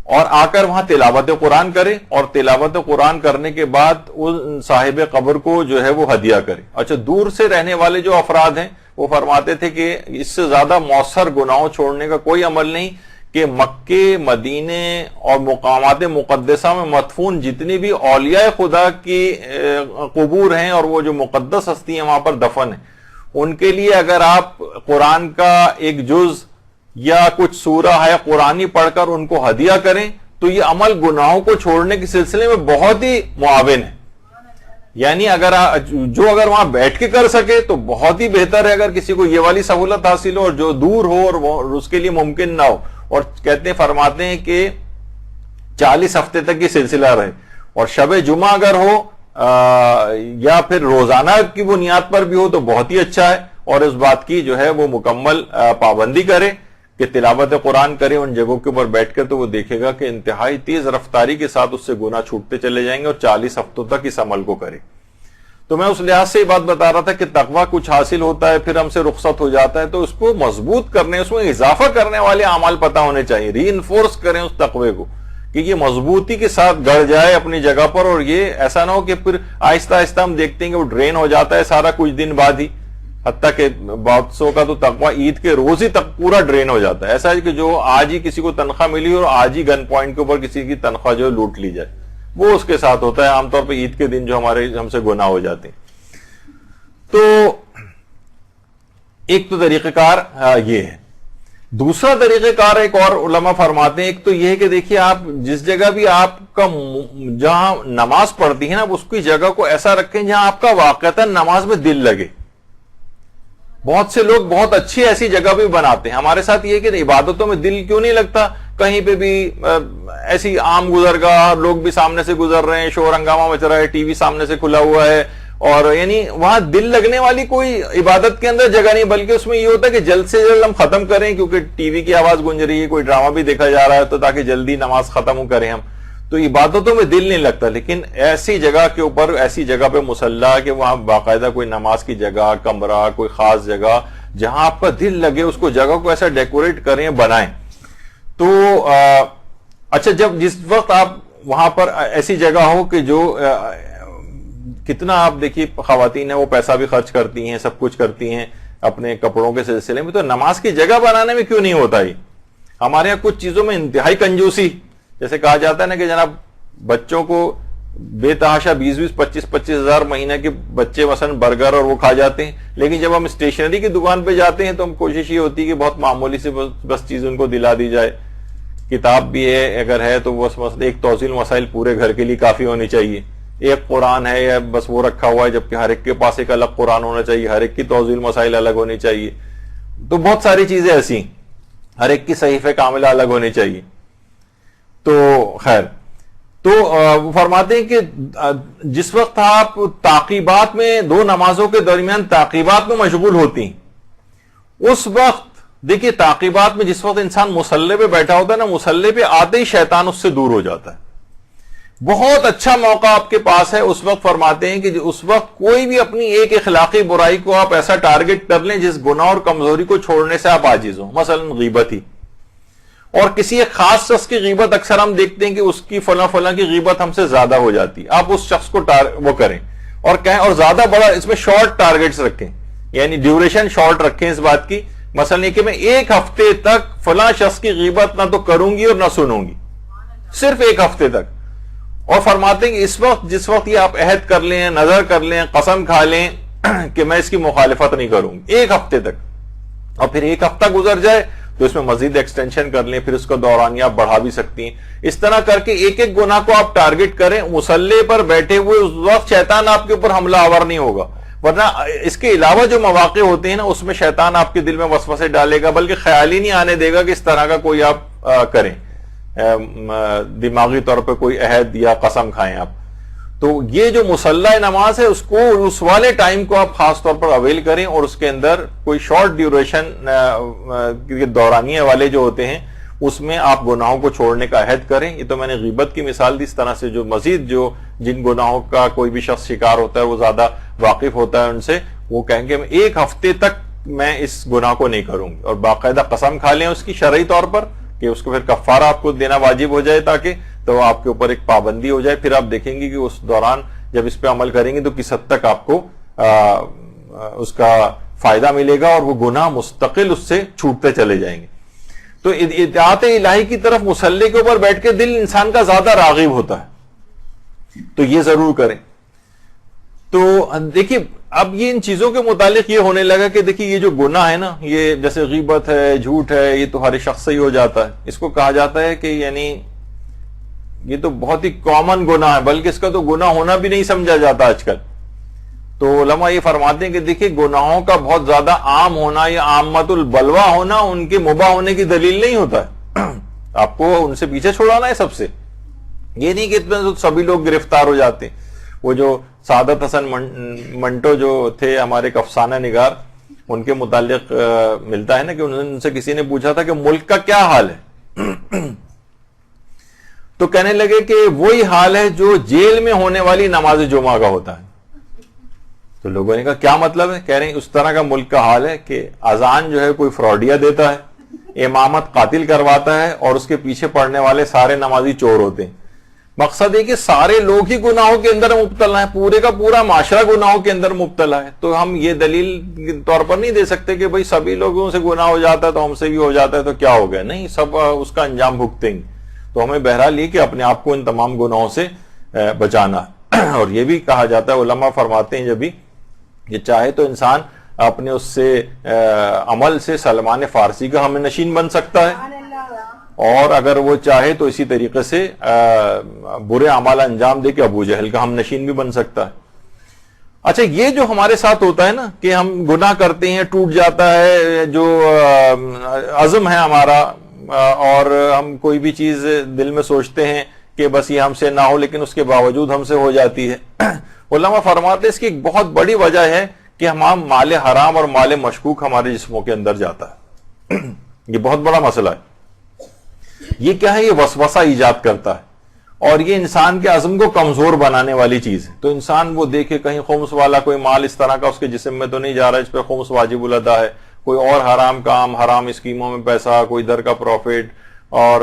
اور آ کر وہاں تلاوت قرآن کرے، اور تلاوت قرآن کرنے کے بعد ان صاحب قبر کو جو ہے وہ ہدیہ کرے. اچھا دور سے رہنے والے جو افراد ہیں وہ فرماتے تھے کہ اس سے زیادہ مؤثر گناہوں چھوڑنے کا کوئی عمل نہیں کہ مکے، مدینے اور مقامات مقدسہ میں مدفون جتنی بھی اولیاء خدا کی قبور ہیں اور وہ جو مقدس ہستی ہیں وہاں پر دفن ہیں، ان کے لیے اگر آپ قرآن کا ایک جز یا کچھ سورہ ہے قرآنی پڑھ کر ان کو ہدیہ کریں تو یہ عمل گناہوں کو چھوڑنے کے سلسلے میں بہت ہی معاون ہے. یعنی اگر وہاں بیٹھ کے کر سکے تو بہت ہی بہتر ہے، اگر کسی کو یہ والی سہولت حاصل ہو اور جو دور ہو اور اس کے لیے ممکن نہ ہو. اور کہتے ہیں فرماتے ہیں کہ 40 ہفتے تک یہ سلسلہ رہے، اور شب جمعہ اگر ہو یا پھر روزانہ کی بنیاد پر بھی ہو تو بہت ہی اچھا ہے. اور اس بات کی جو ہے وہ مکمل پابندی کرے کہ تلاوت قرآن کرے ان جگہوں کے اوپر بیٹھ کر، تو وہ دیکھے گا کہ انتہائی تیز رفتاری کے ساتھ اس سے گناہ چھوٹتے چلے جائیں گے، اور 40 ہفتوں تک اس عمل کو کرے. تو میں اس لحاظ سے یہ بات بتا رہا تھا کہ تقوی کچھ حاصل ہوتا ہے پھر ہم سے رخصت ہو جاتا ہے، تو اس کو مضبوط کرنے، اس میں اضافہ کرنے والے اعمال پتہ ہونے چاہیے، ری انفورس کریں اس تقوی کو کہ یہ مضبوطی کے ساتھ گڑ جائے اپنی جگہ پر، اور یہ ایسا نہ ہو کہ پھر آہستہ آہستہ ہم دیکھتے ہیں کہ وہ ڈرین ہو جاتا ہے سارا کچھ دن بعد ہی. حتیٰ کہ بہت سو کا تو تقوی عید کے روز ہی تک پورا ڈرین ہو جاتا ہے. ایسا ہے کہ جو آج ہی کسی کو تنخواہ ملی اور آج ہی گن پوائنٹ کے اوپر کسی کی تنخواہ جو لوٹ لی جائے، وہ اس کے ساتھ ہوتا ہے عام طور پہ عید کے دن جو ہم سے گناہ ہو جاتے ہیں. تو ایک تو طریقہ کار یہ ہے. دوسرا طریقہ کار ایک اور علماء فرماتے ہیں، ایک تو یہ ہے کہ دیکھیے آپ جس جگہ بھی آپ کا جہاں نماز پڑھتی ہے نا اس کی جگہ کو ایسا رکھیں جہاں آپ کا واقعتاً نماز میں دل لگے. بہت سے لوگ بہت اچھی ایسی جگہ بھی بناتے ہیں. ہمارے ساتھ یہ کہ عبادتوں میں دل کیوں نہیں لگتا، کہیں پہ بھی ایسی عام گزرگاہ، لوگ بھی سامنے سے گزر رہے ہیں، شور ہنگامہ مچ رہا ہے، ٹی وی سامنے سے کھلا ہوا ہے، اور یعنی وہاں دل لگنے والی کوئی عبادت کے اندر جگہ نہیں، بلکہ اس میں یہ ہوتا ہے کہ جلد سے جلد ہم ختم کریں کیونکہ ٹی وی کی آواز گونج رہی ہے، کوئی ڈرامہ بھی دیکھا جا رہا ہے، تو تاکہ جلدی نماز ختم کریں ہم. تو عبادتوں میں دل نہیں لگتا. لیکن ایسی جگہ کے اوپر، ایسی جگہ پہ مصلی کہ وہاں باقاعدہ کوئی نماز کی جگہ، کمرہ، کوئی خاص جگہ جہاں آپ کا دل لگے، اس کو جگہ کو ایسا ڈیکوریٹ کریں، بنائیں. تو اچھا جس وقت آپ وہاں پر ایسی جگہ ہو کہ جو کتنا آپ دیکھیے خواتین ہیں وہ پیسہ بھی خرچ کرتی ہیں، سب کچھ کرتی ہیں اپنے کپڑوں کے سلسلے میں، تو نماز کی جگہ بنانے میں کیوں نہیں ہوتا ہی؟ ہمارے یہاں کچھ چیزوں میں انتہائی کنجوسی، جیسے کہا جاتا ہے نا کہ جناب بچوں کو بے تحاشا 20-25 ہزار مہینہ کے بچے مثلا برگر اور وہ کھا جاتے ہیں، لیکن جب ہم اسٹیشنری کی دکان پہ جاتے ہیں تو ہم کوشش یہ ہوتی ہے کہ بہت معمولی سے بس چیز ان کو دلا دی جائے. کتاب بھی ہے اگر ہے تو بس ایک توضیح المسائل پورے گھر کے لیے کافی ہونی چاہیے، ایک قرآن ہے یا بس وہ رکھا ہوا ہے، جبکہ ہر ایک کے پاس ایک الگ قرآن ہونا چاہیے، ہر ایک کی توضیح المسائل الگ ہونی چاہیے. تو بہت ساری چیزیں ایسی، ہر ایک کی صحیفہ کاملہ الگ ہونی چاہیے. تو خیر، تو وہ فرماتے ہیں کہ جس وقت آپ تعقیبات میں، دو نمازوں کے درمیان تعقیبات میں مشغول ہوتی ہیں، اس وقت دیکھیے تعقیبات میں جس وقت انسان مصلی پہ بیٹھا ہوتا ہے نا، مصلی پہ آتے ہی شیطان اس سے دور ہو جاتا ہے. بہت اچھا موقع آپ کے پاس ہے. اس وقت فرماتے ہیں کہ اس وقت کوئی بھی اپنی ایک اخلاقی برائی کو آپ ایسا ٹارگٹ کر لیں جس گناہ اور کمزوری کو چھوڑنے سے آپ عاجز ہوں، مثلا غیبت ہی. اور کسی ایک خاص شخص کی غیبت اکثر ہم دیکھتے ہیں کہ اس کی فلاں فلاں کی غیبت ہم سے زیادہ ہو جاتی، آپ اس شخص کو وہ کریں اور کہیں، اور زیادہ بڑا اس میں شارٹ ٹارگٹس رکھیں، یعنی ڈیوریشن شارٹ رکھیں اس بات کی، مثلا یہ کہ میں ایک ہفتے تک فلاں شخص کی غیبت نہ تو کروں گی اور نہ سنوں گی، صرف ایک ہفتے تک. اور فرماتے ہیں کہ اس وقت جس وقت یہ آپ عہد کر لیں، نظر کر لیں، قسم کھا لیں کہ میں اس کی مخالفت نہیں کروں گی ایک ہفتے تک، اور پھر ایک ہفتہ گزر جائے تو اس میں مزید ایکسٹینشن کر لیں، پھر اس کا دورانیہ آپ بڑھا بھی سکتی ہیں. اس طرح کر کے ایک ایک گناہ کو آپ ٹارگٹ کریں. مصلی پر بیٹھے ہوئے اس وقت شیطان آپ کے اوپر حملہ آور نہیں ہوگا، ورنہ اس کے علاوہ جو مواقع ہوتے ہیں نا اس میں شیطان آپ کے دل میں وسوسے ڈالے گا، بلکہ خیال ہی نہیں آنے دے گا کہ اس طرح کا کوئی آپ کریں، دماغی طور پہ کوئی عہد یا قسم کھائیں آپ. تو یہ جو مصلی نماز ہے اس کو اس والے ٹائم کو آپ خاص طور پر اویل کریں، اور اس کے اندر کوئی شارٹ ڈیوریشن دورانیے والے جو ہوتے ہیں اس میں آپ گناہوں کو چھوڑنے کا عہد کریں. یہ تو میں نے غیبت کی مثال دی. اس طرح سے جو مزید جو جن گناہوں کا کوئی بھی شخص شکار ہوتا ہے، وہ زیادہ واقف ہوتا ہے ان سے، وہ کہیں گے میں ایک ہفتے تک میں اس گناہ کو نہیں کروں گی، اور باقاعدہ قسم کھا لیں اس کی شرعی طور پر کہ اس کو پھر کفارہ آپ کو دینا واجب ہو جائے، تاکہ تو آپ کے اوپر ایک پابندی ہو جائے. پھر آپ دیکھیں گے کہ اس دوران جب اس پہ عمل کریں گے تو کس حد تک آپ کو اس کا فائدہ ملے گا، اور وہ گناہ مستقل اس سے چھوٹتے چلے جائیں گے. تو اطاعت الہی کی طرف مصلی کے اوپر بیٹھ کے دل انسان کا زیادہ راغب ہوتا ہے، تو یہ ضرور کریں. تو دیکھیے اب یہ ان چیزوں کے متعلق یہ ہونے لگا کہ دیکھیے یہ جو گناہ ہے نا، یہ جیسے غیبت ہے، جھوٹ ہے، یہ تو ہر شخص سے ہی ہو جاتا ہے. اس کو کہا جاتا ہے کہ یعنی یہ تو بہت ہی کامن گناہ ہے، بلکہ اس کا تو گناہ ہونا بھی نہیں سمجھا جاتا آج کل. تو علماء یہ فرماتے ہیں کہ دیکھیے گناہوں کا بہت زیادہ عام ہونا یا عامت البلوا ہونا ان کے مباح ہونے کی دلیل نہیں ہوتا ہے. آپ کو ان سے پیچھے چھڑانا ہے سب سے، یہ نہیں کہ اتنے سبھی لوگ گرفتار ہو جاتے ہیں. وہ جو سعادت حسن منٹو جو تھے ہمارے ایک افسانہ نگار، ان کے متعلق ملتا ہے نا کہ ان سے کسی نے پوچھا تھا کہ ملک کا کیا حال ہے، تو کہنے لگے کہ وہی حال ہے جو جیل میں ہونے والی نماز جمعہ کا ہوتا ہے. تو لوگوں نے کہا کیا مطلب ہے؟ کہہ رہے ہیں اس طرح کا ملک کا حال ہے کہ اذان جو ہے کوئی فراڈیا دیتا ہے، امامت قاتل کرواتا ہے، اور اس کے پیچھے پڑھنے والے سارے نمازی چور ہوتے ہیں. مقصد ہے کہ سارے لوگ ہی گناہوں کے اندر مبتلا ہیں، پورے کا پورا معاشرہ گناہوں کے اندر مبتلا ہے. تو ہم یہ دلیل طور پر نہیں دے سکتے کہ بھئی سبھی لوگوں سے گناہ ہو جاتا ہے تو ہم سے بھی ہو جاتا ہے تو کیا ہو گیا. نہیں، سب اس کا انجام بھگتیں گے. تو ہمیں بہرحال یہ کہ اپنے آپ کو ان تمام گناہوں سے بچانا. اور یہ بھی کہا جاتا ہے، علماء فرماتے ہیں جب بھی کہ چاہے تو انسان اپنے اس سے عمل سے سلمان فارسی کا ہم نشین بن سکتا ہے، اور اگر وہ چاہے تو اسی طریقے سے برے اعمال انجام دے کے ابو جہل کا ہم نشین بھی بن سکتا ہے. اچھا، یہ جو ہمارے ساتھ ہوتا ہے نا کہ ہم گناہ کرتے ہیں، ٹوٹ جاتا ہے جو عزم ہے ہمارا، اور ہم کوئی بھی چیز دل میں سوچتے ہیں کہ بس یہ ہم سے نہ ہو، لیکن اس کے باوجود ہم سے ہو جاتی ہے. علماء فرماتے ہیں اس کی ایک بہت بڑی وجہ ہے کہ ہم مال حرام اور مال مشکوک ہمارے جسموں کے اندر جاتا ہے. یہ بہت بڑا مسئلہ ہے. یہ کیا ہے؟ یہ وسوسہ ایجاد کرتا ہے، اور یہ انسان کے عزم کو کمزور بنانے والی چیز ہے. تو انسان وہ دیکھے کہیں خمس والا کوئی مال اس طرح کا اس کے جسم میں تو نہیں جا رہا، اس پہ خمس واجب الادا ہے، کوئی اور حرام کام، حرام اسکیموں میں پیسہ، کوئی در کا پروفٹ، اور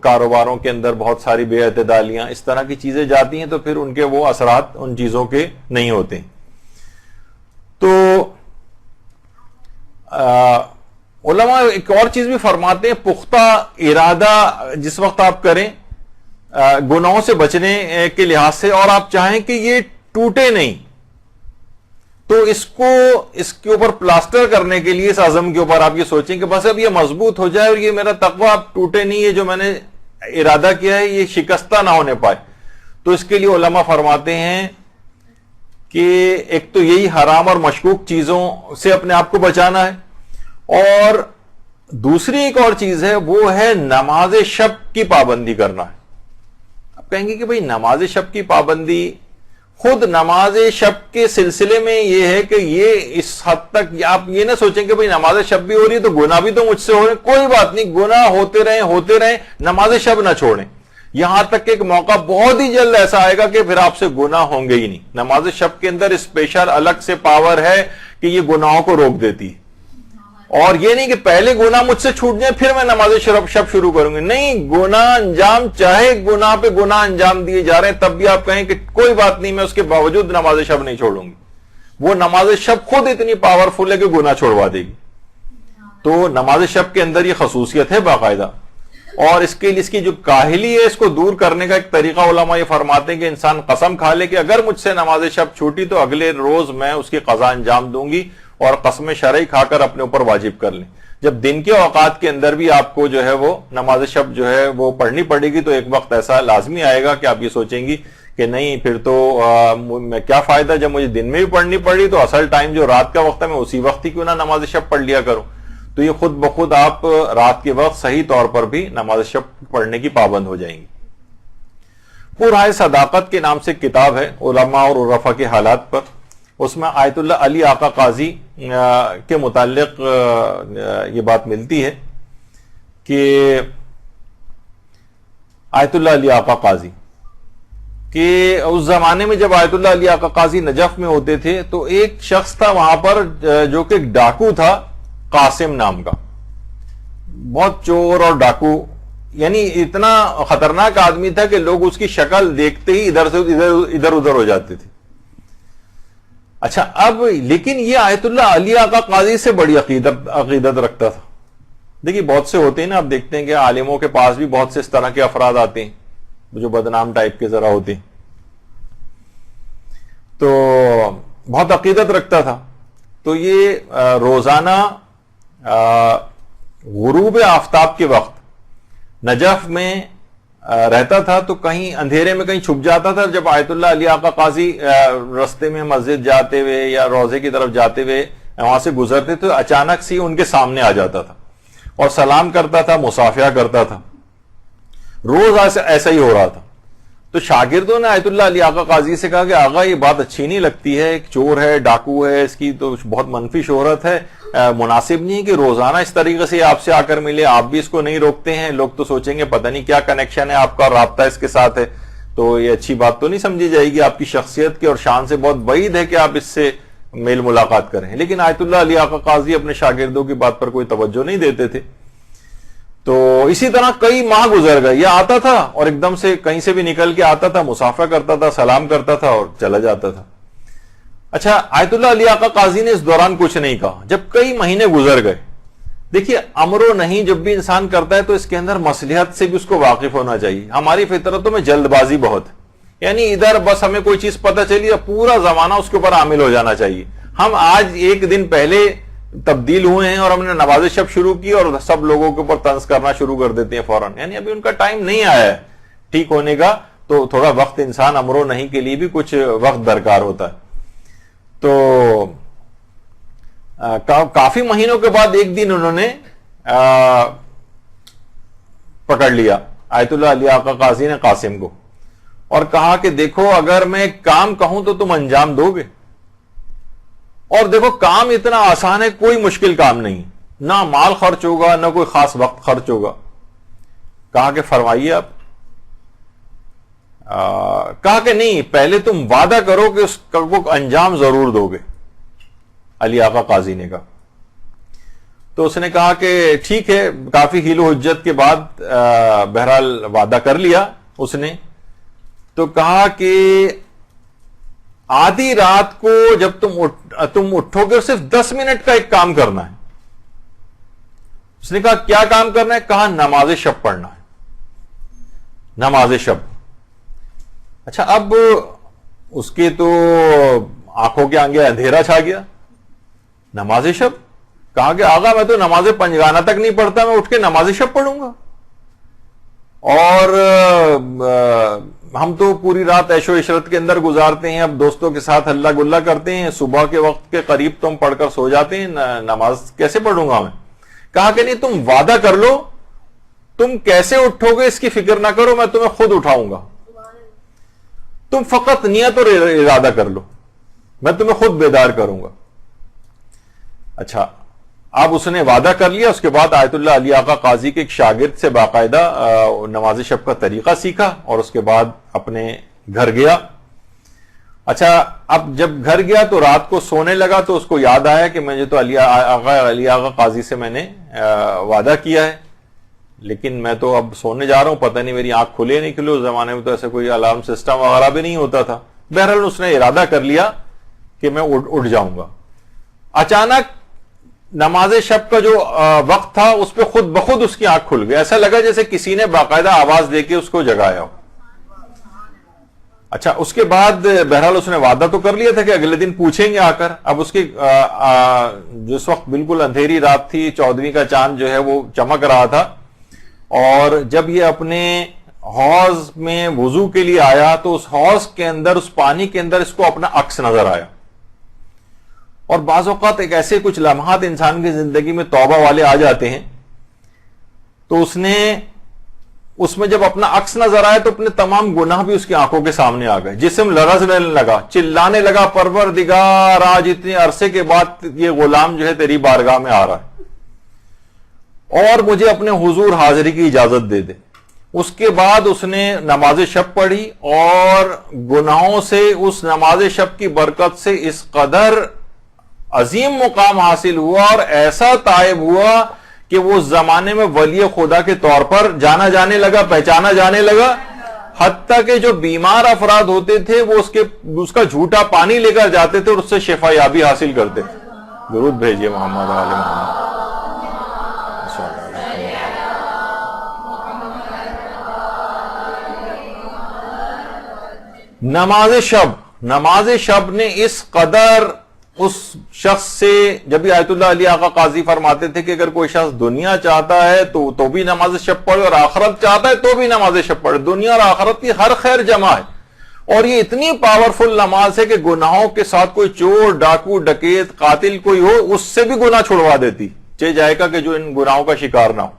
کاروباروں کے اندر بہت ساری بے اعتدالیاں، اس طرح کی چیزیں جاتی ہیں، تو پھر ان کے وہ اثرات ان چیزوں کے نہیں ہوتے. تو علماء ایک اور چیز بھی فرماتے ہیں، پختہ ارادہ جس وقت آپ کریں گناہوں سے بچنے کے لحاظ سے، اور آپ چاہیں کہ یہ ٹوٹے نہیں، تو اس کے اوپر پلاسٹر کرنے کے لیے، اس عزم کے اوپر آپ یہ سوچیں کہ بس اب یہ مضبوط ہو جائے اور یہ میرا تقویٰ اب ٹوٹے نہیں، یہ جو میں نے ارادہ کیا ہے یہ شکستہ نہ ہونے پائے. تو اس کے لیے علماء فرماتے ہیں کہ ایک تو یہی حرام اور مشکوک چیزوں سے اپنے آپ کو بچانا ہے، اور دوسری ایک اور چیز ہے، وہ ہے نماز شب کی پابندی کرنا ہے. آپ کہیں گے کہ بھئی نماز شب کی پابندی، خود نماز شب کے سلسلے میں یہ ہے کہ یہ اس حد تک آپ یہ نہ سوچیں کہ بھئی نماز شب بھی ہو رہی ہے تو گناہ بھی تو مجھ سے ہو رہے ہیں. کوئی بات نہیں، گناہ ہوتے رہیں، نماز شب نہ چھوڑیں. یہاں تک کہ ایک موقع بہت ہی جلد ایسا آئے گا کہ پھر آپ سے گناہ ہوں گے ہی نہیں. نماز شب کے اندر اسپیشل الگ سے پاور ہے کہ یہ گناہوں کو روک دیتی ہے. اور یہ نہیں کہ پہلے گناہ مجھ سے چھوٹ جائیں پھر میں نماز شب شروع کروں گی. نہیں, گناہ انجام, چاہے گناہ پہ گناہ انجام دیے جا رہے ہیں تب بھی آپ کہیں کہ کوئی بات نہیں, میں اس کے باوجود نماز شب نہیں چھوڑوں گی. وہ نماز شب خود اتنی پاورفل ہے کہ گناہ چھوڑوا دے گی. تو نماز شب کے اندر یہ خصوصیت ہے باقاعدہ. اور اس کے لیے اس کی جو کاہلی ہے اس کو دور کرنے کا ایک طریقہ علماء یہ فرماتے ہیں کہ انسان قسم کھا لے کہ اگر مجھ سے نماز شب چھوٹی تو اگلے روز میں اس کی قضا انجام دوں گی, اور قسم شرعی کھا کر اپنے اوپر واجب کر لیں. جب دن کے اوقات کے اندر بھی آپ کو جو ہے وہ نماز شب جو ہے وہ پڑھنی پڑے گی تو ایک وقت ایسا لازمی آئے گا کہ آپ یہ سوچیں گی کہ نہیں پھر تو میں کیا فائدہ, جب مجھے دن میں بھی پڑھنی پڑی تو اصل ٹائم جو رات کا وقت ہے میں اسی وقت ہی کیوں نہ نماز شب پڑھ لیا کروں. تو یہ خود بخود آپ رات کے وقت صحیح طور پر بھی نماز شب پڑھنے کی پابند ہو جائیں گی. پورائے صداقت کے نام سے کتاب ہے علماء اور عرفا کے حالات پر. اس میں آیت اللہ علی آقا قاضی کے متعلق یہ بات ملتی ہے کہ آیت اللہ علی آقا قاضی کہ اس زمانے میں جب آیت اللہ علی آقا قاضی نجف میں ہوتے تھے تو ایک شخص تھا وہاں پر جو کہ ایک ڈاکو تھا قاسم نام کا, بہت چور اور ڈاکو, یعنی اتنا خطرناک آدمی تھا کہ لوگ اس کی شکل دیکھتے ہی ادھر سے ادھر ادھر ہو جاتے تھے. اچھا, اب لیکن یہ آیت اللہ علی آقا قاضی سے بڑی عقیدت رکھتا تھا. دیکھیے بہت سے ہوتے ہیں نا, آپ دیکھتے ہیں کہ عالموں کے پاس بھی بہت سے اس طرح کے افراد آتے ہیں جو بدنام ٹائپ کے ذرا ہوتے ہیں, تو بہت عقیدت رکھتا تھا. تو یہ روزانہ غروب آفتاب کے وقت نجف میں رہتا تھا, تو کہیں اندھیرے میں کہیں چھپ جاتا تھا. جب آیت اللہ علی آقا قاضی رستے میں مسجد جاتے ہوئے یا روزے کی طرف جاتے ہوئے وہاں سے گزرتے تو اچانک سے ان کے سامنے آ جاتا تھا اور سلام کرتا تھا, مصافحہ کرتا تھا. روز ایسا ہی ہو رہا تھا. تو شاگردوں نے آیت اللہ علی آقا قاضی سے کہا کہ آقا یہ بات اچھی نہیں لگتی ہے, ایک چور ہے, ڈاکو ہے, اس کی تو بہت منفی شہرت ہے, مناسب نہیں کہ روزانہ اس طریقے سے آپ سے آ کر ملے, آپ بھی اس کو نہیں روکتے ہیں, لوگ تو سوچیں گے پتہ نہیں کیا کنیکشن ہے آپ کا, رابطہ اس کے ساتھ ہے, تو یہ اچھی بات تو نہیں سمجھی جائے گی, آپ کی شخصیت کے اور شان سے بہت بعید ہے کہ آپ اس سے میل ملاقات کریں. لیکن آیت اللہ علی آقا قاضی اپنے شاگردوں کی بات پر کوئی توجہ نہیں دیتے تھے. تو اسی طرح کئی ماہ گزر گئے, یہ آتا تھا اور ایک دم سے کہیں سے بھی نکل کے آتا تھا, مصافحہ کرتا تھا, سلام کرتا تھا اور چلا جاتا تھا. اچھا, آیت اللہ علی آقا قاضی نے اس دوران کچھ نہیں کہا. جب کئی مہینے گزر گئے, دیکھیے امر و نہیں جب بھی انسان کرتا ہے تو اس کے اندر مصلحت سے بھی اس کو واقف ہونا چاہیے. ہماری فطرتوں میں جلد بازی بہت ہے, یعنی ادھر بس ہمیں کوئی چیز پتہ چلی پورا زمانہ اس کے اوپر عامل ہو جانا چاہیے. ہم آج ایک دن پہلے تبدیل ہوئے ہیں اور ہم نے نماز شب شروع کی اور سب لوگوں کے اوپر طنز کرنا شروع کر دیتے ہیں فوراً, یعنی ابھی ان کا ٹائم نہیں آیا ہے ٹھیک ہونے کا. تو تھوڑا وقت انسان امر و نہیں کے لیے بھی کچھ وقت درکار ہوتا ہے. تو کافی مہینوں کے بعد ایک دن انہوں نے پکڑ لیا آیت اللہ علی آقا قاضی نے قاسم کو اور کہا کہ دیکھو اگر میں ایک کام کہوں تو تم انجام دو گے, اور دیکھو کام اتنا آسان ہے, کوئی مشکل کام نہیں, نہ مال خرچ ہوگا نہ کوئی خاص وقت خرچ ہوگا. کہا کہ فرمائیے آپ. کہا کہ نہیں, پہلے تم وعدہ کرو کہ اس کو انجام ضرور دو گے. علی آقا قاضی نے کہا. تو اس نے کہا کہ ٹھیک ہے, کافی حیل و حجت کے بعد بہرحال وعدہ کر لیا اس نے. تو کہا کہ آدھی رات کو جب تم اٹھو گے صرف 10 منٹ کا ایک کام کرنا ہے. اس نے کہا کیا کام کرنا ہے؟ کہا نماز شب پڑھنا ہے, نماز شب. اچھا, اب اس کے تو آنکھوں کے آگے اندھیرا چھا گیا. نماز شب, کہا کہ آقا میں تو نماز پنجگانہ تک نہیں پڑھتا, میں اٹھ کے نماز شب پڑھوں گا, اور ہم تو پوری رات عیش و عشرت کے اندر گزارتے ہیں, اب دوستوں کے ساتھ ہلا گلا کرتے ہیں, صبح کے وقت کے قریب تم پڑھ کر سو جاتے ہیں, نماز کیسے پڑھوں گا میں؟ کہا کہ نہیں, تم وعدہ کر لو, تم کیسے اٹھو گے اس کی فکر نہ کرو, میں تمہیں خود اٹھاؤں گا, تم فقط نیت اور ارادہ کر لو, میں تمہیں خود بیدار کروں گا. اچھا, اب اس نے وعدہ کر لیا. اس کے بعد آیت اللہ علی آقا قاضی کے ایک شاگرد سے باقاعدہ نماز شب کا طریقہ سیکھا اور اس کے بعد اپنے گھر گیا اچھا اب جب گھر گیا تو رات کو سونے لگا تو اس کو یاد آیا کہ مجھے تو علی آغا قاضی سے میں نے وعدہ کیا ہے، لیکن میں تو اب سونے جا رہا ہوں، پتہ نہیں میری آنکھ کھلے نہیں کھلے، اس زمانے میں تو ایسے کوئی الارم سسٹم وغیرہ بھی نہیں ہوتا تھا۔ بہرحال اس نے ارادہ کر لیا کہ میں اٹھ جاؤں گا۔ اچانک نماز شب کا جو وقت تھا اس پہ خود بخود اس کی آنکھ کھل گئی، ایسا لگا جیسے کسی نے باقاعدہ آواز دے کے اس کو جگایا ہو۔ اچھا اس کے بعد بہرحال اس نے وعدہ تو کر لیا تھا کہ اگلے دن پوچھیں گے آ کر۔ اب اس کی جس وقت بالکل اندھیری رات تھی، 14ویں کا چاند جو ہے وہ چمک رہا تھا، اور جب یہ اپنے حوض میں وضو کے لیے آیا تو اس حوض کے اندر، اس پانی کے اندر اس کو اپنا عکس نظر آیا۔ اور بعض اوقات ایک ایسے کچھ لمحات انسان کی زندگی میں توبہ والے آ جاتے ہیں، تو اس میں جب اپنا عکس نظر آیا تو اپنے تمام گناہ بھی اس کی آنکھوں کے سامنے آ گئے، جسم لرزنے لگا، چلانے لگا، پروردگار آج اتنے عرصے کے بعد یہ غلام جو ہے تیری بارگاہ میں آ رہا ہے اور مجھے اپنے حضور حاضری کی اجازت دے دے۔ اس کے بعد اس نے نماز شب پڑھی اور گناہوں سے، اس نماز شب کی برکت سے اس قدر عظیم مقام حاصل ہوا اور ایسا تائب ہوا کہ وہ اس زمانے میں ولی خدا کے طور پر جانا جانے لگا، پہچانا جانے لگا، حتیٰ کہ جو بیمار افراد ہوتے تھے وہ اس کا جھوٹا پانی لے کر جاتے تھے اور اس سے شفا یابی حاصل کرتے تھے۔ درود بھیجیے محمد آل محمد۔ نماز شب نے اس قدر اس شخص سے، جب بھی آیت اللہ علی آقا قاضی فرماتے تھے کہ اگر کوئی شخص دنیا چاہتا ہے تو بھی نماز شب پڑھے، اور آخرت چاہتا ہے تو بھی نماز شب پڑھے، دنیا اور آخرت کی ہر خیر جمع ہے۔ اور یہ اتنی پاورفل نماز ہے کہ گناہوں کے ساتھ کوئی چور، ڈاکو، ڈکیت، قاتل کوئی ہو، اس سے بھی گناہ چھڑوا دیتی، چاہے جائے گا کہ جو ان گناہوں کا شکار نہ ہو۔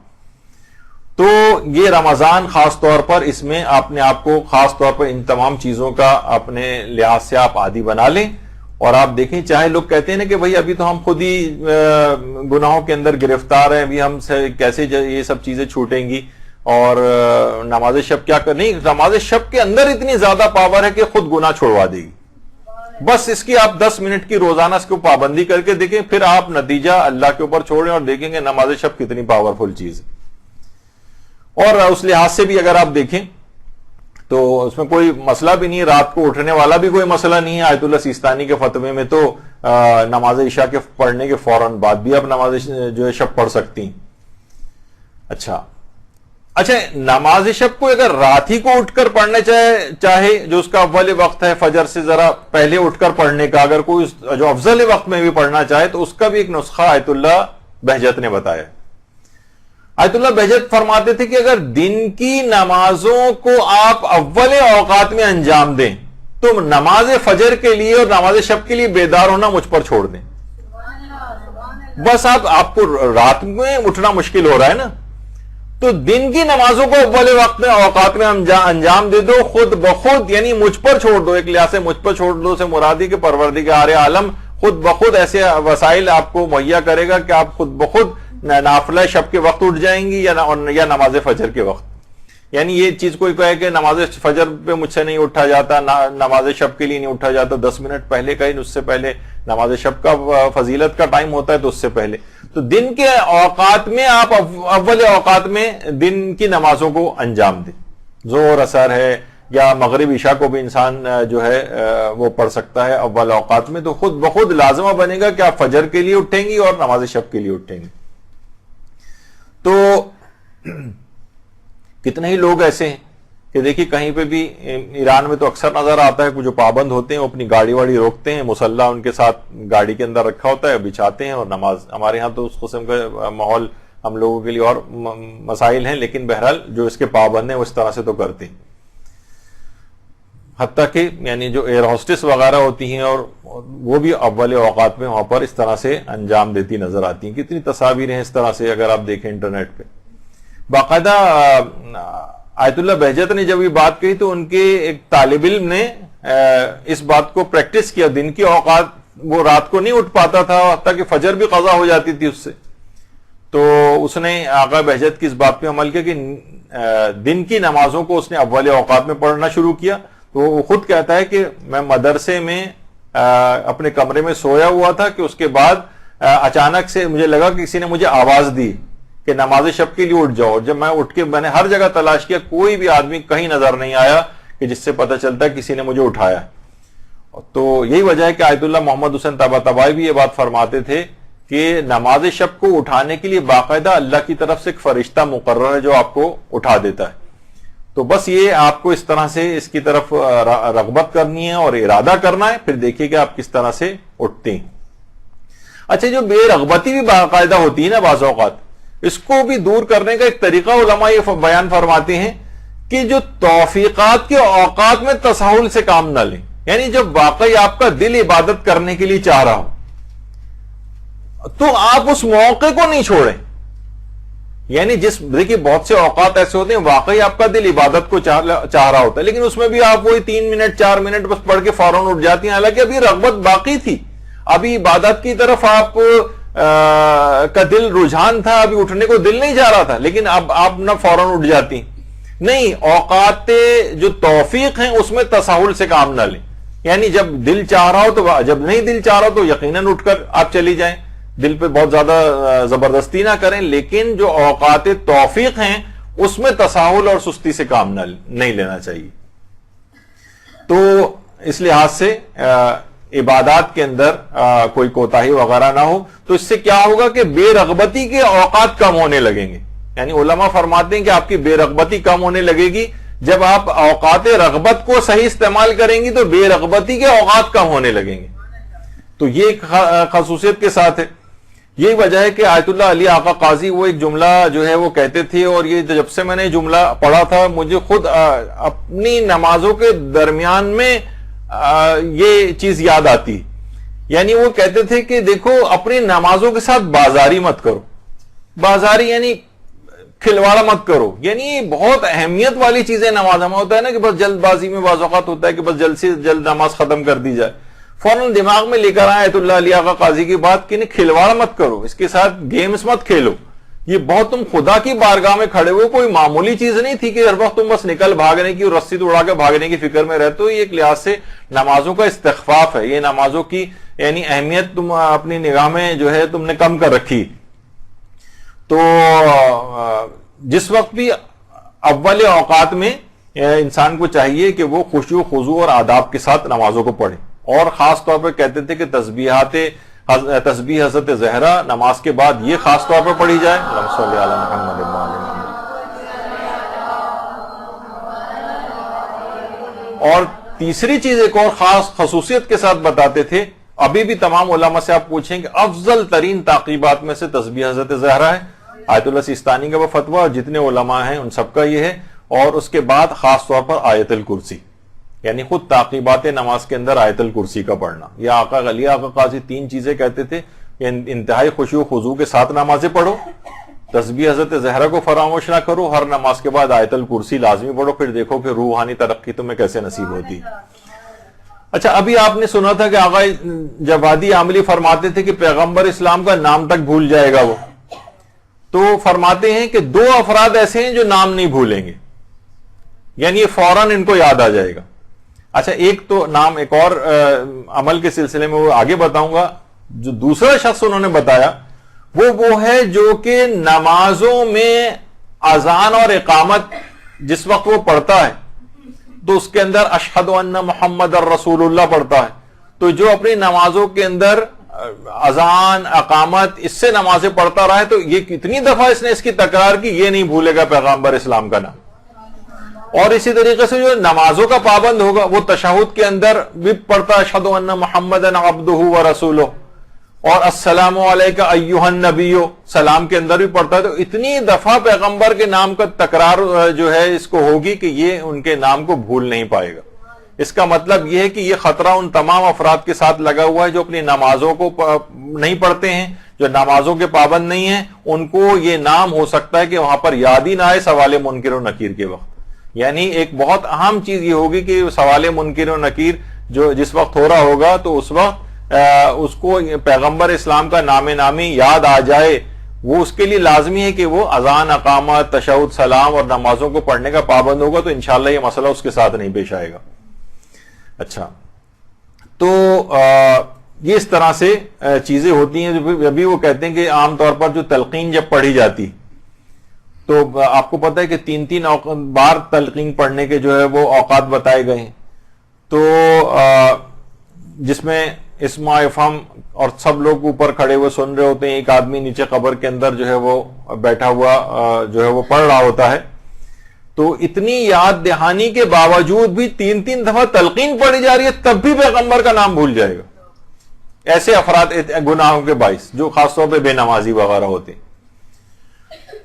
تو یہ رمضان خاص طور پر، اس میں اپنے آپ کو خاص طور پر ان تمام چیزوں کا اپنے لحاظ سے آپ عادی بنا لیں۔ اور آپ دیکھیں، چاہے لوگ کہتے ہیں نا کہ بھئی ابھی تو ہم خود ہی گناہوں کے اندر گرفتار ہیں، ابھی ہم سے کیسے یہ سب چیزیں چھوٹیں گی، اور نماز شب کیا کرنی، نماز شب کے اندر اتنی زیادہ پاور ہے کہ خود گناہ چھوڑوا دے گی۔ بس اس کی آپ 10 منٹ کی روزانہ اس کو پابندی کر کے دیکھیں، پھر آپ نتیجہ اللہ کے اوپر چھوڑیں اور دیکھیں گے نماز شب کتنی پاورفل چیز ہے۔ اور اس لحاظ سے بھی اگر آپ دیکھیں تو اس میں کوئی مسئلہ بھی نہیں ہے، رات کو اٹھنے والا بھی کوئی مسئلہ نہیں ہے۔ آیت اللہ سیستانی کے فتوے میں تو نماز عشاء کے پڑھنے کے فوراً بعد بھی آپ نماز جو ہے شب پڑھ سکتی ہیں۔ اچھا نماز شب کو اگر رات ہی کو اٹھ کر پڑھنے چاہے، جو اس کا اول وقت ہے فجر سے ذرا پہلے اٹھ کر پڑھنے کا، اگر کوئی جو افضل وقت میں بھی پڑھنا چاہے تو اس کا بھی ایک نسخہ آیت اللہ بہجت نے بتایا۔ آیت اللہ بہجت فرماتے تھے کہ اگر دن کی نمازوں کو آپ اول اوقات میں انجام دیں تو نماز فجر کے لیے اور نماز شب کے لیے بیدار ہونا مجھ پر چھوڑ دیں۔ بس آپ کو رات میں اٹھنا مشکل ہو رہا ہے نا، تو دن کی نمازوں کو اول وقت میں اوقات میں انجام دے دو، خود بخود، یعنی مجھ پر چھوڑ دو۔ ایک لحاظ سے مجھ پر چھوڑ دو سے مرادی کہ پروردگار عالم خود بخود ایسے وسائل آپ کو مہیا کرے گا کہ آپ خود بخود نافلہ شب کے وقت اٹھ جائیں گی یا نماز فجر کے وقت۔ یعنی یہ چیز کوئی کہے کہ نماز فجر پہ مجھ سے نہیں اٹھا جاتا، نماز شب کے لیے نہیں اٹھا جاتا، 10 منٹ پہلے کہیں، اس سے پہلے نماز شب کا فضیلت کا ٹائم ہوتا ہے تو اس سے پہلے، تو دن کے اوقات میں آپ اول اوقات میں دن کی نمازوں کو انجام دیں۔ ظہر، عصر ہے یا مغرب عشاء کو بھی انسان جو ہے وہ پڑھ سکتا ہے اول اوقات میں، تو خود بخود لازمہ بنے گا کہ آپ فجر کے لیے اٹھیں گی اور نماز شب کے لیے اٹھیں گی۔ تو کتنے ہی لوگ ایسے ہیں کہ دیکھیے کہیں پہ بھی، ایران میں تو اکثر نظر آتا ہے کہ جو پابند ہوتے ہیں وہ اپنی گاڑی واڑی روکتے ہیں، مصلی ان کے ساتھ گاڑی کے اندر رکھا ہوتا ہے، بچھاتے ہیں اور نماز۔ ہمارے ہاں تو اس قسم کا ماحول ہم لوگوں کے لیے اور مسائل ہیں، لیکن بہرحال جو اس کے پابند ہیں وہ اس طرح سے تو کرتے ہیں۔ حتیٰ کہ یعنی جو ایئر ہوسٹس وغیرہ ہوتی ہیں اور وہ بھی اول اوقات میں وہاں پر اس طرح سے انجام دیتی نظر آتی ہیں۔ کتنی تصاویر ہیں اس طرح سے اگر آپ دیکھیں انٹرنیٹ پہ۔ باقاعدہ آیت اللہ بہجت نے جب یہ بات کہی تو ان کے ایک طالب علم نے اس بات کو پریکٹس کیا۔ دن کی اوقات وہ رات کو نہیں اٹھ پاتا تھا، حتیٰ کہ فجر بھی قضا ہو جاتی تھی اس سے، تو اس نے آقا بہجت کی اس بات پہ عمل کیا کہ دن کی نمازوں کو اس نے اول اوقات میں پڑھنا شروع کیا، تو وہ خود کہتا ہے کہ میں مدرسے میں اپنے کمرے میں سویا ہوا تھا کہ اس کے بعد اچانک سے مجھے لگا کہ کسی نے مجھے آواز دی کہ نماز شب کے لیے اٹھ جاؤ، اور جب میں اٹھ کے میں نے ہر جگہ تلاش کیا، کوئی بھی آدمی کہیں نظر نہیں آیا کہ جس سے پتہ چلتا ہے کسی نے مجھے اٹھایا. تو یہی وجہ ہے کہ آیت اللہ محمد حسین طباطبائی بھی یہ بات فرماتے تھے کہ نماز شب کو اٹھانے کے لیے باقاعدہ اللہ کی طرف سے ایک فرشتہ مقرر ہے جو آپ کو اٹھا دیتا ہے. تو بس یہ آپ کو اس طرح سے اس کی طرف رغبت کرنی ہے اور ارادہ کرنا ہے، پھر دیکھیے کہ آپ کس طرح سے اٹھتے ہیں. اچھا، جو بے رغبتی بھی باقاعدہ ہوتی ہے نا بعض اوقات، اس کو بھی دور کرنے کا ایک طریقہ علماء یہ بیان فرماتے ہیں کہ جو توفیقات کے اوقات میں تساہل سے کام نہ لیں. یعنی جب واقعی آپ کا دل عبادت کرنے کے لیے چاہ رہا ہو تو آپ اس موقع کو نہیں چھوڑیں. یعنی دیکھیے بہت سے اوقات ایسے ہوتے ہیں واقعی آپ کا دل عبادت کو چاہ رہا ہوتا ہے، لیکن اس میں بھی آپ وہی 3 منٹ 4 منٹ بس پڑھ کے فوراً اٹھ جاتی ہیں، حالانکہ ابھی رغبت باقی تھی، ابھی عبادت کی طرف آپ کا دل رجحان تھا، ابھی اٹھنے کو دل نہیں جا رہا تھا، لیکن اب آپ نہ فوراً اٹھ جاتی. نہیں، اوقات جو توفیق ہیں اس میں تساہل سے کام نہ لیں. یعنی جب دل چاہ رہا ہو تو، جب نہیں دل چاہ رہا ہو تو یقیناً اٹھ کر آپ چلی جائیں، دل پہ بہت زیادہ زبردستی نہ کریں. لیکن جو اوقات توفیق ہیں اس میں تساہل اور سستی سے کام نہیں لینا چاہیے. تو اس لحاظ سے عبادات کے اندر کوئی کوتاہی وغیرہ نہ ہو. تو اس سے کیا ہوگا کہ بے رغبتی کے اوقات کم ہونے لگیں گے. یعنی علماء فرماتے ہیں کہ آپ کی بے رغبتی کم ہونے لگے گی. جب آپ اوقات رغبت کو صحیح استعمال کریں گی تو بے رغبتی کے اوقات کم ہونے لگیں گے. تو یہ ایک خصوصیت کے ساتھ ہے. یہی وجہ ہے کہ آیت اللہ علی آقا قاضی وہ ایک جملہ جو ہے وہ کہتے تھے، اور یہ جب سے میں نے جملہ پڑھا تھا مجھے خود اپنی نمازوں کے درمیان میں یہ چیز یاد آتی. یعنی وہ کہتے تھے کہ دیکھو اپنی نمازوں کے ساتھ بازاری مت کرو. بازاری یعنی کھلواڑا مت کرو. یعنی بہت اہمیت والی چیزیں نماز میں ہوتا ہے نا کہ بس جلد بازی میں بعض اوقات ہوتا ہے کہ بس جلد سے جلد نماز ختم کر دی جائے. فوراً دماغ میں لے کر آئے آیت اللہ علی آقا قاضی کی بات کہ کھلواڑا مت کرو، اس کے ساتھ گیمز مت کھیلو. یہ بہت تم خدا کی بارگاہ میں کھڑے ہو، کوئی معمولی چیز نہیں تھی کہ ہر وقت تم بس نکل بھاگنے کی اور رسی تو اڑا کے بھاگنے کی فکر میں رہتے ہو. یہ ایک لحاظ سے نمازوں کا استخفاف ہے. یہ نمازوں کی یعنی اہمیت تم اپنی نگاہ میں جو ہے تم نے کم کر رکھی. تو جس وقت بھی اول اوقات میں انسان کو چاہیے کہ وہ خشوع و خضوع اور آداب کے ساتھ نمازوں کو پڑھے. اور خاص طور پہ کہتے تھے کہ تسبیح حضرت زہرا نماز کے بعد یہ خاص طور پہ پڑھی جائے. اللہم صلی علی محمد و آل محمد. اور تیسری چیز ایک اور خاص خصوصیت کے ساتھ بتاتے تھے، ابھی بھی تمام علماء سے آپ پوچھیں کہ افضل ترین تعقیبات میں سے تسبیح حضرت زہرا ہے. آیت اللہ سیستانی کا وہ فتویٰ اور جتنے علماء ہیں ان سب کا یہ ہے. اور اس کے بعد خاص طور پر آیت الکرسی، یعنی خود تعقیبات نماز کے اندر آیت الکرسی کا پڑھنا. یہ آقا علی آقا قاضی 3 چیزیں کہتے تھے کہ انتہائی خشوع و خضوع کے ساتھ نمازیں پڑھو، تسبیح حضرت زہرا کو فراموش نہ کرو، ہر نماز کے بعد آیت الکرسی لازمی پڑھو، پھر دیکھو کہ روحانی ترقی تمہیں کیسے نصیب ہوتی. اچھا، ابھی آپ نے سنا تھا کہ آقا جوادی عاملی فرماتے تھے کہ پیغمبر اسلام کا نام تک بھول جائے گا وہ. تو فرماتے ہیں کہ 2 افراد ایسے ہیں جو نام نہیں بھولیں گے، یعنی یہ فوراً ان کو یاد آ جائے گا. اچھا، ایک تو نام ایک اور عمل کے سلسلے میں وہ آگے بتاؤں گا. جو دوسرا شخص انہوں نے بتایا وہ ہے جو کہ نمازوں میں اذان اور اقامت جس وقت وہ پڑھتا ہے تو اس کے اندر اشہد ان محمد الرسول اللہ پڑھتا ہے. تو جو اپنی نمازوں کے اندر اذان اقامت اس سے نمازیں پڑھتا رہا ہے تو یہ کتنی دفعہ اس نے اس کی تکرار کی، یہ نہیں بھولے گا پیغمبر اسلام کا نام. اور اسی طریقے سے جو نمازوں کا پابند ہوگا وہ تشہد کے اندر بھی پڑھتا ہے اشہد ان محمدً عبدہ ورسولہ، اور السلام علیکہ ایھا النبی سلام کے اندر بھی پڑھتا ہے. تو اتنی دفعہ پیغمبر کے نام کا تکرار جو ہے اس کو ہوگی کہ یہ ان کے نام کو بھول نہیں پائے گا. اس کا مطلب یہ ہے کہ یہ خطرہ ان تمام افراد کے ساتھ لگا ہوا ہے جو اپنی نمازوں کو نہیں پڑھتے ہیں، جو نمازوں کے پابند نہیں ہیں. ان کو یہ نام ہو سکتا ہے کہ وہاں پر یاد ہی نہ آئے سوال منکر و نکیر کے وقت. یعنی ایک بہت اہم چیز یہ ہوگی کہ سوال منکر و نکیر جو جس وقت ہو رہا ہوگا تو اس وقت اس کو پیغمبر اسلام کا نام نامی یاد آ جائے. وہ اس کے لیے لازمی ہے کہ وہ اذان اقامت تشہد سلام اور نمازوں کو پڑھنے کا پابند ہوگا. تو انشاءاللہ یہ مسئلہ اس کے ساتھ نہیں پیش آئے گا. اچھا، تو یہ اس طرح سے چیزیں ہوتی ہیں. ابھی وہ کہتے ہیں کہ عام طور پر جو تلقین جب پڑھی جاتی تو آپ کو پتہ ہے کہ 3 بار تلقین پڑھنے کے جو ہے وہ اوقات بتائے گئے ہیں. تو جس میں اسم افہام اور سب لوگ اوپر کھڑے ہوئے سن رہے ہوتے ہیں، ایک آدمی نیچے قبر کے اندر جو ہے وہ بیٹھا ہوا جو ہے وہ پڑھ رہا ہوتا ہے. تو اتنی یاد دہانی کے باوجود بھی 3 دفعہ تلقین پڑھی جا رہی ہے، تب بھی پیغمبر کا نام بھول جائے گا. ایسے افراد گناہوں کے باعث جو خاص طور پہ بے نمازی وغیرہ ہوتے ہیں.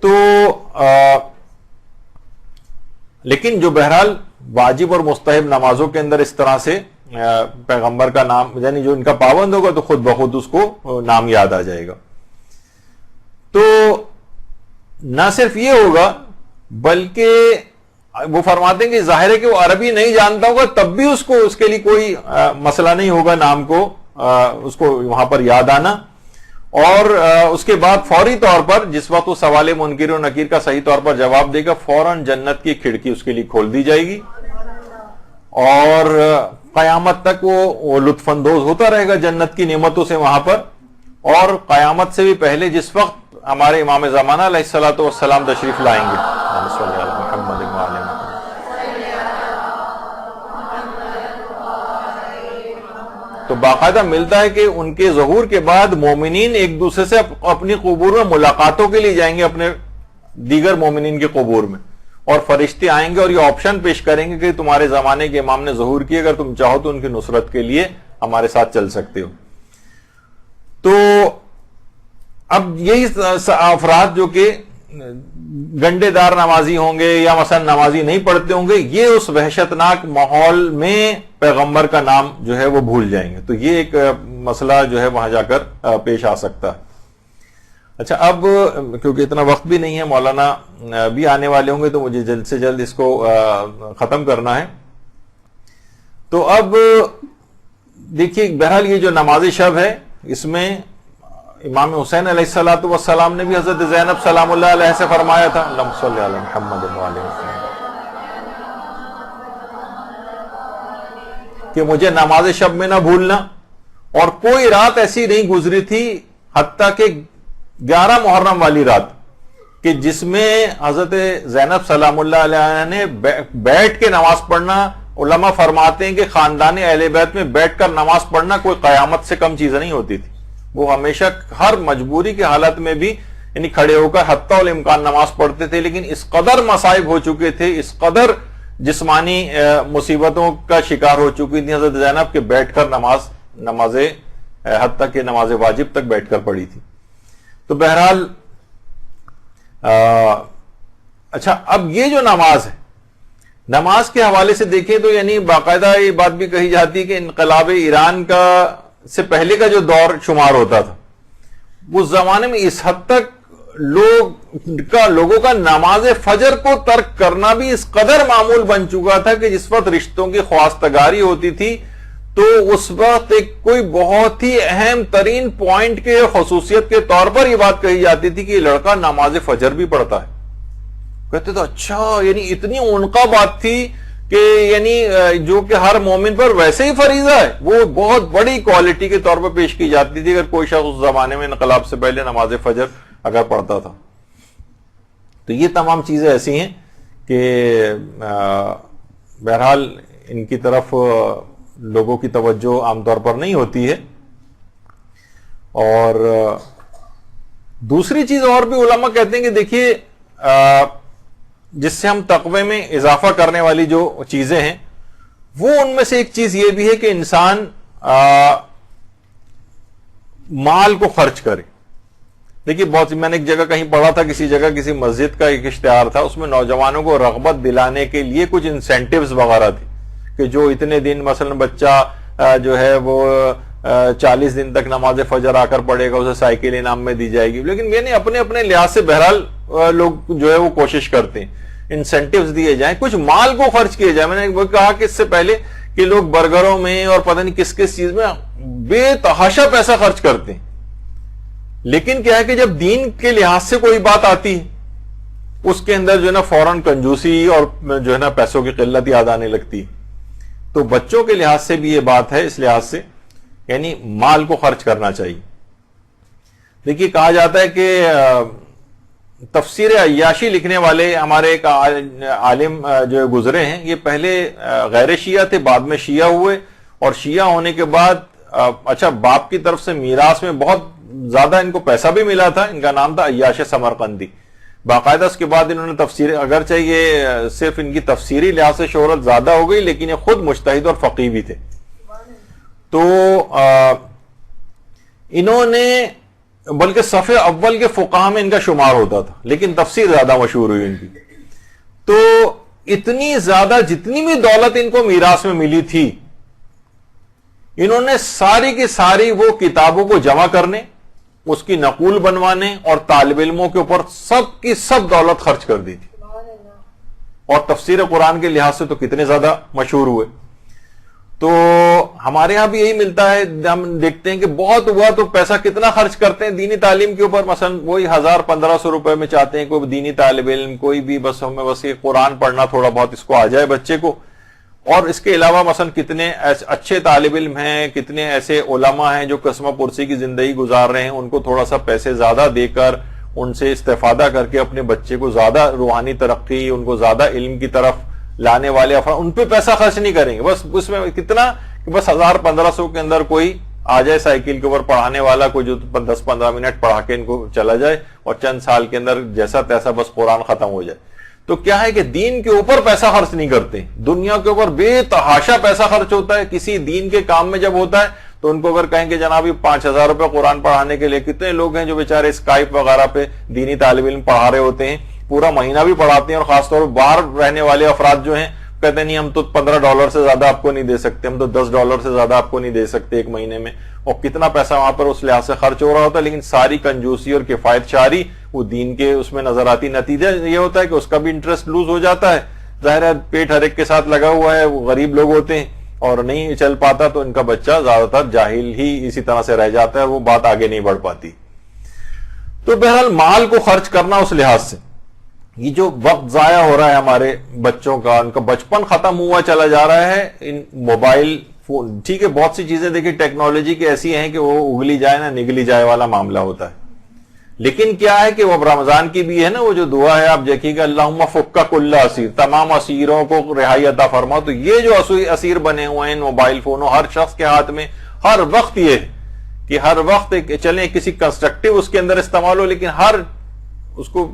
تو لیکن جو بہرحال واجب اور مستحب نمازوں کے اندر اس طرح سے پیغمبر کا نام، یعنی جو ان کا پابند ہوگا تو خود بخود اس کو نام یاد آ جائے گا. تو نہ صرف یہ ہوگا بلکہ وہ فرماتے ہیں کہ ظاہر ہے کہ وہ عربی نہیں جانتا ہوگا، تب بھی اس کے لیے کوئی مسئلہ نہیں ہوگا نام کو اس کو وہاں پر یاد آنا. اور اس کے بعد فوری طور پر جس وقت وہ سوال منکر و نکیر کا صحیح طور پر جواب دے گا، فوراً جنت کی کھڑکی اس کے لیے کھول دی جائے گی اور قیامت تک وہ لطف اندوز ہوتا رہے گا جنت کی نعمتوں سے وہاں پر. اور قیامت سے بھی پہلے جس وقت ہمارے امام زمانہ علیہ الصلوۃ والسلام تشریف لائیں گے، تو باقاعدہ ملتا ہے کہ ان کے ظہور کے بعد مومنین ایک دوسرے سے اپنی قبور میں ملاقاتوں کے لیے جائیں گے، اپنے دیگر مومنین کے قبور میں، اور فرشتے آئیں گے اور یہ آپشن پیش کریں گے کہ تمہارے زمانے کے امام نے ظہور کیا، اگر تم چاہو تو ان کی نصرت کے لیے ہمارے ساتھ چل سکتے ہو. تو اب یہی افراد جو کہ گنڈے دار نمازی ہوں گے یا مثلا نمازی نہیں پڑھتے ہوں گے، یہ اس وحشتناک ماحول میں پیغمبر کا نام جو ہے وہ بھول جائیں گے. تو یہ ایک مسئلہ جو ہے وہاں جا کر پیش آ سکتا ہے. اچھا، اب کیونکہ اتنا وقت بھی نہیں ہے، مولانا بھی آنے والے ہوں گے تو مجھے جلد سے جلد اس کو ختم کرنا ہے. تو اب دیکھیے بہرحال یہ جو نماز شب ہے، اس میں امام حسین علیہ الصلوۃ والسلام نے بھی حضرت زینب سلام اللہ علیہ سے فرمایا تھا، اللہم صلی علی محمد وعلی محمد، کہ مجھے نماز شب میں نہ بھولنا. اور کوئی رات ایسی نہیں گزری تھی حتیٰ کہ 11 محرم والی رات کہ جس میں حضرت زینب سلام اللہ علیہ نے بیٹھ کے نماز پڑھنا، علماء فرماتے ہیں کہ خاندان اہل بیت میں بیٹھ کر نماز پڑھنا کوئی قیامت سے کم چیز نہیں ہوتی تھی. وہ ہمیشہ ہر مجبوری کی حالت میں بھی یعنی کھڑے ہو کر حتی الامکان نماز پڑھتے تھے. لیکن اس قدر مصائب ہو چکے تھے، اس قدر جسمانی مصیبتوں کا شکار ہو چکی تھی حضرت زینب کے بیٹھ کر نماز حتیٰ کہ نماز واجب تک بیٹھ کر پڑھی تھی. تو بہرحال اچھا، اب یہ جو نماز ہے، نماز کے حوالے سے دیکھیں تو یعنی باقاعدہ یہ بات بھی کہی جاتی ہے کہ انقلاب ایران کا سے پہلے کا جو دور شمار ہوتا تھا، اس زمانے میں اس حد تک لوگوں کا نماز فجر کو ترک کرنا بھی اس قدر معمول بن چکا تھا کہ جس وقت رشتوں کی خواستگاری ہوتی تھی تو اس وقت ایک کوئی بہت ہی اہم ترین پوائنٹ کے خصوصیت کے طور پر یہ بات کہی جاتی تھی کہ یہ لڑکا نماز فجر بھی پڑھتا ہے. کہتے تو اچھا، یعنی اتنی عنقا بات تھی کہ یعنی جو کہ ہر مومن پر ویسے ہی فریضہ ہے، وہ بہت بڑی کوالٹی کے طور پر پیش کی جاتی تھی اگر کوئی شخص اس زمانے میں انقلاب سے پہلے نماز فجر اگر پڑھتا تھا. تو یہ تمام چیزیں ایسی ہیں کہ بہرحال ان کی طرف لوگوں کی توجہ عام طور پر نہیں ہوتی ہے. اور دوسری چیز اور بھی علماء کہتے ہیں کہ دیکھیے جس سے ہم تقوی میں اضافہ کرنے والی جو چیزیں ہیں وہ ان میں سے ایک چیز یہ بھی ہے کہ انسان مال کو خرچ کرے. دیکھیے بہت میں نے ایک جگہ کہیں پڑھا تھا، کسی جگہ کسی مسجد کا ایک اشتہار تھا، اس میں نوجوانوں کو رغبت دلانے کے لیے کچھ انسینٹیوز وغیرہ تھے کہ جو اتنے دن مثلا بچہ جو ہے وہ 40 دن تک نماز فجر آ کر پڑھے گا، اسے سائیکل انعام میں دی جائے گی. لیکن میں نے اپنے اپنے لحاظ سے بہرحال لوگ جو ہے وہ کوشش کرتے ہیں انسینٹیوز دیے جائیں، کچھ مال کو خرچ کیے جائیں. میں نے وہ کہا کہ اس سے پہلے کہ لوگ برگروں میں اور پتہ نہیں کس کس چیز میں بے تحاشا پیسہ خرچ کرتے ہیں، لیکن کیا ہے کہ جب دین کے لحاظ سے کوئی بات آتی ہے اس کے اندر جو ہے نا فوراً کنجوسی اور جو ہے نا پیسوں کی قلت یاد آنے لگتی ہے. تو بچوں کے لحاظ سے بھی یہ بات ہے، اس لحاظ سے یعنی مال کو خرچ کرنا چاہیے. دیکھیے کہا جاتا ہے کہ تفسیر عیاشی لکھنے والے ہمارے ایک عالم جو گزرے ہیں، یہ پہلے غیر شیعہ تھے، بعد میں شیعہ ہوئے، اور شیعہ ہونے کے بعد اچھا باپ کی طرف سے میراث میں بہت زیادہ ان کو پیسہ بھی ملا تھا. ان کا نام تھا عیاش سمرقندی. باقاعدہ اس کے بعد انہوں نے تفسیر، اگرچہ یہ صرف ان کی تفسیری لحاظ سے شہرت زیادہ ہو گئی، لیکن یہ خود مجتہد اور فقیہ بھی تھے. تو انہوں نے بلکہ صف اول کے فقہاء میں ان کا شمار ہوتا تھا، لیکن تفسیر زیادہ مشہور ہوئی ان کی. تو اتنی زیادہ جتنی بھی دولت ان کو میراث میں ملی تھی، انہوں نے ساری کی ساری وہ کتابوں کو جمع کرنے، اس کی نقول بنوانے اور طالب علموں کے اوپر سب کی سب دولت خرچ کر دی تھی. اور تفسیر قرآن کے لحاظ سے تو کتنے زیادہ مشہور ہوئے. تو ہمارے ہاں بھی یہی ملتا ہے، ہم دیکھتے ہیں کہ بہت ہوا تو پیسہ کتنا خرچ کرتے ہیں دینی تعلیم کے اوپر. مثلا وہی 1000-1500 روپے میں چاہتے ہیں کوئی دینی طالب علم، کوئی بھی بس ہمیں بس یہ قرآن پڑھنا تھوڑا بہت اس کو آ جائے بچے کو. اور اس کے علاوہ مثلا کتنے اچھے طالب علم ہیں، کتنے ایسے علماء ہیں جو قسمہ پرسی کی زندگی گزار رہے ہیں، ان کو تھوڑا سا پیسے زیادہ دے کر ان سے استفادہ کر کے اپنے بچے کو زیادہ روحانی ترقی، ان کو زیادہ علم کی طرف لانے والے افراد، ان پہ پیسہ خرچ نہیں کریں گے. بس اس میں کتنا کہ بس 1000-1500 کے اندر کوئی آ جائے سائیکل کے اوپر پڑھانے والا، کوئی جو 10-15 منٹ پڑھا کے ان کو چلا جائے اور چند سال کے اندر جیسا تیسا بس قرآن ختم ہو جائے. تو کیا ہے کہ دین کے اوپر پیسہ خرچ نہیں کرتے، دنیا کے اوپر بے تحاشا پیسہ خرچ ہوتا ہے. کسی دین کے کام میں جب ہوتا ہے تو ان کو اگر کہیں کہ جناب 5000 روپے قرآن پڑھانے کے لیے، کتنے لوگ ہیں جو بیچارے اسکائپ وغیرہ پہ دینی طالب علم پڑھا رہے ہوتے ہیں، پورا مہینہ بھی پڑھاتے ہیں، اور خاص طور پر باہر رہنے والے افراد جو ہیں کہتے ہیں نہیں ہم تو $15 سے زیادہ آپ کو نہیں دے سکتے، ہم تو $10 سے زیادہ آپ کو نہیں دے سکتے ایک مہینے میں. اور کتنا پیسہ وہاں پر اس لحاظ سے خرچ ہو رہا ہوتا ہے، لیکن ساری کنجوسی اور کفایت شاری وہ دین کے اس میں نظر آتی. نتیجہ یہ ہوتا ہے کہ اس کا بھی انٹرسٹ لوز ہو جاتا ہے. ظاہر ہے پیٹ ہر ایک کے ساتھ لگا ہوا ہے، وہ غریب لوگ ہوتے ہیں اور نہیں چل پاتا، تو ان کا بچہ زیادہ تر جاہل ہی اسی طرح سے رہ جاتا ہے، وہ بات آگے نہیں بڑھ پاتی. تو بہرحال مال کو خرچ کرنا اس لحاظ سے، یہ جو وقت ضائع ہو رہا ہے ہمارے بچوں کا، ان کا بچپن ختم ہوا چلا جا رہا ہے ان موبائل فون. ٹھیک ہے بہت سی چیزیں دیکھیں ٹیکنالوجی کی ایسی ہیں کہ وہ اگلی جائے نہ نگلی جائے والا معاملہ ہوتا ہے، لیکن کیا ہے کہ وہ اب رمضان کی بھی ہے نا وہ جو دعا ہے، آپ دیکھیے گا اللہم فک کل اسیر، تمام اسیروں کو رہائی عطا فرما. تو یہ جو اسیر بنے ہوئے ہیں موبائل فونوں، ہر شخص کے ہاتھ میں ہر وقت یہ ہے کہ ہر وقت چلیں کسی کنسٹرکٹیو اس کے اندر استعمال ہو، لیکن ہر اس کو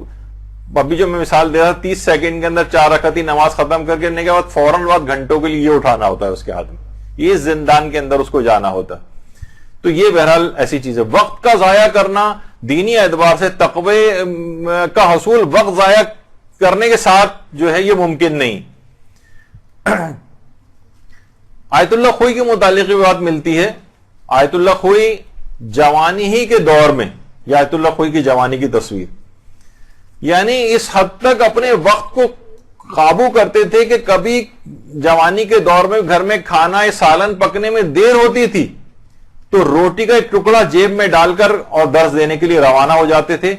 ابھی جو میں مثال دے رہا 30 سیکنڈ کے اندر 4 رکعتی نماز ختم کر کے کے بعد فوراً بعد گھنٹوں کے لیے یہ اٹھانا ہوتا ہے اس کے ہاتھ میں، یہ زندان کے اندر اس کو جانا ہوتا ہے. تو یہ بہرحال ایسی چیز ہے. وقت کا ضائع کرنا دینی اعتبار سے تقوی کا حصول وقت ضائع کرنے کے ساتھ جو ہے یہ ممکن نہیں. آیت اللہ خوئی کے متعلق بھی بات ملتی ہے. آیت اللہ خوئی جوانی ہی کے دور میں، یا آیت اللہ خوئی کی جوانی کی تصویر، یعنی اس حد تک اپنے وقت کو قابو کرتے تھے کہ کبھی جوانی کے دور میں گھر میں کھانا سالن پکنے میں دیر ہوتی تھی تو روٹی کا ایک ٹکڑا جیب میں ڈال کر اور درس دینے کے لیے روانہ ہو جاتے تھے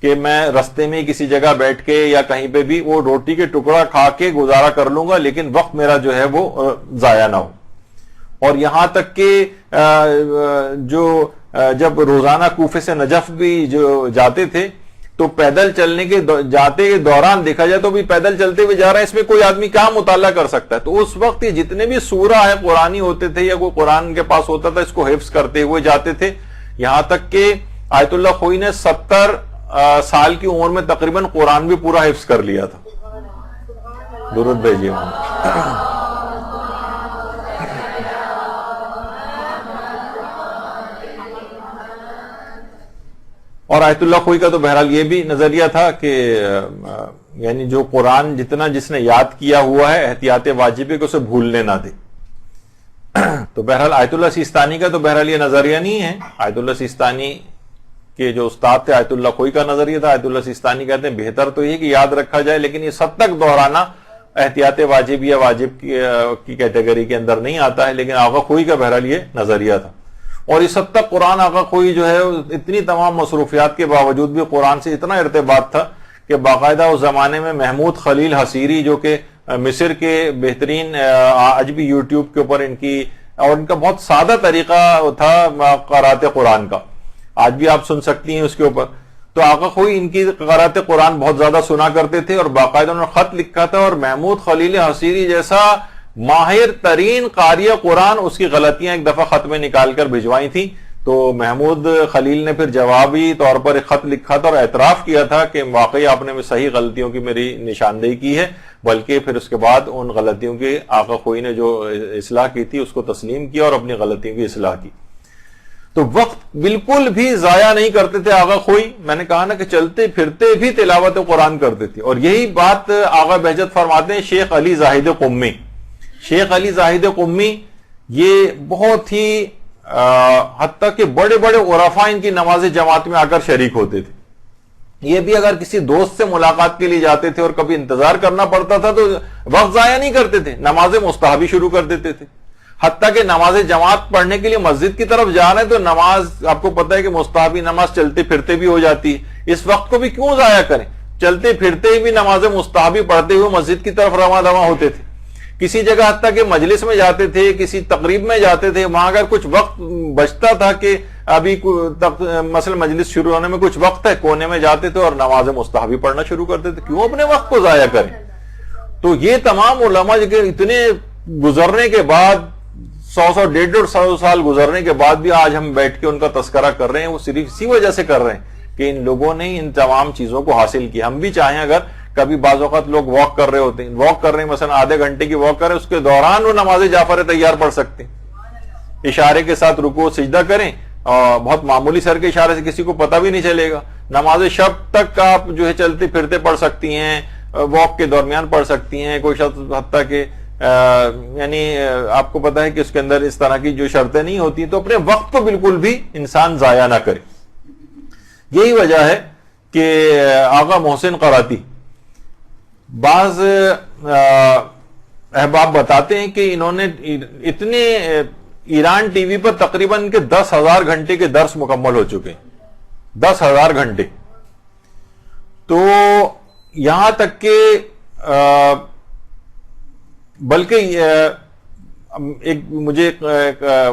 کہ میں رستے میں کسی جگہ بیٹھ کے یا کہیں پہ بھی وہ روٹی کے ٹکڑا کھا کے گزارا کر لوں گا، لیکن وقت میرا جو ہے وہ ضائع نہ ہو. اور یہاں تک کہ جو جب روزانہ کوفے سے نجف بھی جو جاتے تھے تو پیدل چلنے کے جاتے کے دوران دیکھا جائے تو بھی پیدل چلتے ہوئے جا رہے ہیں، اس میں کوئی آدمی کہاں مطالعہ کر سکتا ہے. تو اس وقت یہ جتنے بھی سورہ ہے قرآنی ہوتے تھے یا کوئی قرآن کے پاس ہوتا تھا اس کو حفظ کرتے ہوئے جاتے تھے. یہاں تک کہ آیت اللہ خوئی نے 70 سال کی عمر میں تقریباً قرآن بھی پورا حفظ کر لیا تھا. درود بھیجیے وہاں. اور آیت اللہ خوئی کا تو بہرحال یہ بھی نظریہ تھا کہ یعنی جو قرآن جتنا جس نے یاد کیا ہوا ہے احتیاط واجب ہے کہ اسے بھولنے نہ دے. تو بہرحال آیت اللہ سیستانی کا تو بہرحال یہ نظریہ نہیں ہے. آیت اللہ سیستانی کے جو استاد تھے آیت اللہ خوئی کا نظریہ تھا. آیت اللہ سیستانی کہتے ہیں بہتر تو یہ کہ یاد رکھا جائے لیکن یہ سب تک دہرانا احتیاط واجب یا واجب کی کیٹیگری کے اندر نہیں آتا ہے. لیکن آغا خوئی کا بہرحال یہ نظریہ تھا. اور اس حد تک قرآن آغا خوئی جو ہے اتنی تمام مصروفیات کے باوجود بھی قرآن سے اتنا ارتباط تھا کہ باقاعدہ اس زمانے میں محمود خلیل حصیری جو کہ مصر کے بہترین آج بھی یوٹیوب کے اوپر ان کی، اور ان کا بہت سادہ طریقہ تھا قرات قرآن کا، آج بھی آپ سن سکتی ہیں اس کے اوپر. تو آقا خوئی ان کی قرات قرآن بہت زیادہ سنا کرتے تھے، اور باقاعدہ انہوں نے خط لکھا تھا، اور محمود خلیل حصیری جیسا ماہر ترین قاری قرآن اس کی غلطیاں ایک دفعہ خط میں نکال کر بھجوائی تھیں. تو محمود خلیل نے پھر جوابی طور پر ایک خط لکھا تھا اور اعتراف کیا تھا کہ واقعی آپ نے صحیح غلطیوں کی میری نشاندہی کی ہے، بلکہ پھر اس کے بعد ان غلطیوں کی آقا خوئی نے جو اصلاح کی تھی اس کو تسلیم کیا اور اپنی غلطیوں کی اصلاح کی. تو وقت بالکل بھی ضائع نہیں کرتے تھے آقا خوئی. میں نے کہا نا کہ چلتے پھرتے بھی تلاوت قرآن کرتے تھے، اور یہی بات آقا بہجت فرماتے ہیں شیخ علی زاہد قمی. شیخ علی زاہد قمی یہ بہت ہی حتیٰ کہ بڑے بڑے عرفاء ان کی نماز جماعت میں آ کر شریک ہوتے تھے. یہ بھی اگر کسی دوست سے ملاقات کے لیے جاتے تھے اور کبھی انتظار کرنا پڑتا تھا تو وقت ضائع نہیں کرتے تھے، نماز مستحبی شروع کر دیتے تھے. حتیٰ کہ نماز جماعت پڑھنے کے لیے مسجد کی طرف جا رہے ہیں تو نماز آپ کو پتہ ہے کہ مستحبی نماز چلتے پھرتے بھی ہو جاتی ہے، اس وقت کو بھی کیوں ضائع کریں؟ چلتے پھرتے بھی نماز مستحبی پڑھتے ہوئے مسجد کی طرف رواں دواں ہوتے تھے. کسی جگہ حتیٰ کہ مجلس میں جاتے تھے، کسی تقریب میں جاتے تھے، وہاں اگر کچھ وقت بچتا تھا کہ ابھی مثلا مجلس شروع ہونے میں کچھ وقت ہے، کونے میں جاتے تھے اور نماز مستحبی پڑھنا شروع کرتے تھے. کیوں اپنے وقت کو ضائع کریں؟ تو یہ تمام علماء کے اتنے گزرنے کے بعد 100 150 سال گزرنے کے بعد بھی آج ہم بیٹھ کے ان کا تذکرہ کر رہے ہیں، وہ صرف اسی وجہ سے کر رہے ہیں کہ ان لوگوں نے ان تمام چیزوں کو حاصل کیا. ہم بھی چاہیں، اگر کبھی بعض اوقات لوگ واک کر رہے ہوتے ہیں، واک کر رہے ہیں مثلا آدھے گھنٹے کی واک کر رہے ہیں، اس کے دوران وہ نماز جعفر تیار پڑھ سکتے ہیں. اشارے کے ساتھ رکوع سجدہ کریں، اور بہت معمولی سر کے اشارے سے کسی کو پتہ بھی نہیں چلے گا. نماز شب تک آپ جو ہے چلتے پھرتے پڑھ سکتی ہیں، واک کے درمیان پڑھ سکتی ہیں. کوئی شخص حتیٰ کہ یعنی آپ کو پتہ ہے کہ اس کے اندر اس طرح کی جو شرطیں نہیں ہوتی، تو اپنے وقت کو بالکل بھی انسان ضائع نہ کرے. یہی وجہ ہے کہ آقا محسن قراتی بعض احباب بتاتے ہیں کہ انہوں نے اتنے ایران ٹی وی پر تقریباً کے 10,000 گھنٹے کے درس مکمل ہو چکے ہیں، 10,000 گھنٹے. تو یہاں تک کہ بلکہ ایک مجھے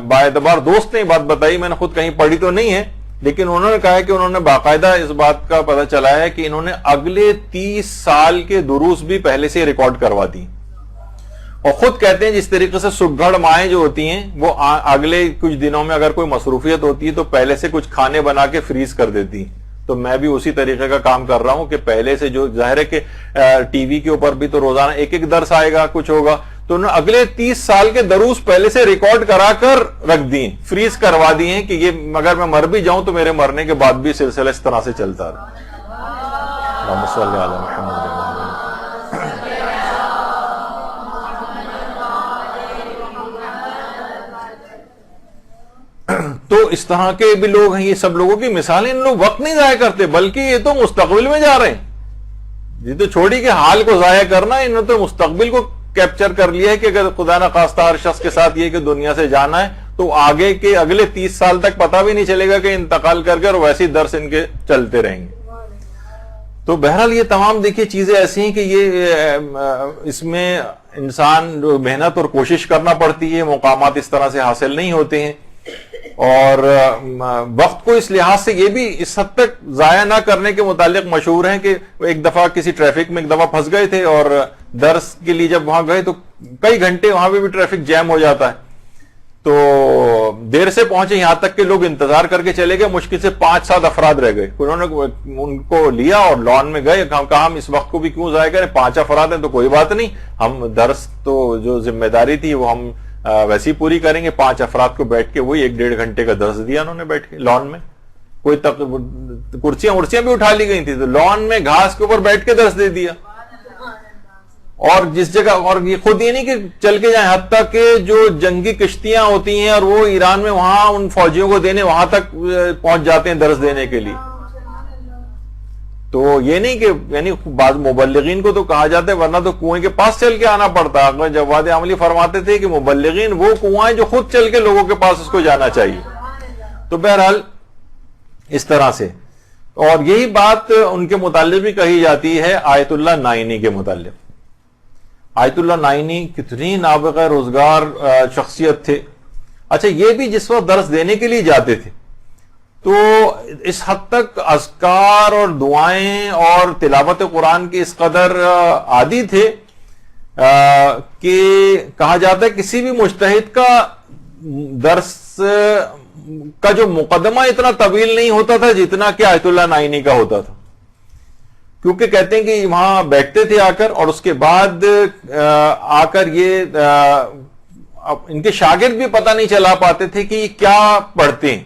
باعتبار دوست نے بات بتائی، میں نے خود کہیں پڑھی تو نہیں ہے، لیکن انہوں نے کہا ہے کہ انہوں نے باقاعدہ اس بات کا پتہ چلا ہے کہ انہوں نے اگلے 30 سال کے دروس بھی پہلے سے ریکارڈ کروا دی، اور خود کہتے ہیں جس طریقے سے سگھڑ مائیں جو ہوتی ہیں وہ اگلے کچھ دنوں میں اگر کوئی مصروفیت ہوتی ہے تو پہلے سے کچھ کھانے بنا کے فریز کر دیتی ہیں. تو میں بھی اسی طریقے کا کام کر رہا ہوں کہ پہلے سے جو ظاہر ہے کہ ٹی وی کے اوپر بھی تو روزانہ ایک ایک درس آئے گا، کچھ ہوگا، تو انہوں نے اگلے 30 سال کے دروس پہلے سے ریکارڈ کرا کر رکھ دی، فریز کروا دی ہیں کہ یہ اگر میں مر بھی جاؤں تو میرے مرنے کے بعد بھی سلسلہ اس طرح سے چلتا رہا. اللہم صلی علی محمد. تو اس طرح کے بھی لوگ ہیں، یہ سب لوگوں کی مثالیں. ان لوگ وقت نہیں ضائع کرتے بلکہ یہ تو مستقبل میں جا رہے ہیں. یہ تو چھوڑی کہ حال کو ضائع کرنا، انہوں نے تو مستقبل کو کیپچر کر لیا ہے کہ اگر خدا نہ خواستہ ہر شخص کے ساتھ یہ کہ دنیا سے جانا ہے تو آگے کے اگلے 30 سال تک پتہ بھی نہیں چلے گا کہ انتقال کر کے، اور ویسے درس ان کے چلتے رہیں گے. تو بہرحال یہ تمام دیکھیے چیزیں ایسی ہیں کہ یہ اس میں انسان محنت اور کوشش کرنا پڑتی ہے، مقامات اس طرح سے حاصل نہیں ہوتے ہیں. اور وقت کو اس لحاظ سے یہ بھی اس حد تک ضائع نہ کرنے کے متعلق مشہور ہیں کہ ایک دفعہ کسی ٹریفک میں ایک دفعہ پھنس گئے تھے، اور درس کے لیے جب وہاں گئے تو کئی گھنٹے وہاں پہ بھی ٹریفک جیم ہو جاتا ہے. تو دیر سے پہنچے، یہاں تک کہ لوگ انتظار کر کے چلے گئے، مشکل سے 5-7 افراد رہ گئے. انہوں نے ان کو لیا اور لان میں گئے، کہا ہم اس وقت کو بھی کیوں ضائع کریں، 5 افراد ہیں تو کوئی بات نہیں، ہم درس تو جو ذمہ داری تھی وہ ہم ویسی پوری کریں گے. 5 افراد کو بیٹھ کے وہی 1-1.5 گھنٹے کا درس دیا انہوں نے بیٹھ کے لان میں. کوئی کرسیاں بھی اٹھا لی گئی تھی تو لان میں گھاس کے اوپر بیٹھ کے درس دے دیا. اور جس جگہ، اور یہ خود یہ نہیں کہ چل کے جائیں، حتیٰ کہ جو جنگی کشتیاں ہوتی ہیں اور وہ ایران میں وہاں ان فوجیوں کو دینے وہاں تک پہنچ جاتے ہیں درس دینے کے لیے. تو یہ نہیں کہ یعنی بعض مبلغین کو تو کہا جاتا ہے ورنہ تو کنویں کے پاس چل کے آنا پڑتا. احمد جواد عملی فرماتے تھے کہ مبلغین وہ کنواں ہیں جو خود چل کے لوگوں کے پاس اس کو جانا چاہیے. تو بہرحال اس طرح سے. اور یہی بات ان کے متعلق بھی کہی جاتی ہے آیت اللہ نائینی کے متعلق. آیت اللہ نائینی کتنی نابغہ روزگار شخصیت تھے. اچھا یہ بھی جس وقت درس دینے کے لیے جاتے تھے تو اس حد تک اذکار اور دعائیں اور تلاوت قرآن کے اس قدر عادی تھے کہ کہا جاتا ہے کسی بھی مجتہد کا درس کا جو مقدمہ اتنا طویل نہیں ہوتا تھا جتنا کہ آیت اللہ نائینی کا ہوتا تھا. کیونکہ کہتے ہیں کہ وہاں بیٹھتے تھے آ کر اور اس کے بعد آ کر یہ ان کے شاگرد بھی پتہ نہیں چلا پاتے تھے کہ یہ کیا پڑھتے ہیں،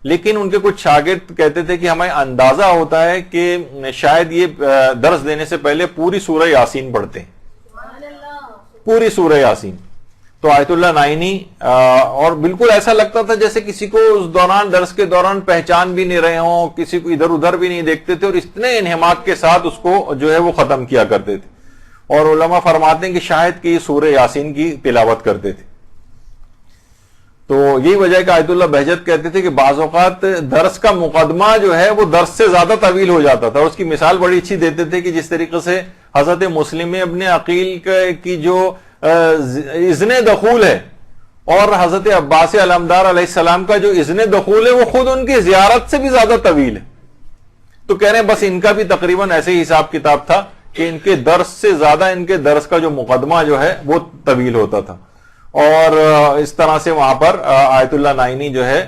لیکن ان کے کچھ شاگرد کہتے تھے کہ ہمیں اندازہ ہوتا ہے کہ شاید یہ درس دینے سے پہلے پوری سورہ یاسین پڑھتے ہیں، پوری سورہ یاسین. تو آیت اللہ نائینی اور بالکل ایسا لگتا تھا جیسے کسی کو اس دوران درس کے دوران پہچان بھی نہیں رہے ہوں، کسی کو ادھر ادھر بھی نہیں دیکھتے تھے، اور اتنے انہماک کے ساتھ اس کو جو ہے وہ ختم کیا کرتے تھے. اور علماء فرماتے ہیں کہ شاید کہ یہ سورہ یاسین کی تلاوت کرتے تھے. تو یہی وجہ ہے کہ آیت اللہ بہجت کہتے تھے کہ بعض اوقات درس کا مقدمہ جو ہے وہ درس سے زیادہ طویل ہو جاتا تھا. اور اس کی مثال بڑی اچھی دیتے تھے کہ جس طریقے سے حضرت مسلم ابن عقیل کی جو اذن دخول ہے اور حضرت عباس علمدار علیہ السلام کا جو اذن دخول ہے وہ خود ان کی زیارت سے بھی زیادہ طویل ہے. تو کہہ رہے ہیں بس ان کا بھی تقریباً ایسے ہی حساب کتاب تھا کہ ان کے درس سے زیادہ ان کے درس کا جو مقدمہ جو ہے وہ طویل ہوتا تھا. اور اس طرح سے وہاں پر آیت اللہ نائینی جو ہے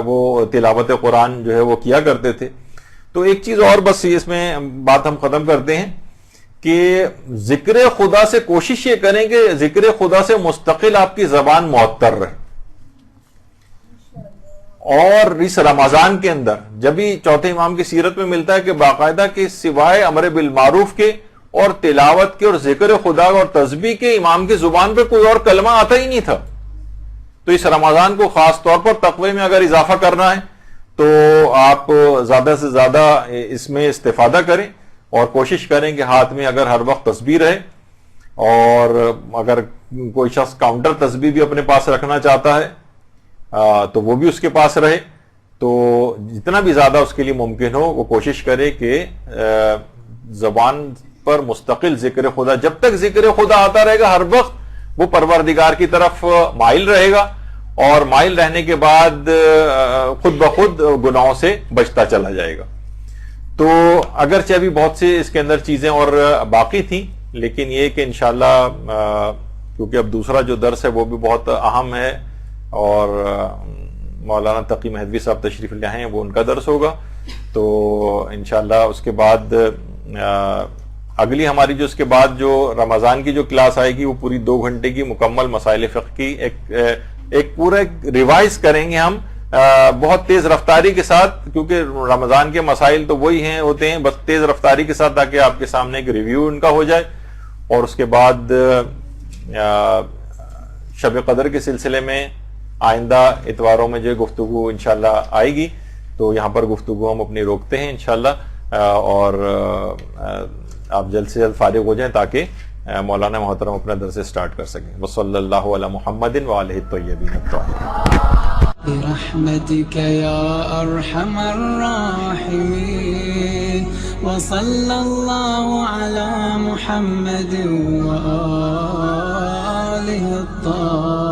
وہ تلاوت قرآن جو ہے وہ کیا کرتے تھے. تو ایک چیز اور بس اس میں بات ہم ختم کرتے ہیں کہ ذکر خدا سے کوشش یہ کریں کہ ذکر خدا سے مستقل آپ کی زبان معطر رہے. اور اس رمضان کے اندر جب بھی چوتھے امام کی سیرت میں ملتا ہے کہ باقاعدہ کہ سوائے امر بالمعروف کے اور تلاوت کے اور ذکر خدا اور تسبیح کے امام کی زبان پہ کوئی اور کلمہ آتا ہی نہیں تھا. تو اس رمضان کو خاص طور پر تقوی میں اگر اضافہ کرنا ہے تو آپ زیادہ سے زیادہ اس میں استفادہ کریں اور کوشش کریں کہ ہاتھ میں اگر ہر وقت تسبیح رہے، اور اگر کوئی شخص کاؤنٹر تسبیح بھی اپنے پاس رکھنا چاہتا ہے تو وہ بھی اس کے پاس رہے. تو جتنا بھی زیادہ اس کے لیے ممکن ہو وہ کوشش کرے کہ زبان پر مستقل ذکر خدا، جب تک ذکر خدا آتا رہے گا ہر وقت وہ پروردگار کی طرف مائل رہے گا، اور مائل رہنے کے بعد خود بخود گناہوں سے بچتا چلا جائے گا. تو اگرچہ ابھی بہت سے اس کے اندر چیزیں اور باقی تھیں، لیکن یہ کہ انشاءاللہ کیونکہ اب دوسرا جو درس ہے وہ بھی بہت اہم ہے، اور مولانا تقی مہدوی صاحب تشریف لے ہیں، وہ ان کا درس ہوگا. تو انشاءاللہ اس کے بعد اگلی ہماری جو اس کے بعد جو رمضان کی جو کلاس آئے گی وہ پوری 2 گھنٹے کی مکمل مسائل فقہ کی ایک پورا ریوائز کریں گے ہم بہت تیز رفتاری کے ساتھ، کیونکہ رمضان کے مسائل تو وہی ہوتے ہیں، بس تیز رفتاری کے ساتھ تاکہ آپ کے سامنے ایک ریویو ان کا ہو جائے. اور اس کے بعد شب قدر کے سلسلے میں آئندہ اتواروں میں جو گفتگو انشاءاللہ آئے گی، تو یہاں پر گفتگو ہم اپنی روکتے ہیں انشاءاللہ، اور آپ جلد سے جلد فارغ ہو جائیں تاکہ مولانا محترم اپنا درس سٹارٹ کر سکیں. وصلی اللہ علی محمد وآلہ الطیبین الطاہرین. برحمتك يا أرحم الراحمين وصلى الله على محمد وآله الطاهرين.